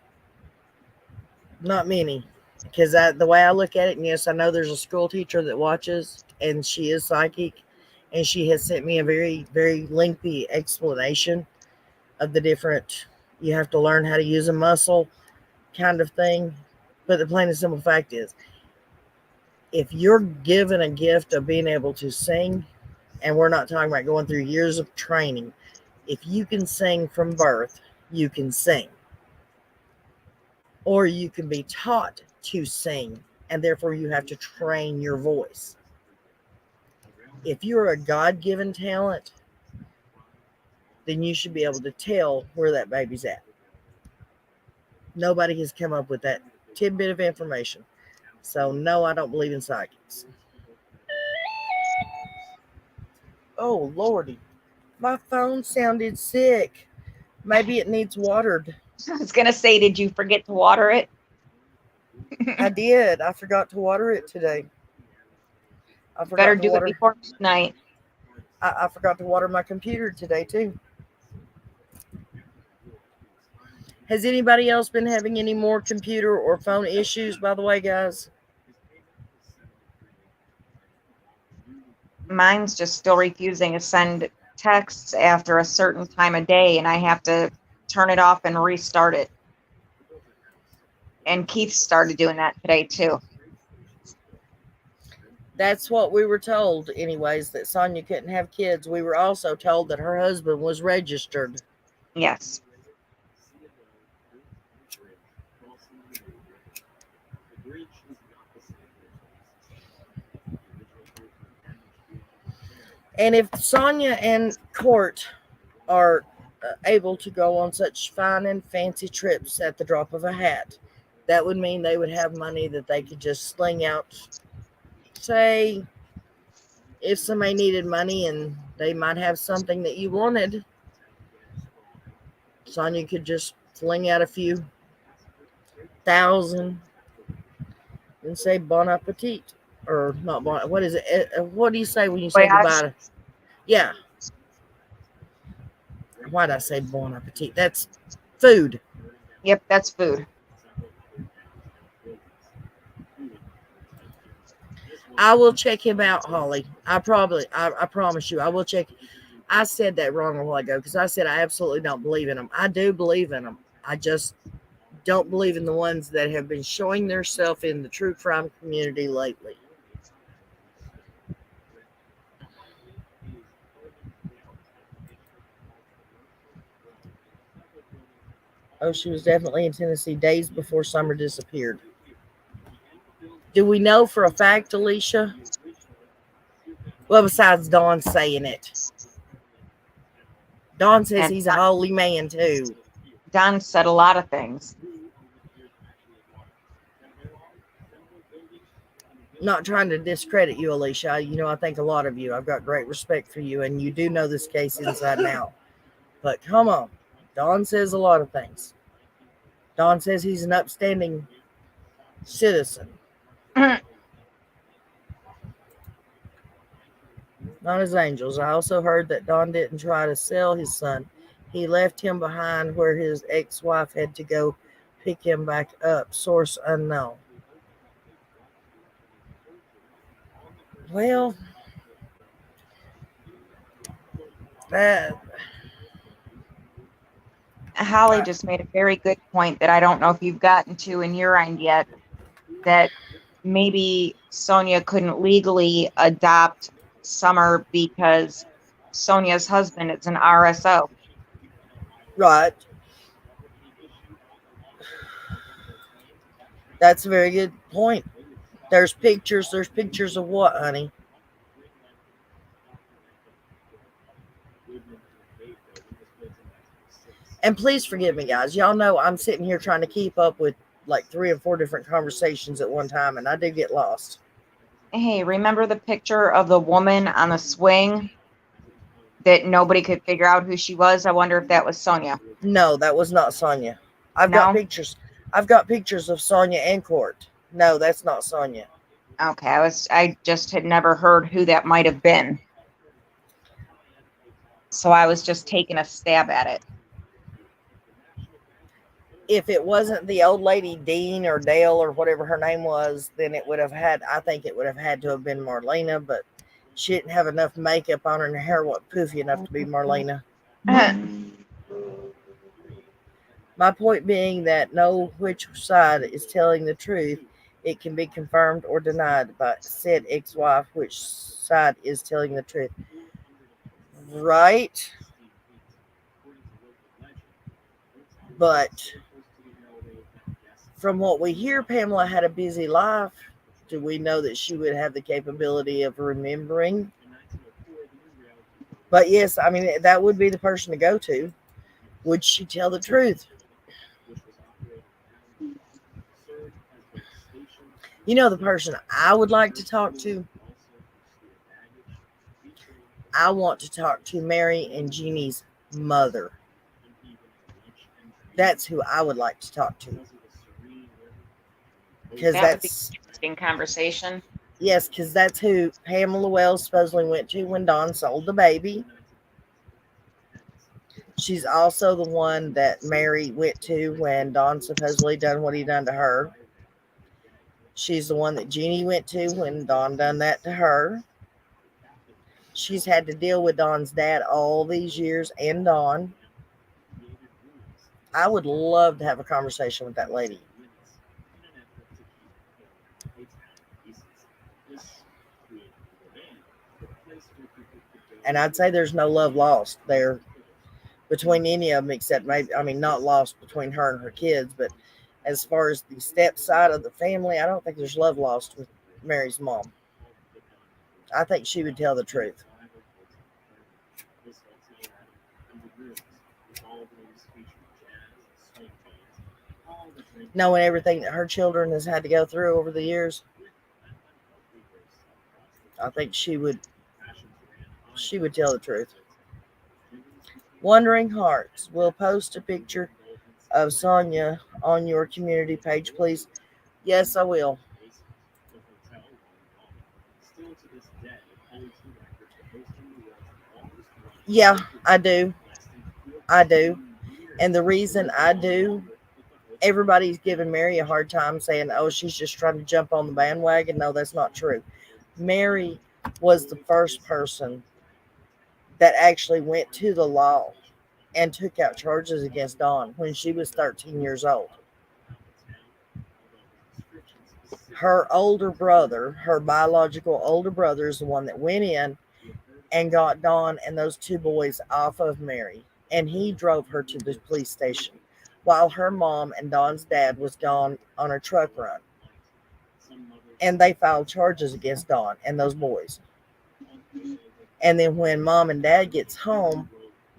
Speaker 1: not many. Because the way I look at it, and yes, I know there's a school teacher that watches, and she is psychic, and she has sent me a very, very lengthy explanation of the different, you have to learn how to use a muscle kind of thing. But the plain and simple fact is, if you're given a gift of being able to sing, and we're not talking about going through years of training, if you can sing from birth, you can sing. Or you can be taught to sing, and therefore you have to train your voice. If you're a God-given talent, then you should be able to tell where that baby's at. Nobody has come up with that tidbit of information. So, no, I don't believe in psychics. Oh, Lordy. My phone sounded sick. Maybe it needs watered.
Speaker 4: I was going to say, did you forget to water it?
Speaker 1: I did. I forgot to water it today.
Speaker 4: Better do it before midnight.
Speaker 1: I forgot to water my computer today, too. Has anybody else been having any more computer or phone issues, by the way, guys?
Speaker 4: Mine's just still refusing to send texts after a certain time of day, and I have to turn it off and restart it. And Keith started doing that today, too.
Speaker 1: That's what we were told, anyways, that Sonia couldn't have kids. We were also told that her husband was registered.
Speaker 4: Yes.
Speaker 1: And if Sonia and Court are able to go on such fine and fancy trips at the drop of a hat. That would mean they would have money that they could just sling out. Say, if somebody needed money and they might have something that you wanted, Sonia could just fling out a few thousand and say bon appetit. Or not bon, what is it? What do you say when you say
Speaker 4: Voyage.
Speaker 1: goodbye? Yeah. Why did I say bon appetit? That's food.
Speaker 4: Yep, that's food.
Speaker 1: I will check him out, Holly. I promise you, I will check. I said that wrong a while ago because I said I absolutely don't believe in them. I do believe in them. I just don't believe in the ones that have been showing themselves in the true crime community lately. Oh, she was definitely in Tennessee days before Summer disappeared. Do we know for a fact, Alicia? Well, besides Dawn saying it. Dawn says
Speaker 4: And
Speaker 1: he's a holy man, too.
Speaker 4: Don said a lot of things.
Speaker 1: Not trying to discredit you, Alicia. You know, I think a lot of you. I've got great respect for you, and you do know this case inside and out. But come on. Dawn says a lot of things. Dawn says he's an upstanding citizen. Not his angels. I also heard that Don didn't try to sell his son. He left him behind where his ex-wife had to go pick him back up. Source unknown. Well,
Speaker 4: Holly just made a very good point that I don't know if you've gotten to in your end yet, that maybe Sonia couldn't legally adopt Summer because Sonia's husband is an RSO.
Speaker 1: right. That's a very good point. There's pictures. There's pictures of what, honey? And please forgive me, guys. Y'all know I'm sitting here trying to keep up with like 3 or 4 different conversations at one time, and I do get lost.
Speaker 4: Hey, remember the picture of the woman on the swing that nobody could figure out who she was? I wonder if that was Sonia.
Speaker 1: No, that was not Sonia. I've
Speaker 4: No?
Speaker 1: got pictures. I've got pictures of Sonia and Court. No, that's not Sonia.
Speaker 4: Okay, I just had never heard who that might have been. So I was just taking a stab at it.
Speaker 1: If it wasn't the old lady Dean or Dale or whatever her name was, then it would have had, I think it would have had to have been Marlena, but she didn't have enough makeup on her and her hair wasn't poofy enough to be Marlena. My point being that know which side is telling the truth. It can be confirmed or denied by said ex-wife which side is telling the truth. Right? But from what we hear, Pamela had a busy life. Do we know that she would have the capability of remembering? But yes, I mean, that would be the person to go to. Would she tell the truth? You know, the person I would like to talk to? I want to talk to Mary and Jeannie's mother. That's who I would like to talk to. Because
Speaker 4: That would be
Speaker 1: that's,
Speaker 4: an interesting conversation.
Speaker 1: yes, because that's who Pamela Wells supposedly went to when Don sold the baby. She's also the one that Mary went to when Don supposedly done what he done to her. She's the one that Jeannie went to when Don done that to her. She's had to deal with Don's dad all these years and Don. I would love to have a conversation with that lady. And I'd say there's no love lost there between any of them, except maybe, I mean, not lost between her and her kids, but as far as the step side of the family, I don't think there's love lost with Mary's mom. I think she would tell the truth. knowing everything that her children has had to go through over the years. I think she would tell the truth. Wondering Hearts will post a picture of Sonia on your community page, please. Yes, I will. Yeah, I do. I do. And the reason I do, everybody's giving Mary a hard time saying, oh, she's just trying to jump on the bandwagon. No, that's not true. Mary was the first person that actually went to the law and took out charges against Dawn when she was 13 years old. Her older brother, her biological older brother, is the one that went in and got Dawn and those two boys off of Mary. And he drove her to the police station while her mom and Dawn's dad was gone on a truck run. And they filed charges against Dawn and those boys. And then when mom and dad gets home,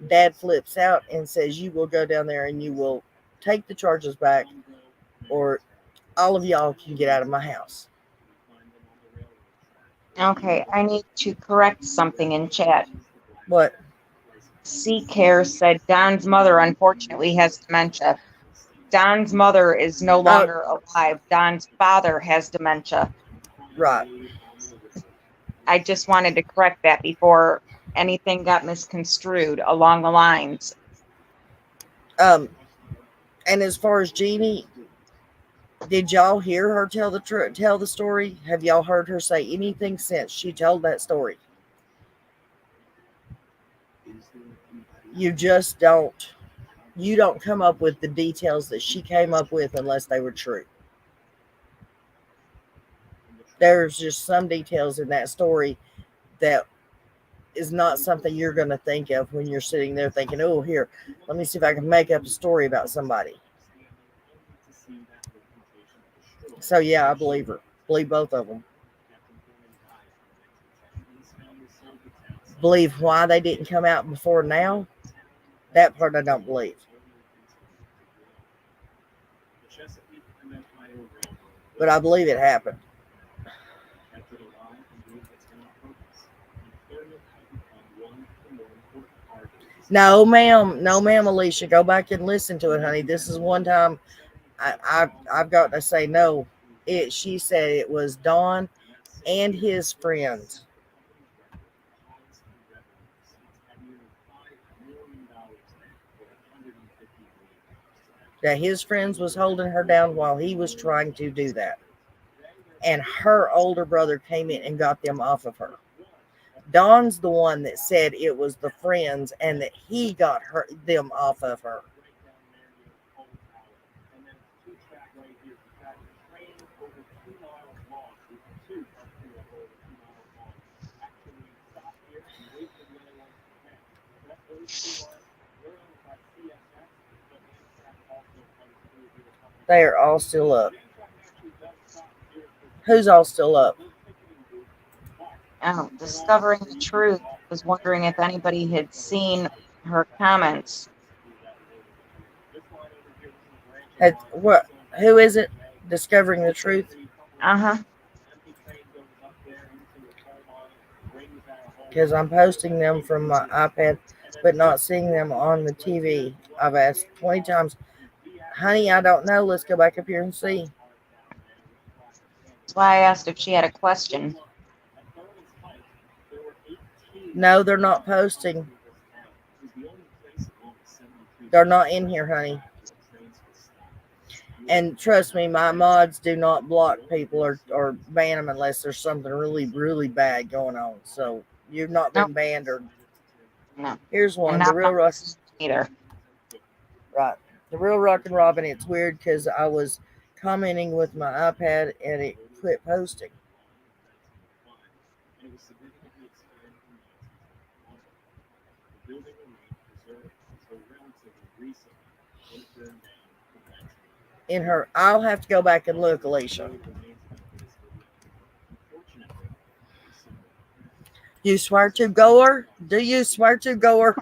Speaker 1: dad flips out and says, you will go down there and you will take the charges back, or all of y'all can get out of my house.
Speaker 4: Okay, I need to correct something in chat.
Speaker 1: What?
Speaker 4: C Care said Don's mother unfortunately has dementia. Don's mother is no longer alive. Don's father has dementia.
Speaker 1: Right.
Speaker 4: I just wanted to correct that before anything got misconstrued along the lines.
Speaker 1: And as far as Jeannie, did y'all hear her tell the story? Have y'all heard her say anything since she told that story? You just don't. You don't come up with the details that she came up with unless they were true. There's just some details in that story that is not something you're going to think of when you're sitting there thinking, oh, here, let me see if I can make up a story about somebody. So, yeah, I believe her. Believe both of them. Believe why they didn't come out before now? That part I don't believe. But I believe it happened. No, ma'am. No, ma'am, Alicia. Go back and listen to it, honey. This is one time I've got to say no. She said it was Don and his friends. That his friends was holding her down while he was trying to do that. And her older brother came in and got them off of her. Don's the one that said it was the friends and that he got them off of her. They are all still up. Who's all still up?
Speaker 4: Oh, Discovering the Truth was wondering if anybody had seen her comments.
Speaker 1: What? Who is it? Discovering the Truth?
Speaker 4: Uh-huh.
Speaker 1: Because I'm posting them from my iPad, but not seeing them on the TV. I've asked 20 times, honey, I don't know. Let's go back up here and see.
Speaker 4: That's why I asked if she had a question.
Speaker 1: No, they're not posting. They're not in here, honey. And trust me, my mods do not block people or ban them unless there's something really, really bad going on. So you've not been banned or...
Speaker 4: No.
Speaker 1: Here's one.
Speaker 4: And
Speaker 1: The Real Rock...
Speaker 4: either.
Speaker 1: Right. The Real Rockin' Robin. It's weird because I was commenting with my iPad and it quit posting. In her, I'll have to go back and look, Alicia. You swear to goer? Do you swear to goer?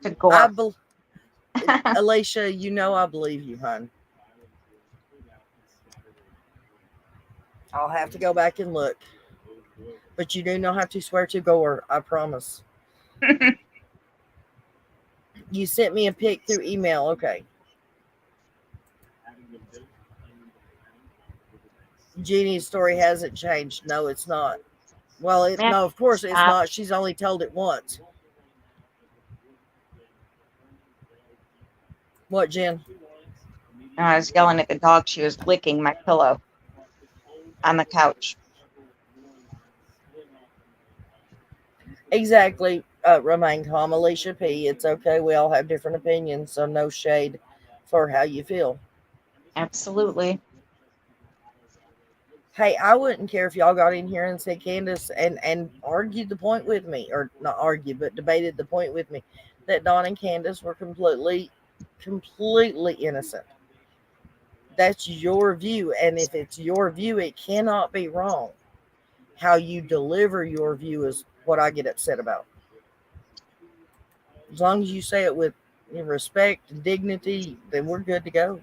Speaker 4: To gore.
Speaker 1: Alicia, you know I believe you, hon. I'll have to go back and look. But you do not have to swear to Gore, I promise. You sent me a pic through email, okay. Jeannie's story hasn't changed. No, it's not. Well,
Speaker 4: Man,
Speaker 1: no, of course it's
Speaker 4: stop.
Speaker 1: not. She's only told it once. What, Jen?
Speaker 4: I was yelling at the dog. She was licking my pillow on the couch.
Speaker 1: Exactly. Remain calm, Alicia P. It's okay. We all have different opinions, so no shade for how you feel.
Speaker 4: Absolutely.
Speaker 1: Hey, I wouldn't care if y'all got in here and said Candace and argued the point with me, or not argued, but debated the point with me that Dawn and Candace were completely innocent. That's your view, and if it's your view, it cannot be wrong. How you deliver your view is what I get upset about. As long as you say it with respect and dignity, then we're good to go.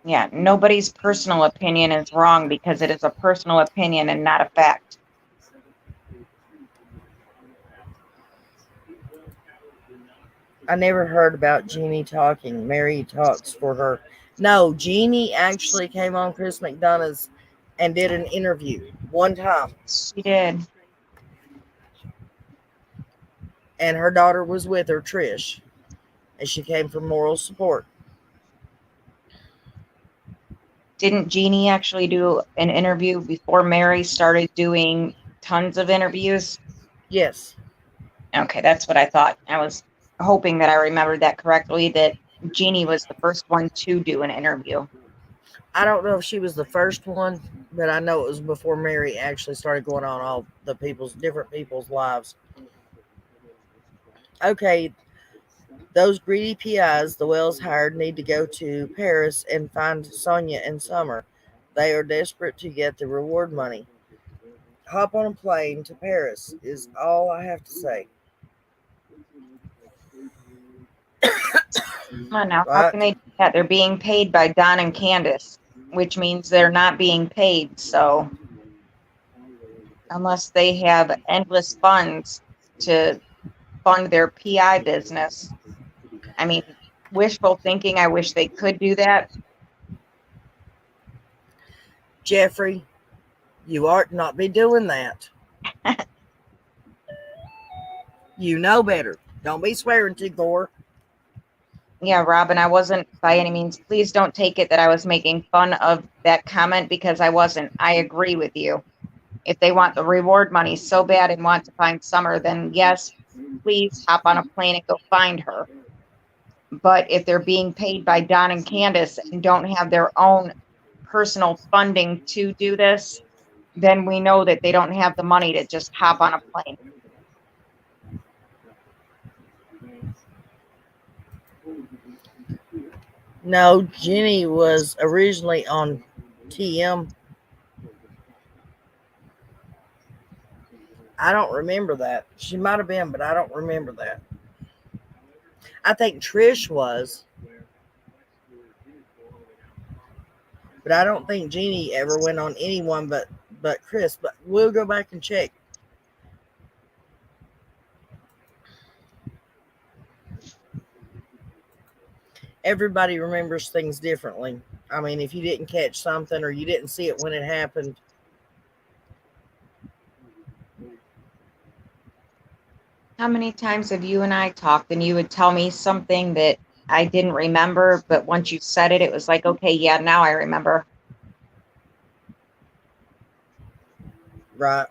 Speaker 4: Yeah, nobody's personal opinion is wrong because it is a personal opinion and not a fact.
Speaker 1: I never heard about Jeannie talking. Mary talks for her. No, Jeannie actually came on Chris McDonough's and did an interview one time.
Speaker 4: She did.
Speaker 1: And her daughter was with her, Trish. And she came for moral support.
Speaker 4: Didn't Jeannie actually do an interview before Mary started doing tons of interviews?
Speaker 1: Yes.
Speaker 4: Okay, that's what I thought. I was hoping that I remembered that correctly, that Jeannie was the first one to do an interview.
Speaker 1: I don't know if she was the first one, but I know it was before Mary actually started going on all the different people's lives. Okay, those greedy PIs the Wells hired need to go to Paris and find Sonia and Summer. They are desperate to get the reward money. Hop on a plane to Paris is all I have to say.
Speaker 4: Come on now, how
Speaker 1: Right?
Speaker 4: can they do that? They're being paid by Don and Candace, which means they're not being paid. So unless they have endless funds to fund their PI business, I mean, wishful thinking, I wish they could do that.
Speaker 1: Jeffrey, you ought not be doing that. You know better. Don't be swearing to Gore.
Speaker 4: Yeah, Robin, I wasn't by any means. Please don't take it that I was making fun of that comment, because I wasn't. I agree with you. If they want the reward money so bad and want to find Summer, then yes, please hop on a plane and go find her. But if they're being paid by Don and Candace and don't have their own personal funding to do this, then we know that they don't have the money to just hop on a plane.
Speaker 1: No, Jenny was originally on TM. I don't remember that. She might have been, but I don't remember that. I think Trish was. But I don't think Jeannie ever went on anyone but Chris. But we'll go back and check. Everybody remembers things differently. I mean, if you didn't catch something or you didn't see it when it happened.
Speaker 4: How many times have you and I talked and you would tell me something that I didn't remember, but once you said it, it was like, okay, yeah, now I remember.
Speaker 1: Right.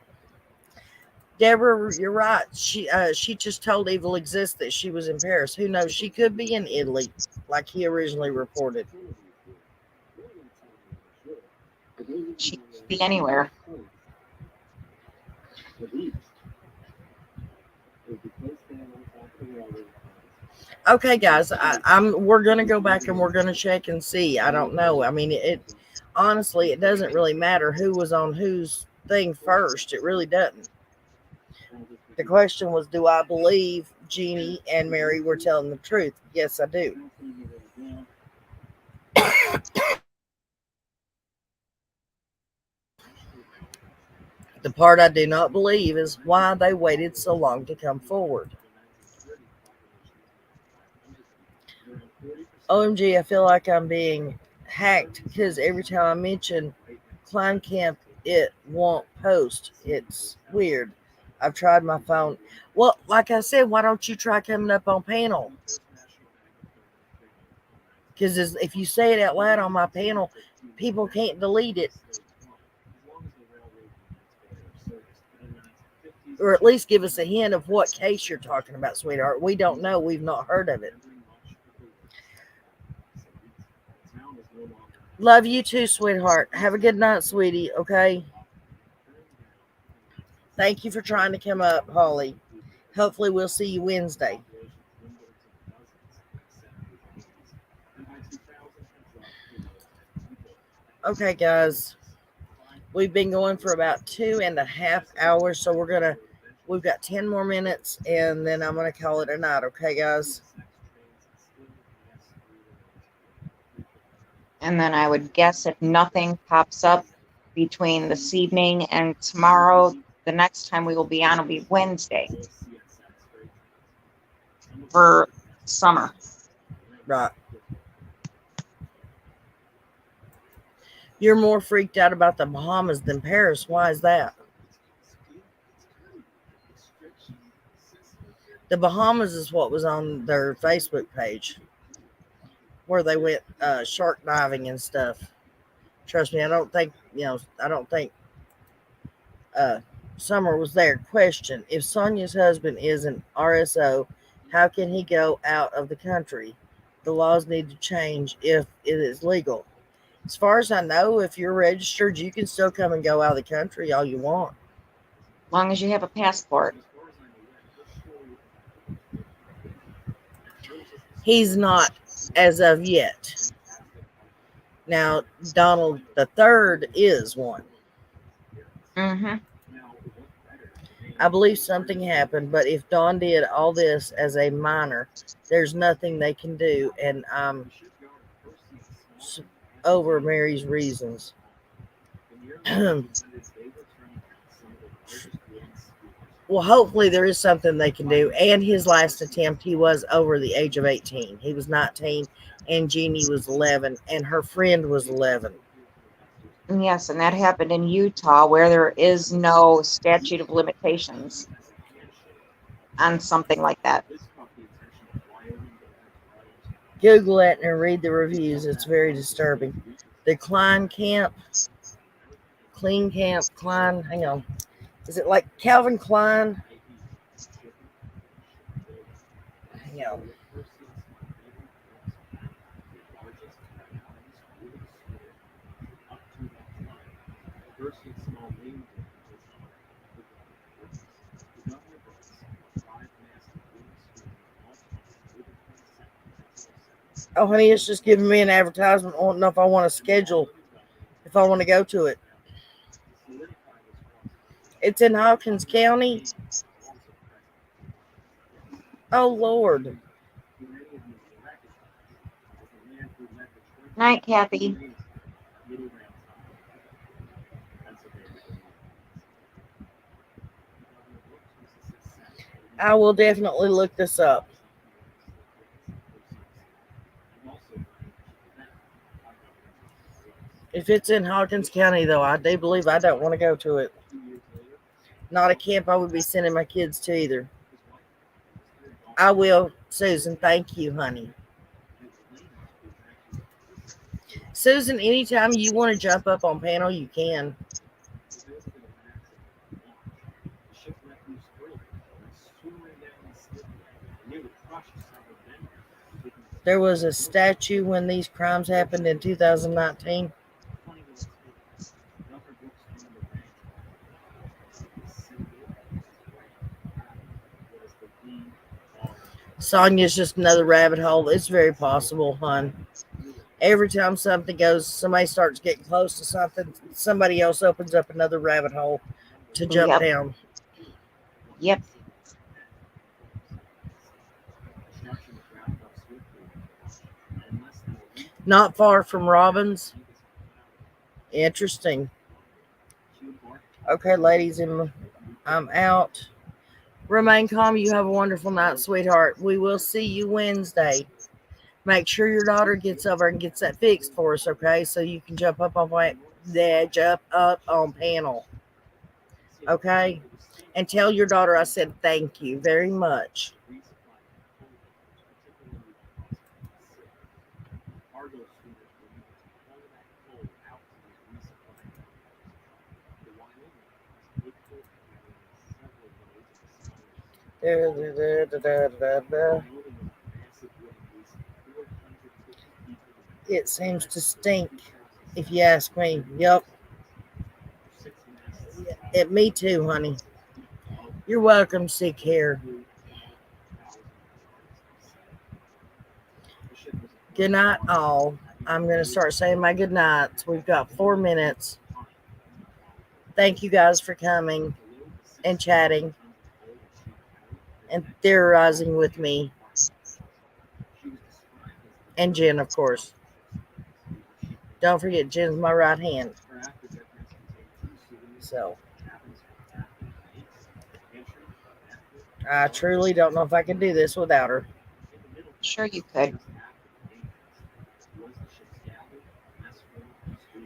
Speaker 1: Deborah, you're right. She just told Evil Exists that she was in Paris. Who knows? She could be in Italy, like he originally reported.
Speaker 4: She could be anywhere.
Speaker 1: Okay, guys, we're gonna go back and we're gonna check and see. I don't know. I mean, it honestly, it doesn't really matter who was on whose thing first. It really doesn't. The question was, do I believe Jeannie and Mary were telling the truth. Yes, I do. The part I do not believe is why they waited so long to come forward. OMG, I feel like I'm being hacked because every time I mention Klein Camp, it won't post. It's weird. I've tried my phone. Well, like I said, why don't you try coming up on panel? Because if you say it out loud on my panel, people can't delete it. Or at least give us a hint of what case you're talking about, sweetheart. We don't know. We've not heard of it. Love you too, sweetheart. Have a good night, sweetie, okay? Thank you for trying to come up, Holly. Hopefully we'll see you Wednesday. Okay, guys. We've been going for about 2.5 hours, so we've got 10 more minutes, and then I'm gonna call it a night, okay, guys?
Speaker 4: And then I would guess if nothing pops up between this evening and tomorrow, the next time we will be on will be Wednesday for summer.
Speaker 1: Right. You're more freaked out about the Bahamas than Paris. Why is that? The Bahamas is what was on their Facebook page, where they went shark diving and stuff. Trust me, I don't think Summer was there. Question: if Sonia's husband is an RSO, how can he go out of the country? The laws need to change if it is legal. As far as I know, if you're registered, you can still come and go out of the country all you want.
Speaker 4: As long as you have a passport.
Speaker 1: He's not as of yet. Now, Donald the Third is one.
Speaker 4: Mm-hmm.
Speaker 1: I believe something happened, but if Don did all this as a minor, there's nothing they can do, and I'm over Mary's reasons. Well, hopefully there is something they can do. And his last attempt, he was over the age of 18. He was 19, and Jeannie was 11, and her friend was 11.
Speaker 4: Yes, and that happened in Utah, where there is no statute of limitations on something like that.
Speaker 1: Google it and read the reviews. It's very disturbing. The Klein Camp, Klein, hang on. Is it like Calvin Klein? Hang on. Oh, honey, it's just giving me an advertisement. I don't know if I want to schedule, if I want to go to it. It's in Hawkins County. Oh, Lord.
Speaker 4: Night, Kathy.
Speaker 1: I will definitely look this up. If it's in Hawkins County, though, I do believe I don't want to go to it. Not a camp I would be sending my kids to either. I will, Susan. Thank you, honey. Susan, anytime you want to jump up on panel, you can. There was a statue when these crimes happened in 2019. Sonia's just another rabbit hole. It's very possible, hon. Every time somebody starts getting close to something, somebody else opens up another rabbit hole to jump down.
Speaker 4: Yep.
Speaker 1: Not far from Robbins. Interesting. Okay, ladies, I'm out. Remain calm. You have a wonderful night, sweetheart. We will see you Wednesday. Make sure your daughter gets over and gets that fixed for us, okay? So you can jump up on panel, okay? And tell your daughter I said thank you very much. It seems to stink, if you ask me. Yep. Me too, honey. You're welcome, sick hair. Good night, all. I'm going to start saying my good nights. We've got 4 minutes. Thank you guys for coming and chatting and theorizing with me. And Jen, of course. Don't forget, Jen's my right hand. So, I truly don't know if I can do this without her.
Speaker 4: Sure you could.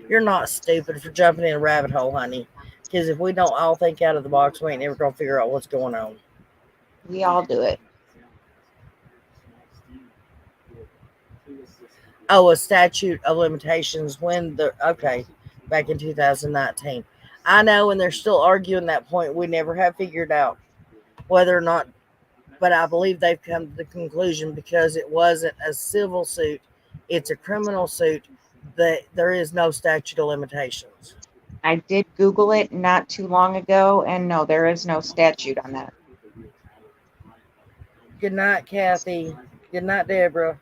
Speaker 1: You're not stupid for jumping in a rabbit hole, honey. Because if we don't all think out of the box, we ain't never going to figure out what's going on.
Speaker 4: We all do it.
Speaker 1: Oh, a statute of limitations back in 2019. I know, and they're still arguing that point. We never have figured out whether or not, but I believe they've come to the conclusion because it wasn't a civil suit, it's a criminal suit, that there is no statute of limitations.
Speaker 4: I did Google it not too long ago, and no, there is no statute on that.
Speaker 1: Good night, Kathy. Good night, Deborah.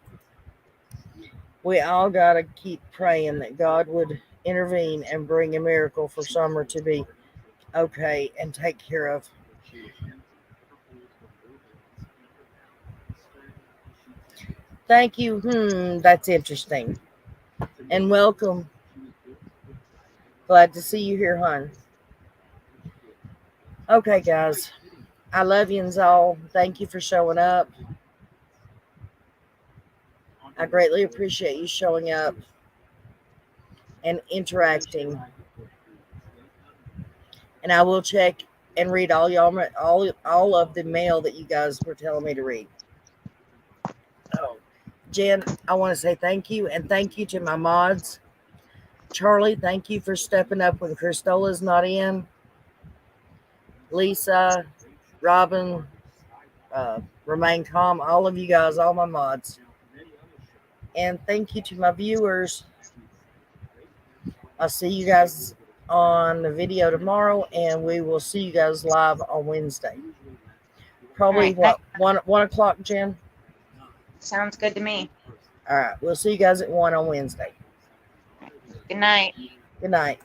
Speaker 1: We all got to keep praying that God would intervene and bring a miracle for Summer to be okay and take care of. Thank you. That's interesting. And welcome. Glad to see you here, hon. Okay, guys. I love yous all. Thank you for showing up. I greatly appreciate you showing up and interacting. And I will check and read all of the mail that you guys were telling me to read. Oh, Jen, I want to say thank you, and thank you to my mods. Charlie, thank you for stepping up when Christola's not in. Lisa, Robin, Remain Calm, all of you guys, all my mods. And thank you to my viewers. I'll see you guys on the video tomorrow, and we will see you guys live on Wednesday. Probably,
Speaker 4: right,
Speaker 1: 1 o'clock, Jen?
Speaker 4: Sounds good to me.
Speaker 1: All right. We'll see you guys at 1 on Wednesday.
Speaker 4: Good night.
Speaker 1: Good night.